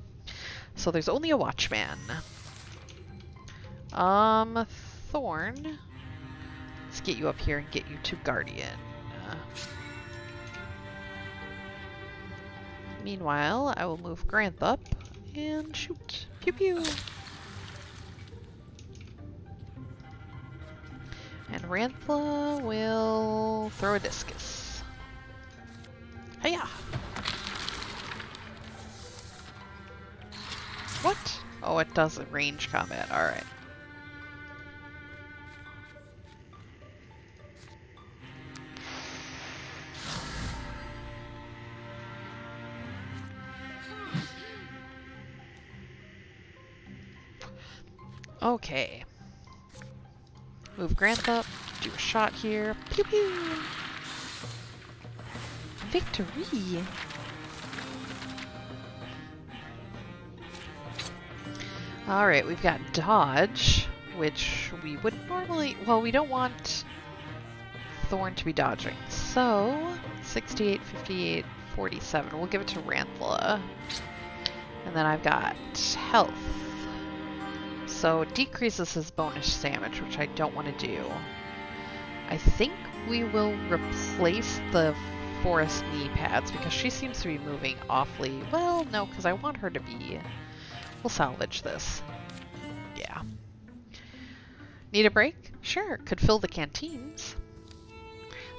So there's only a watchman. Thorn. Let's get you up here and get you to Guardian. Meanwhile, I will move Granth up and shoot. Pew pew. And Ranthla will throw a discus. Hiya! What? Oh, it does a range combat. Alright. Okay. Move Granth up, do a shot here. Pew pew! Victory! Alright, we've got dodge, which we would normally... Well, we don't want Thorn to be dodging. So, 68, 58, 47. We'll give it to Ranthla. And then I've got health. So it decreases his bonus damage, which I don't want to do. I think we will replace the forest knee pads because she seems to be moving awfully... Well, no, because I want her to be... We'll salvage this. Yeah. Need a break? Sure, could fill the canteens.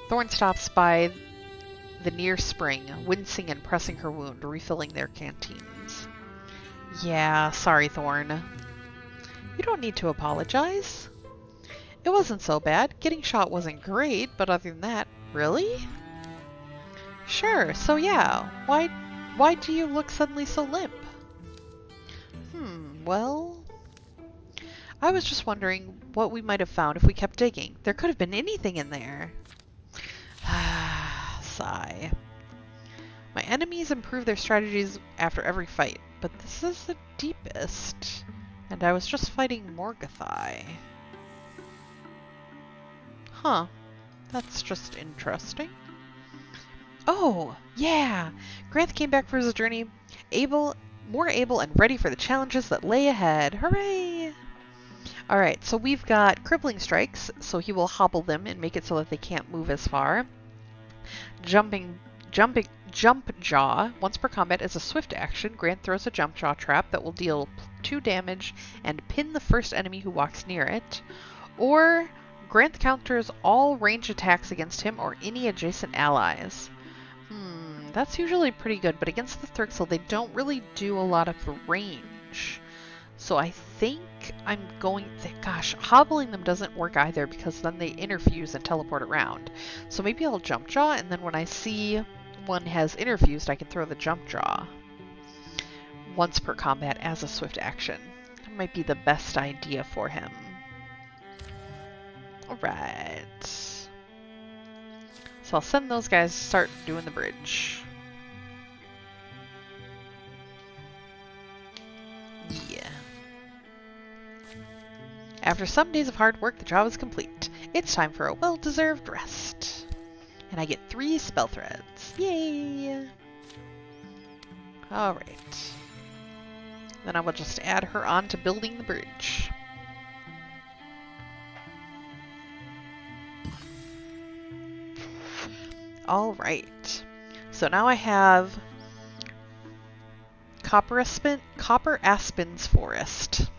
Thorn stops by the near spring, wincing and pressing her wound, refilling their canteens. Yeah, sorry, Thorn. You don't need to apologize. It wasn't so bad. Getting shot wasn't great, but other than that, really? Sure, so yeah, why do you look suddenly so limp? Well... I was just wondering what we might have found if we kept digging. There could have been anything in there. Sigh. My enemies improve their strategies after every fight, but this is the deepest. And I was just fighting Morgathai. Huh. That's just interesting. Oh, yeah! Granth came back for his journey, more able and ready for the challenges that lay ahead. Hooray! Alright, so we've got crippling strikes, so he will hobble them and make it so that they can't move as far. Jump jaw. Once per combat is a swift action. Granth throws a jump jaw trap that will deal 2 damage and pin the first enemy who walks near it. Or Granth counters all range attacks against him or any adjacent allies. That's usually pretty good, but against the Thrixel, they don't really do a lot of range. So I think I'm going... Gosh, hobbling them doesn't work either because then they interfuse and teleport around. So maybe I'll jump jaw, and then when I see one has interfused, I can throw the jump jaw once per combat as a swift action. That might be the best idea for him. Alright. So I'll send those guys to start doing the bridge. Yeah. After some days of hard work, the job is complete. It's time for a well-deserved rest. And I get 3 spell threads. Yay! Alright. Then I will just add her on to building the bridge. Alright. So now I have Copper Aspen's Forest.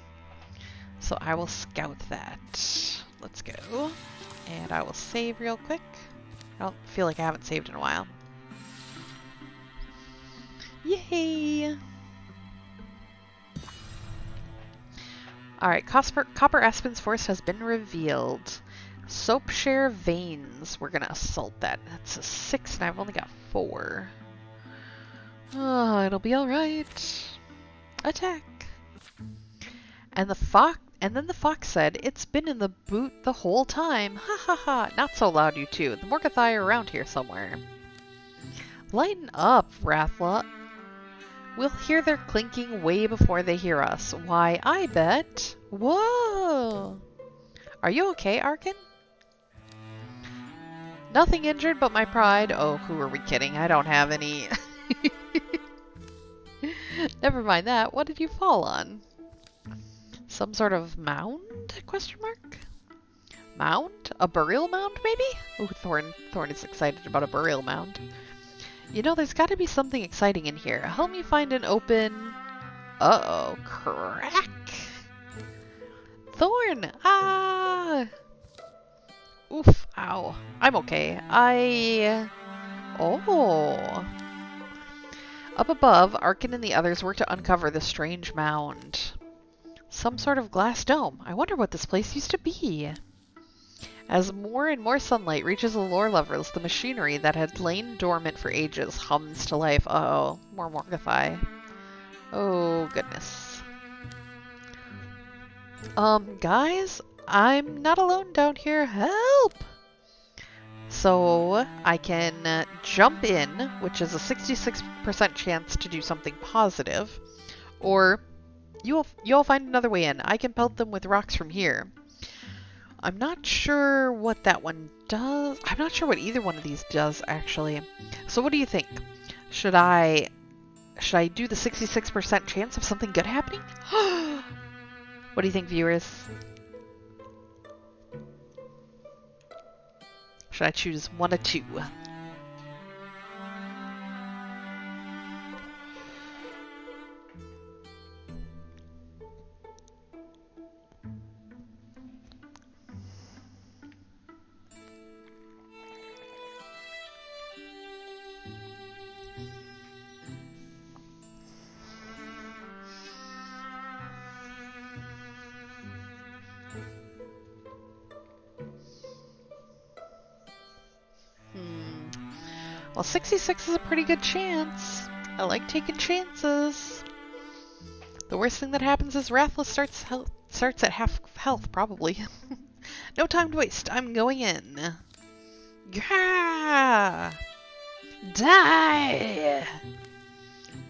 So I will scout that. Let's go. And I will save real quick. I don't feel like I haven't saved in a while. Yay! Alright, Copper Aspen's Forest has been revealed. Soapshare Veins. We're gonna assault that. That's a 6 and I've only got 4. Oh, it'll be alright. Attack! And then the fox said, "It's been in the boot the whole time. Ha ha ha. Not so loud, you two. The Morgathai are around here somewhere." Lighten up, Rathla. We'll hear their clinking way before they hear us. Why, I bet. Whoa! Are you okay, Arkin? Nothing injured but my pride. Oh, who are we kidding? I don't have any. Never mind that. What did you fall on? Some sort of mound? Question mark? Mound? A burial mound, maybe? Ooh, Thorn is excited about a burial mound. You know, there's got to be something exciting in here. Help me find an open... Uh-oh. Crack! Thorn! Ah! Oof. Ow. I'm okay. Oh. Up above, Arkin and the others work to uncover the strange mound. Some sort of glass dome. I wonder what this place used to be. As more and more sunlight reaches the lore levels, the machinery that had lain dormant for ages hums to life. Uh-oh. More Morgathai. Oh, goodness. Guys? I'm not alone down here. Help! So, I can jump in, which is a 66% chance to do something positive, or You'll find another way in. I can pelt them with rocks from here. I'm not sure what that one does. I'm not sure what either one of these does, actually. So what do you think? Should I do the 66% chance of something good happening? What do you think, viewers? Should I choose one or two? Well, 66 is a pretty good chance. I like taking chances. The worst thing that happens is Wrathless starts at half health, probably. No time to waste. I'm going in. Yeah! Die!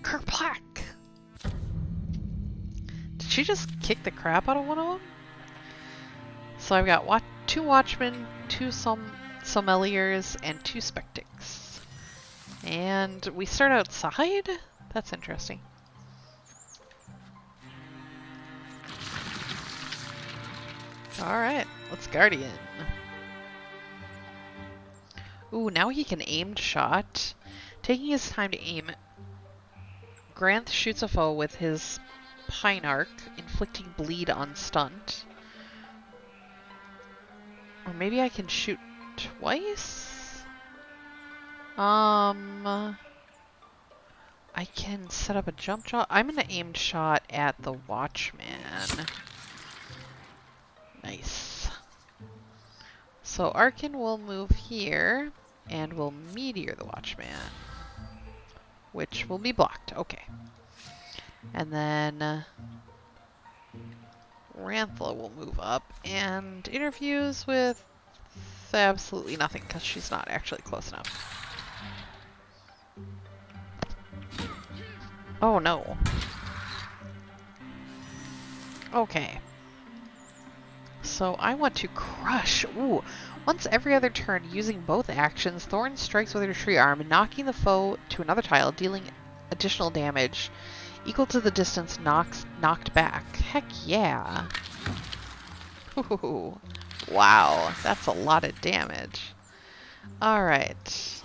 Kerplack! Did she just kick the crap out of one of them? So I've got 2 Watchmen, 2 Sommeliers, and 2 Spectics. And we start outside? That's interesting. Alright, let's Guardian. Ooh, now he can aimed shot. Taking his time to aim, Granth shoots a foe with his Pine Arc, inflicting bleed on stunt. Or maybe I can shoot twice? I can set up a jump shot. I'm gonna aim shot at the Watchman. Nice. So Arkin will move here, and will Meteor the Watchman. Which will be blocked. Okay. And then Ranthla will move up and interviews with absolutely nothing, because she's not actually close enough. Oh no. Okay. So I want to crush. Ooh. Once every other turn, using both actions, Thorn strikes with her tree arm, knocking the foe to another tile, dealing additional damage equal to the distance knocked back. Heck yeah. Ooh. Wow, that's a lot of damage. Alright.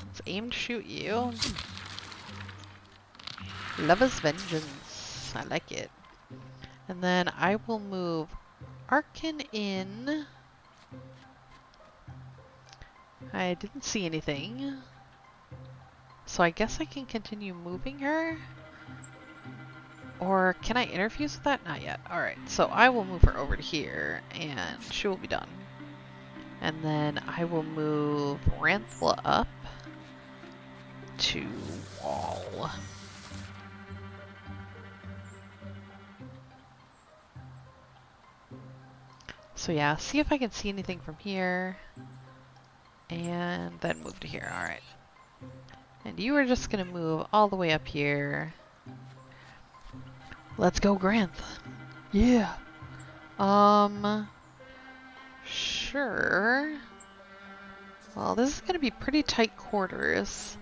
Let's aim to shoot you. Lover's Vengeance. I like it. And then I will move Arkin in. I didn't see anything. So I guess I can continue moving her? Or can I interfuse with that? Not yet. Alright, so I will move her over to here, and she will be done. And then I will move Ranthla up to wall. So yeah, see if I can see anything from here. And then move to here. Alright. And you are just going to move all the way up here. Let's go, Granth. Yeah. Sure. Well, this is going to be pretty tight quarters.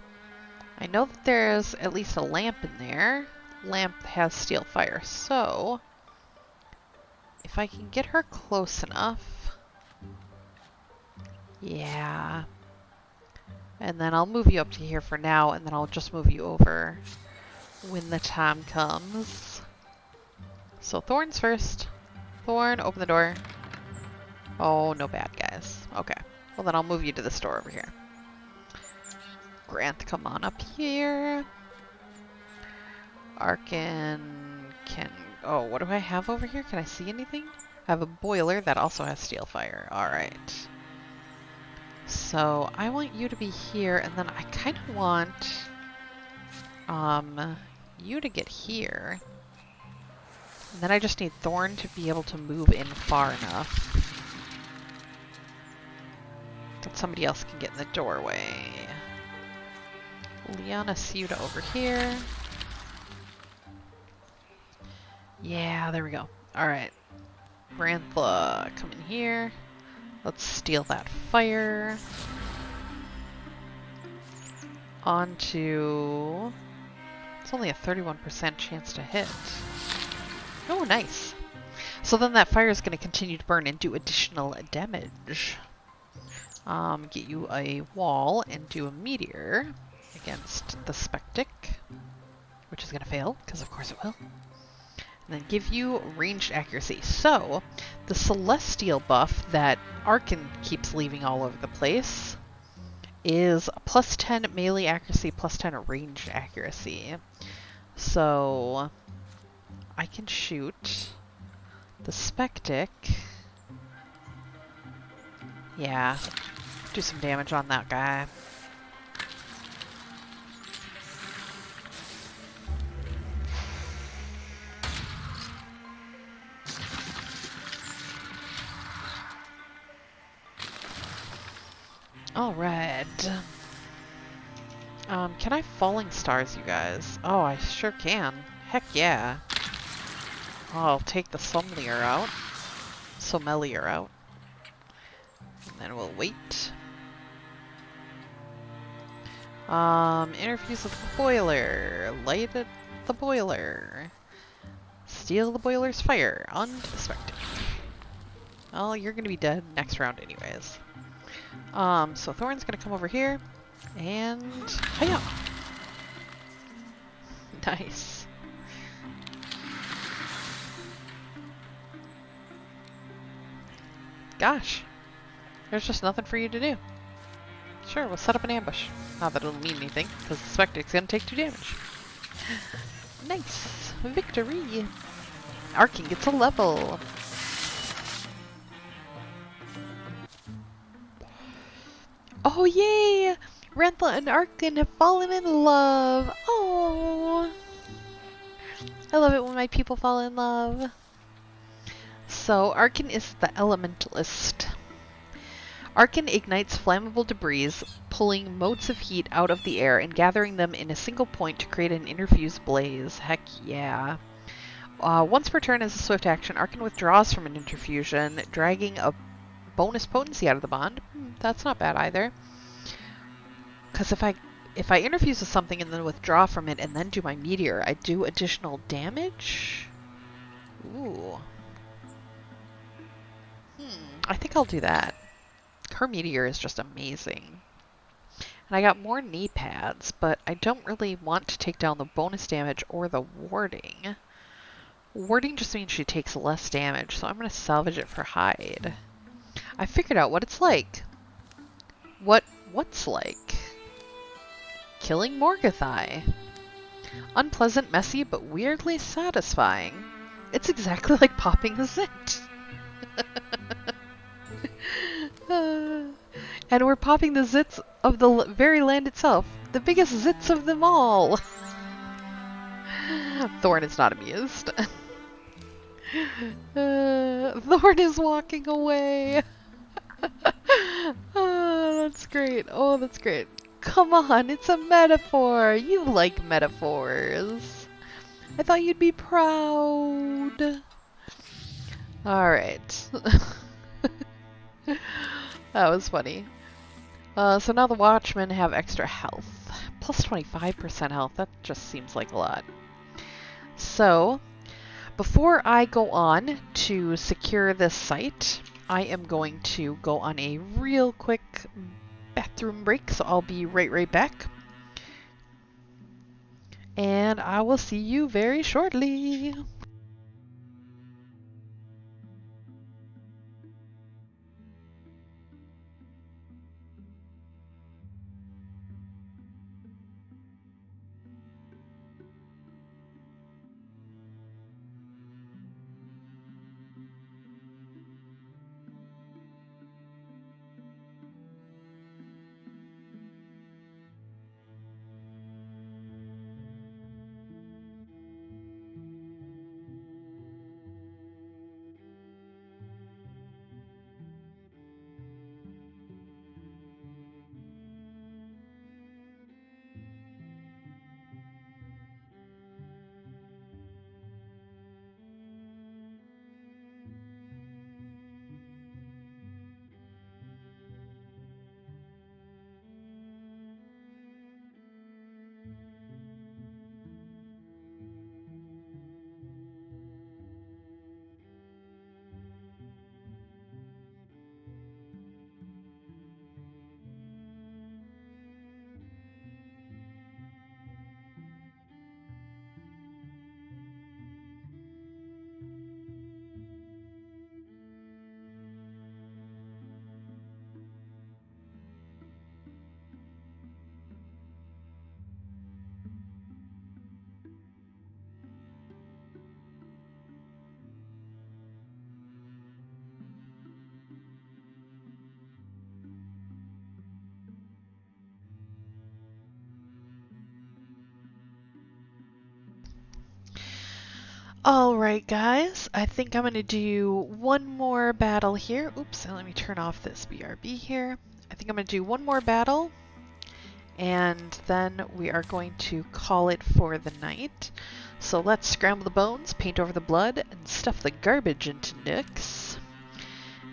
I know that there's at least a lamp in there. Lamp has steel fire, so if I can get her close enough. Yeah. And then I'll move you up to here for now, and then I'll just move you over when the time comes. So Thorn's first. Thorn, open the door. Oh, no bad guys. Okay. Well, then I'll move you to this door over here. Granth, come on up here. Arkin can... Oh, what do I have over here? Can I see anything? I have a boiler that also has steel fire. Alright. So, I want you to be here, and then I kind of want you to get here. And then I just need Thorn to be able to move in far enough that somebody else can get in the doorway. Liana Ciuta over here. Yeah, there we go. Alright. Brantha, come in here. Let's steal that fire. Onto... It's only a 31% chance to hit. Oh, nice. So then that fire is going to continue to burn and do additional damage. Get you a wall and do a meteor against the Spectic, which is going to fail, because of course it will. And then give you ranged accuracy. So, the Celestial buff that Arkin keeps leaving all over the place is plus 10 melee accuracy, plus 10 ranged accuracy. So, I can shoot the Spectic. Yeah, do some damage on that guy. Alright. Can I falling stars, you guys? Oh, I sure can. Heck yeah. Oh, I'll take the Sommelier out. Sommelier out. And then we'll wait. Interfuse with the boiler. Light it, the boiler. Steal the boiler's fire onto the Spectre. Oh, you're gonna be dead next round anyways. So Thorn's gonna come over here, and hiya! Nice. Gosh, there's just nothing for you to do. Sure, we'll set up an ambush. Not that it'll mean anything, because the Spectre's gonna take 2 damage. Nice! Victory! Arkin gets a level! Oh yay! Rantha and Arkin have fallen in love! Oh! I love it when my people fall in love. So, Arkin is the Elementalist. Arkin ignites flammable debris, pulling motes of heat out of the air and gathering them in a single point to create an interfused blaze. Heck yeah. Once per turn as a swift action, Arkin withdraws from an interfusion, dragging a bonus potency out of the bond. That's not bad either. Because if I interfuse with something and then withdraw from it and then do my meteor, I do additional damage? Ooh. I think I'll do that. Her meteor is just amazing. And I got more knee pads, but I don't really want to take down the bonus damage or the warding. Warding just means she takes less damage, so I'm going to salvage it for hide. I figured out what it's like. What's like? Killing Morgothai. Unpleasant, messy, but weirdly satisfying. It's exactly like popping a zit. And we're popping the zits of the very land itself. The biggest zits of them all. Thorn is not amused. Thorn is walking away. Oh, that's great. Oh, that's great. Come on, it's a metaphor. You like metaphors. I thought you'd be proud. Alright. That was funny. So now the Watchmen have extra health. Plus 25% health. That just seems like a lot. So, before I go on to secure this site, I am going to go on a real quick bathroom break, so I'll be right back. And I will see you very shortly. Alright guys, I think I'm going to do one more battle here. Oops, and let me turn off this BRB here. I think I'm going to do one more battle, and then we are going to call it for the night. So let's scramble the bones, paint over the blood, and stuff the garbage into nooks.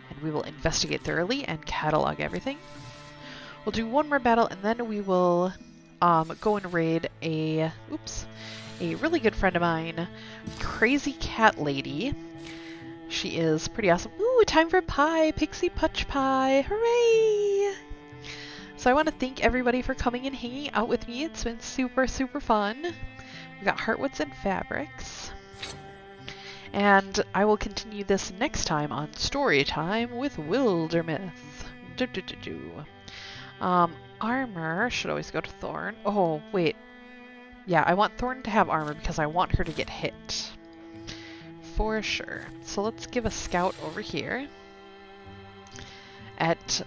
And we will investigate thoroughly and catalog everything. We'll do one more battle, and then we will go and raid a really good friend of mine, Crazy Cat Lady. She is pretty awesome. Ooh, time for pie! Pixie Putch Pie! Hooray! So I want to thank everybody for coming and hanging out with me. It's been super, super fun. We've got Heartwoods and Fabrics. And I will continue this next time on Story Time with Wildermyth. Armor should always go to Thorn. Oh, wait. Yeah, I want Thorn to have armor because I want her to get hit. For sure. So let's give a scout over here at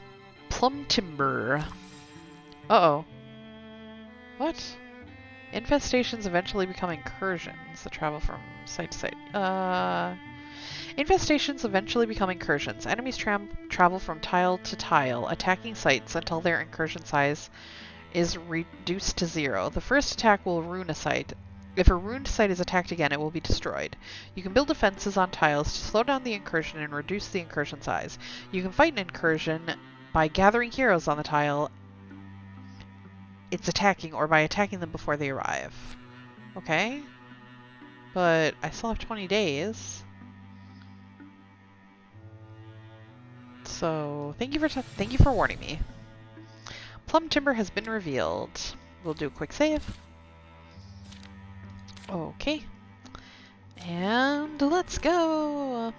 Plum Timber. Uh-oh. What? Infestations eventually become incursions that travel from site to site. Infestations eventually become incursions. Enemies travel from tile to tile, attacking sites until their incursion size is reduced to 0. The first attack will ruin a site. If a ruined site is attacked again, it will be destroyed. You can build defenses on tiles to slow down the incursion and reduce the incursion size. You can fight an incursion by gathering heroes on the tile it's attacking, or by attacking them before they arrive. Okay. But I still have 20 days. So thank you for warning me. Plum Timber has been revealed. We'll do a quick save. Okay. And let's go!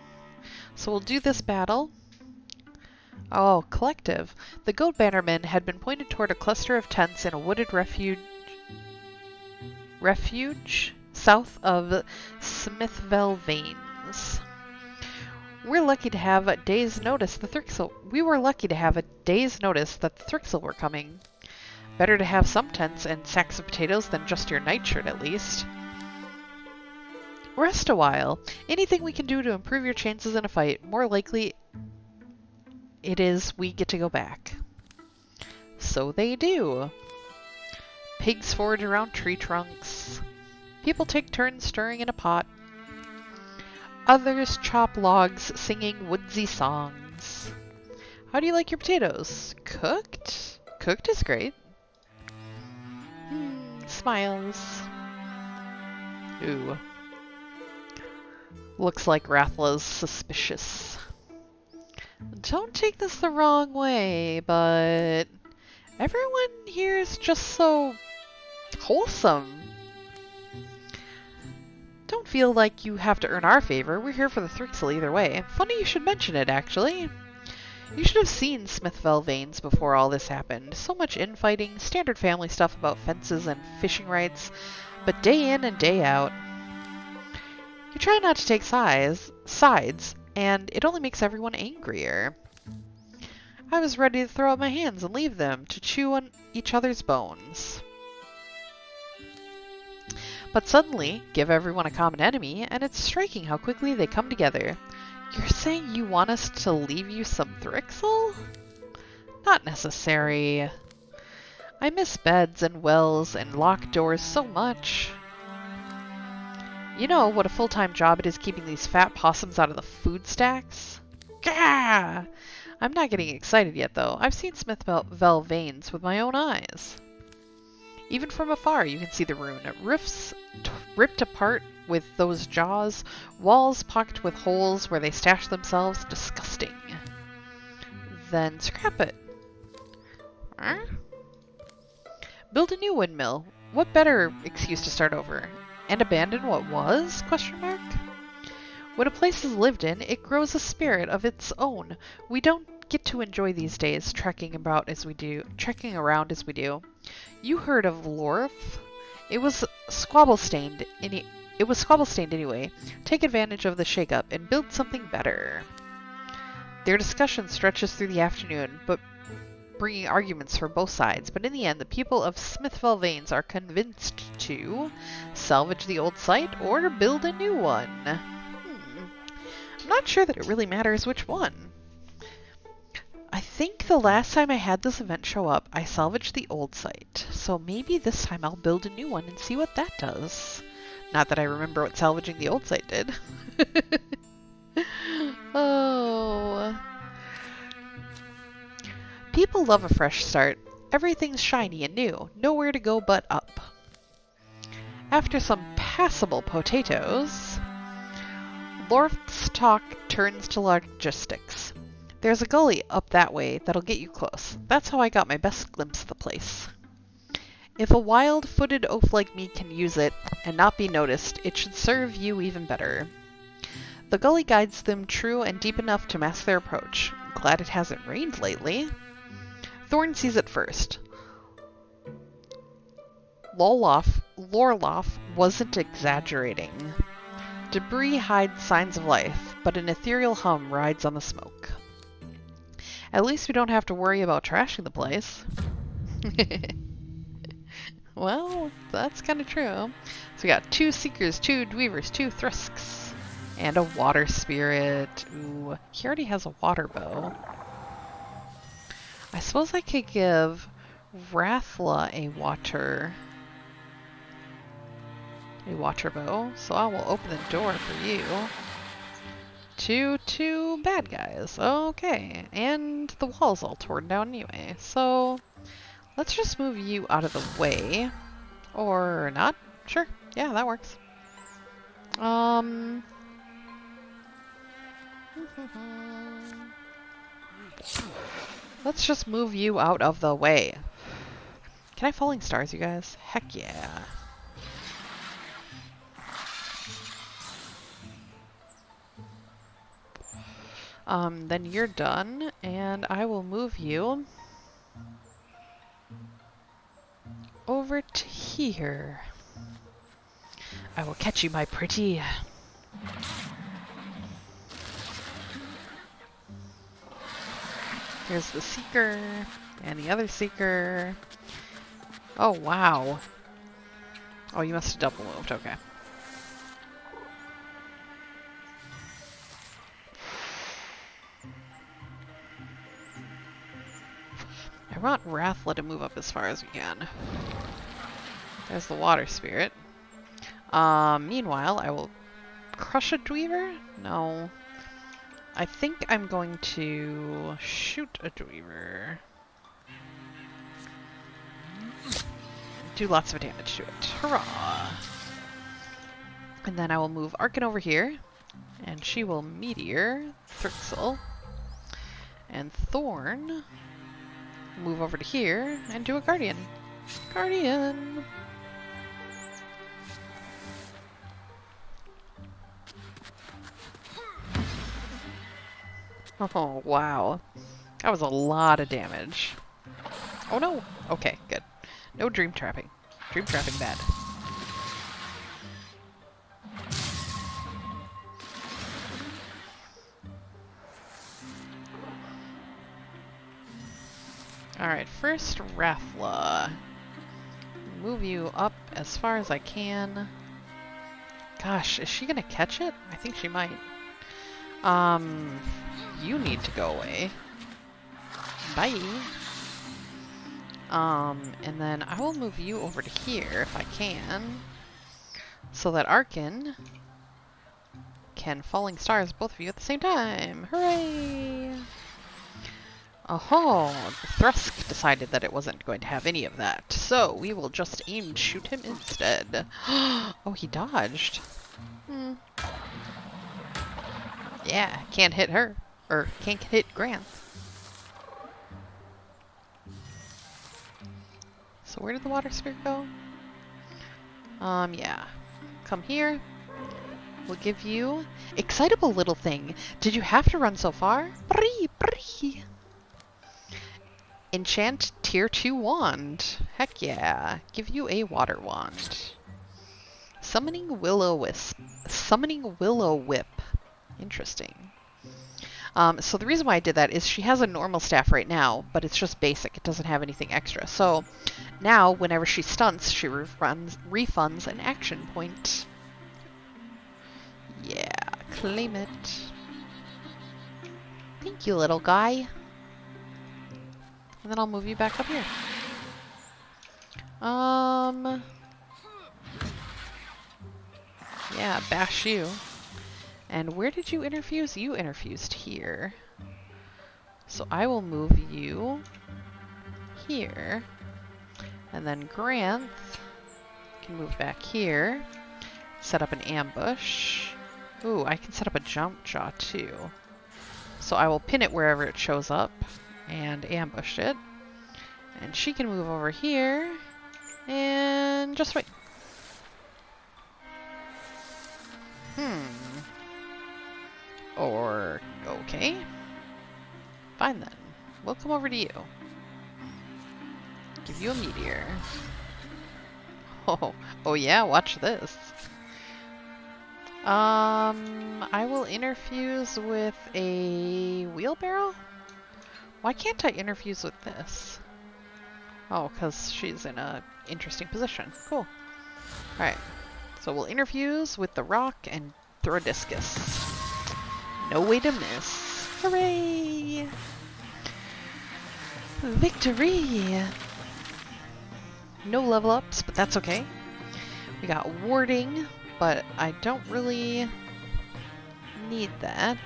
So we'll do this battle. Oh, collective. The Goat Bannermen had been pointed toward a cluster of tents in a wooded refuge south of Smithville Veins. We were lucky to have a day's notice that the Thrixel were coming. Better to have some tents and sacks of potatoes than just your nightshirt, at least. Rest a while. Anything we can do to improve your chances in a fight, more likely it is we get to go back. So they do. Pigs forage around tree trunks. People take turns stirring in a pot. Others chop logs singing woodsy songs. How do you like your potatoes? Cooked? Cooked is great. Smiles. Ooh. Looks like Rathla's suspicious. Don't take this the wrong way, but everyone here is just so wholesome. Don't feel like you have to earn our favor. We're here for the Thrixel either way. Funny you should mention it, actually. You should have seen Smithville Veins before all this happened. So much infighting, standard family stuff about fences and fishing rights, but day in and day out. You try not to take sides, and it only makes everyone angrier. I was ready to throw up my hands and leave them to chew on each other's bones. But suddenly, give everyone a common enemy, and it's striking how quickly they come together. You're saying you want us to leave you some Thrixel? Not necessary. I miss beds and wells and locked doors so much. You know what a full-time job it is keeping these fat possums out of the food stacks? Gah! I'm not getting excited yet, though. I've seen Smithville Veins with my own eyes. Even from afar, you can see the ruin. Roofs ripped apart with those jaws, walls pocked with holes where they stash themselves. Disgusting. Then scrap it. Huh? Build a new windmill. What better excuse to start over? And abandon what was? Question mark. When a place is lived in, it grows a spirit of its own. We don't get to enjoy these days trekking around as we do. You heard of Lorth? It was squabble-stained anyway. Take advantage of the shake-up and build something better. Their discussion stretches through the afternoon, but bringing arguments from both sides, but in the end, the people of Smithville Vanes are convinced to salvage the old site or to build a new one. I'm not sure that it really matters which one. I think the last time I had this event show up, I salvaged the old site, so maybe this time I'll build a new one and see what that does. Not that I remember what salvaging the old site did. Oh. People love a fresh start. Everything's shiny and new, nowhere to go but up. After some passable potatoes, Lorth's talk turns to logistics. There's a gully up that way that'll get you close. That's how I got my best glimpse of the place. If a wild-footed oaf like me can use it and not be noticed, it should serve you even better. The gully guides them true and deep enough to mask their approach. Glad it hasn't rained lately. Thorn sees it first. Lorloff wasn't exaggerating. Debris hides signs of life, but an ethereal hum rides on the smoke. At least we don't have to worry about trashing the place. Well, that's kind of true. So we got 2 Seekers, 2 Dweavers, 2 Thrusks, and a Water Spirit. Ooh, he already has a Water Bow. I suppose I could give Rathla a Water Bow, so I will open the door for you. 2 bad guys. Okay, and the wall's all torn down anyway, so let's just move you out of the way. Or not. Sure. Yeah, that works. Let's just move you out of the way. Can I Falling Stars, you guys? Heck yeah. Then you're done, and I will move you over to here. I will catch you, my pretty. Here's the Seeker, and the other Seeker. Oh, wow. Oh, you must have double moved, okay. I want Rathla to move up as far as we can. There's the Water Spirit. Meanwhile, I will crush a Dweaver? No. I think I'm going to shoot a Dweaver. Do lots of damage to it. Hurrah! And then I will move Arkin over here, and she will Meteor Thrixel. And Thorn move over to here and do a Guardian. Guardian! Oh, wow. That was a lot of damage. Oh no! Okay, good. No dream trapping. Dream trapping bad. Alright, first Rathla. Move you up as far as I can. Gosh, is she gonna catch it? I think she might. You need to go away. Bye. And then I will move you over to here if I can, so that Arkin can Falling Stars both of you at the same time. Hooray! Oh, the Thrusk decided that it wasn't going to have any of that, so we will just aim and shoot him instead. Oh, he dodged. Yeah, can't hit her. Or can't hit Grant. So where did the Water Spirit go? Yeah. Come here. We'll give you... Excitable little thing. Did you have to run so far? Bree, bree. Enchant Tier 2 Wand. Heck yeah. Give you a Water Wand. Summoning Will-O-Wisp. Summoning Will-O-Whip. Interesting. So the reason why I did that is she has a normal staff right now, but it's just basic. It doesn't have anything extra. So now, whenever she stunts, she refunds an action point. Yeah, claim it. Thank you, little guy. And then I'll move you back up here. Yeah, bash you. And where did you interfuse? You interfused here. So I will move you here. And then Granth can move back here. Set up an ambush. Ooh, I can set up a jump jaw too. So I will pin it wherever it shows up and ambush it. And she can move over here and just wait. Or, okay. Fine then. We'll come over to you. Give you a meteor. Oh yeah, watch this. I will interfuse with a wheelbarrow? Why can't I interfuse with this? Oh, because she's in a interesting position. Cool. Alright. So we'll interfuse with the rock and throw a discus. No way to miss. Hooray! Victory! No level ups, but that's okay. We got warding, but I don't really need that.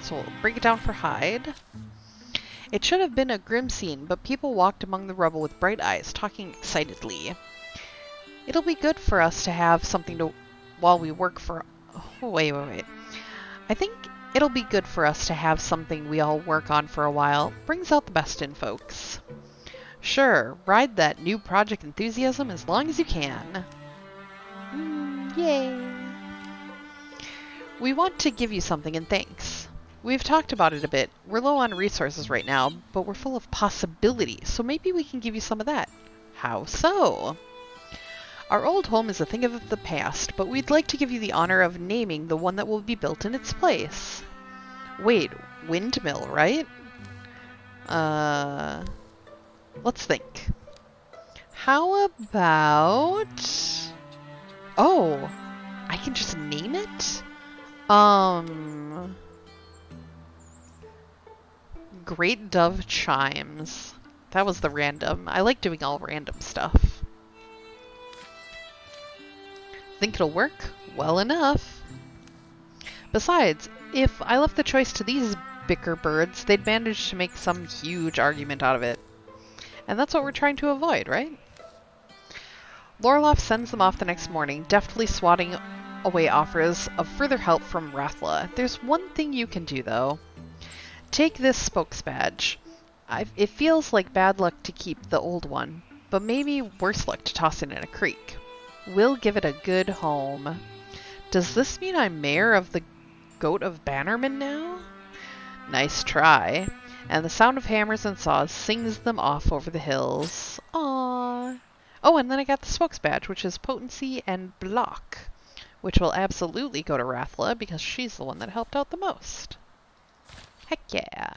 So we'll break it down for hide. It should have been a grim scene, but people walked among the rubble with bright eyes, talking excitedly. It'll be good for us to have something to while we work for... Oh, wait. I think it'll be good for us to have something we all work on for a while. Brings out the best in folks. Sure, ride that new project enthusiasm as long as you can. Yay! We want to give you something in thanks. We've talked about it a bit. We're low on resources right now, but we're full of possibilities, so maybe we can give you some of that. How so? Our old home is a thing of the past, but we'd like to give you the honor of naming the one that will be built in its place. Wait, windmill, right? Let's think. How about... Oh, I can just name it? Great Dove Chimes. That was the random. I like doing all random stuff. Think it'll work? Well enough. Besides, if I left the choice to these bicker birds, they'd manage to make some huge argument out of it. And that's what we're trying to avoid, right? Lorloff sends them off the next morning, deftly swatting away offers of further help from Rathla. There's one thing you can do, though. Take this spokes badge. It feels like bad luck to keep the old one, but maybe worse luck to toss it in a creek. We'll give it a good home. Does this mean I'm mayor of the Goat of Bannerman now? Nice try. And the sound of hammers and saws sings them off over the hills. Aww. Oh, and then I got the spokes badge, which is potency and block, which will absolutely go to Rathla because she's the one that helped out the most. Heck yeah.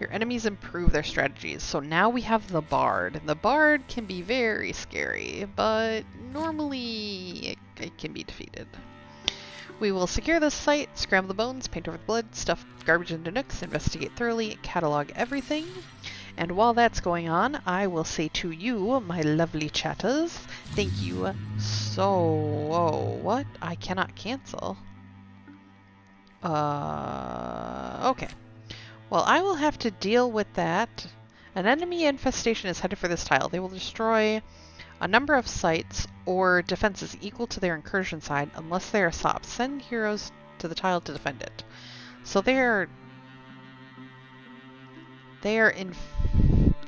Your enemies improve their strategies, so now we have the Bard. The Bard can be very scary, but normally it can be defeated. We will secure this site, scramble the bones, paint over the blood, stuff garbage into nooks, investigate thoroughly, catalog everything. And while that's going on, I will say to you, my lovely chatters, thank you so... Oh, what? I cannot cancel. Okay. Well, I will have to deal with that. An enemy infestation is headed for this tile. They will destroy a number of sites or defenses equal to their incursion side unless they are stopped. Send heroes to the tile to defend it. So they are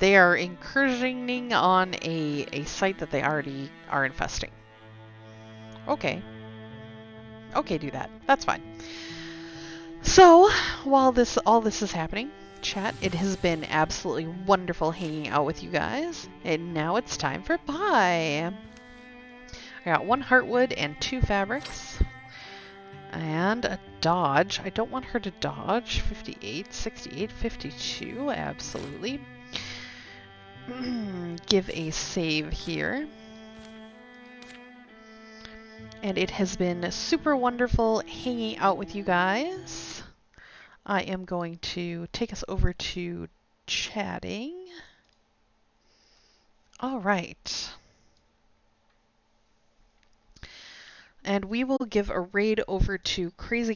incursioning on a site that they already are infesting. Okay. Okay, do that. That's fine. So, while all this is happening, chat, it has been absolutely wonderful hanging out with you guys. And now it's time for pie. I got 1 heartwood and 2 fabrics. And a dodge. I don't want her to dodge. 58, 68, 52. Absolutely. Give a save here. And it has been super wonderful hanging out with you guys. I am going to take us over to chatting. All right. And we will give a raid over to Crazy